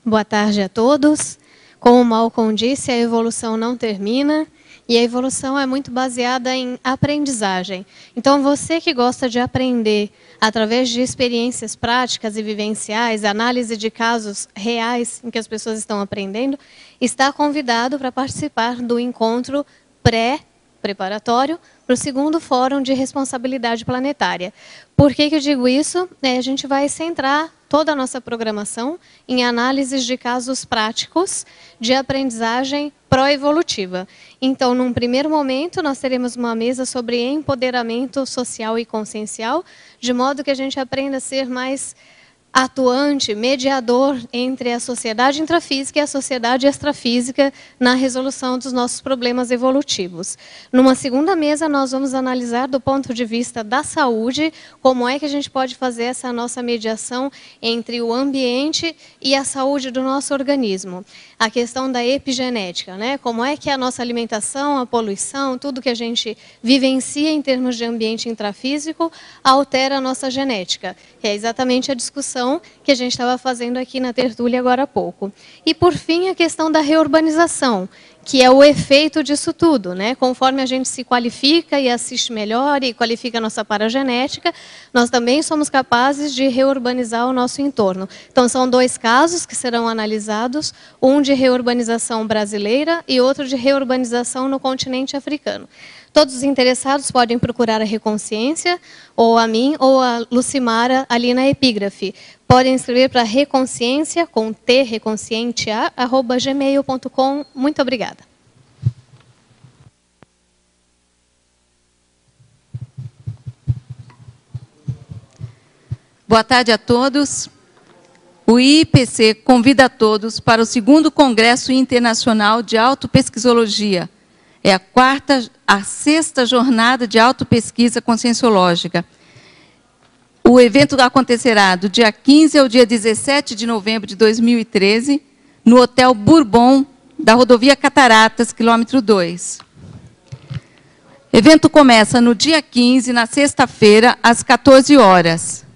S11: Boa tarde a todos. Como o Malcolm disse, a evolução não termina e a evolução é muito baseada em aprendizagem. Então, você que gosta de aprender através de experiências práticas e vivenciais, análise de casos reais em que as pessoas estão aprendendo, está convidado para participar do encontro preparatório para o 2º Fórum de Responsabilidade Planetária. Por que eu digo isso? A gente vai centrar toda a nossa programação em análises de casos práticos de aprendizagem pró-evolutiva. Então, num primeiro momento, nós teremos uma mesa sobre empoderamento social e consciencial, de modo que a gente aprenda a ser mais atuante, mediador entre a sociedade intrafísica e a sociedade extrafísica na resolução dos nossos problemas evolutivos. Numa segunda mesa, nós vamos analisar do ponto de vista da saúde, como é que a gente pode fazer essa nossa mediação entre o ambiente e a saúde do nosso organismo. A questão da epigenética, né? Como é que a nossa alimentação, a poluição, tudo que a gente vivencia em termos de ambiente intrafísico altera a nossa genética. É exatamente a discussão que a gente estava fazendo aqui na tertúlia agora há pouco. E, por fim, a questão da reurbanização, que é o efeito disso tudo, né? Conforme a gente se qualifica e assiste melhor e qualifica a nossa paragenética, nós também somos capazes de reurbanizar o nosso entorno. Então, são 2 casos que serão analisados, um de reurbanização brasileira e outro de reurbanização no continente africano. Todos os interessados podem procurar a Reconsciência, ou a mim, ou a Lucimara, ali na epígrafe. Podem escrever para reconsciência, com T, reconscientia, @gmail.com. Muito obrigada.
S12: Boa tarde a todos. O IPC convida a todos para o 2º Congresso Internacional de Autopesquisologia. É a 6ª jornada de autopesquisa conscienciológica. O evento acontecerá do dia 15 ao dia 17 de novembro de 2013, no Hotel Bourbon, da rodovia Cataratas, quilômetro 2. O evento começa no dia 15, na sexta-feira, às 14 horas.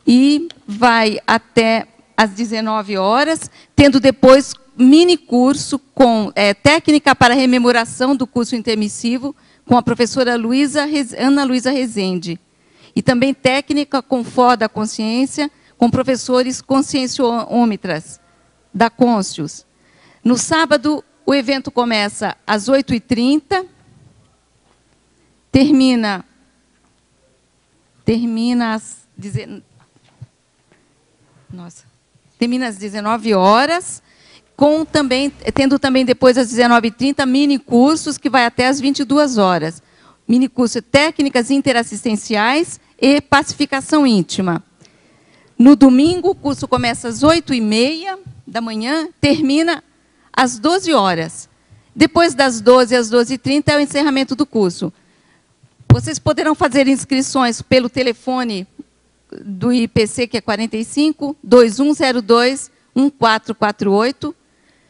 S12: E vai até às 19 horas, tendo depois mini curso com técnica para rememoração do curso intermissivo, com a professora Ana Luísa Rezende. E também técnica com FO da consciência, com professores conscienciômetras da Conscius. No sábado, o evento começa às 8h30, termina às 19 horas, tendo também depois às 19h30 mini cursos que vai até às 22 horas. Mini curso técnicas interassistenciais e pacificação íntima. No domingo, o curso começa às 8h30 da manhã, termina às 12 horas. Depois das 12 às 12h30 é o encerramento do curso. Vocês poderão fazer inscrições pelo telefone do IPC, que é 45 2102 1448,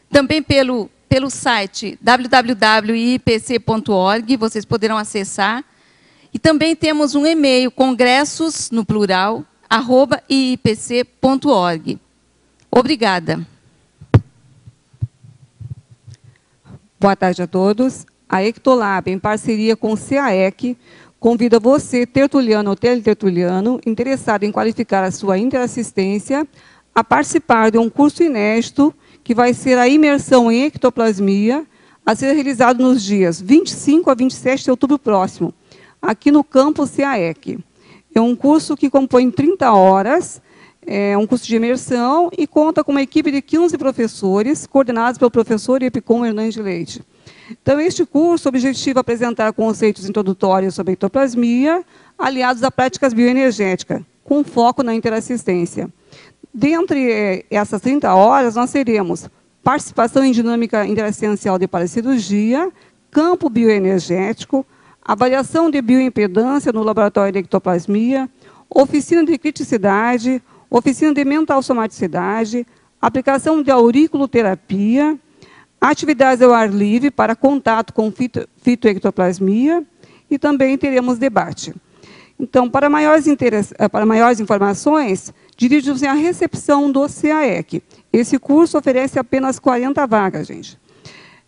S12: também pelo site www.ipc.org, vocês poderão acessar. E também temos um e-mail, congressos, no plural, @iipc.org. Obrigada.
S13: Boa tarde a todos. A Ectolab, em parceria com o CAEC, convida você, tertuliano ou teletertuliano, interessado em qualificar a sua interassistência, a participar de um curso inédito, que vai ser a imersão em ectoplasmia, a ser realizado nos dias 25 a 27 de outubro próximo, aqui no campus CAEC. É um curso que compõe 30 horas, é um curso de imersão e conta com uma equipe de 15 professores, coordenados pelo professor Epicom Hernandes Leite. Então, este curso objetiva apresentar conceitos introdutórios sobre ectoplasmia, aliados a práticas bioenergéticas, com foco na interassistência. Dentre essas 30 horas, nós teremos participação em dinâmica interassistencial de paracirurgia, campo bioenergético, avaliação de bioimpedância no laboratório de ectoplasmia, oficina de criticidade, oficina de mental somaticidade, aplicação de auriculoterapia, atividades ao ar livre para contato com fitoectoplasmia e também teremos debate. Então, para maiores informações, dirijam-se à recepção do CAEC. Esse curso oferece apenas 40 vagas, gente.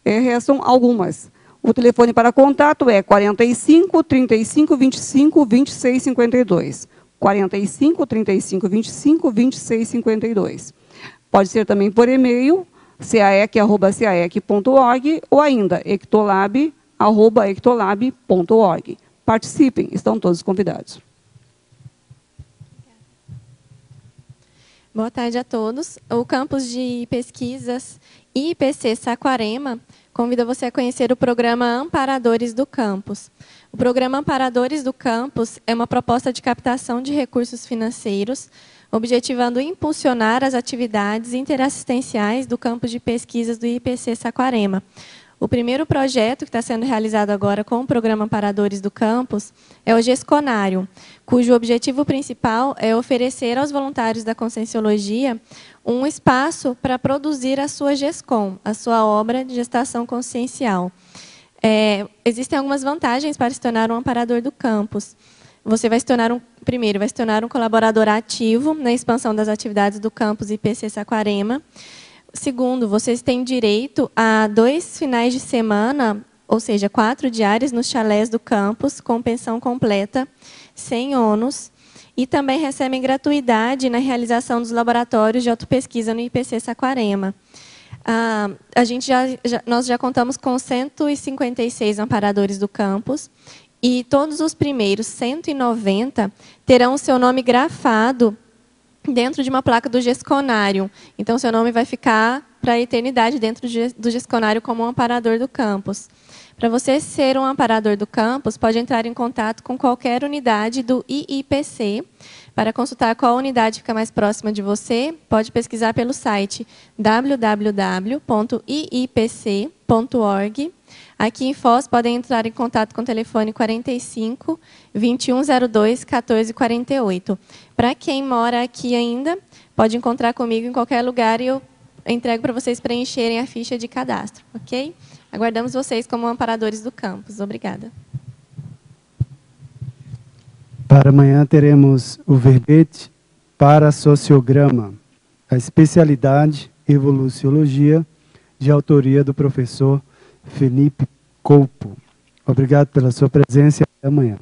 S13: Restam algumas. O telefone para contato é 45 35 25 26 52. 45 35 25 26 52. Pode ser também por e-mail, caec@caec.org ou ainda ectolab@ectolab.org. Participem, estão todos convidados.
S14: Boa tarde a todos. O campus de pesquisas IPC Saquarema convida você a conhecer o programa Amparadores do Campus. O programa Amparadores do Campus é uma proposta de captação de recursos financeiros, objetivando impulsionar as atividades interassistenciais do campus de pesquisas do IPC Saquarema. O primeiro projeto que está sendo realizado agora com o programa Amparadores do Campus é o Gesconário, cujo objetivo principal é oferecer aos voluntários da Conscienciologia um espaço para produzir a sua GESCOM, a sua obra de gestação consciencial. Existem algumas vantagens para se tornar um amparador do campus. Você vai se tornar primeiro, vai se tornar um colaborador ativo na expansão das atividades do campus IPC Saquarema. Segundo, vocês têm direito a 2 finais de semana, ou seja, 4 diárias nos chalés do campus, com pensão completa, sem ônus, e também recebem gratuidade na realização dos laboratórios de autopesquisa no IPC Saquarema. Nós já contamos com 156 amparadores do campus, e todos os primeiros 190 terão o seu nome grafado dentro de uma placa do Gesconário. Então, seu nome vai ficar para a eternidade dentro do Gesconário como um amparador do campus. Para você ser um amparador do campus, pode entrar em contato com qualquer unidade do IIPC. Para consultar qual unidade fica mais próxima de você, pode pesquisar pelo site www.iipc.org. .org. Aqui em Foz, podem entrar em contato com o telefone 45 2102 1448. Para quem mora aqui ainda, pode encontrar comigo em qualquer lugar e eu entrego para vocês preencherem a ficha de cadastro, ok? Aguardamos vocês como amparadores do campus. Obrigada.
S10: Para amanhã teremos o verbete para sociograma, a especialidade Evoluciologia, de autoria do professor Felipe Coupo. Obrigado pela sua presença e até amanhã.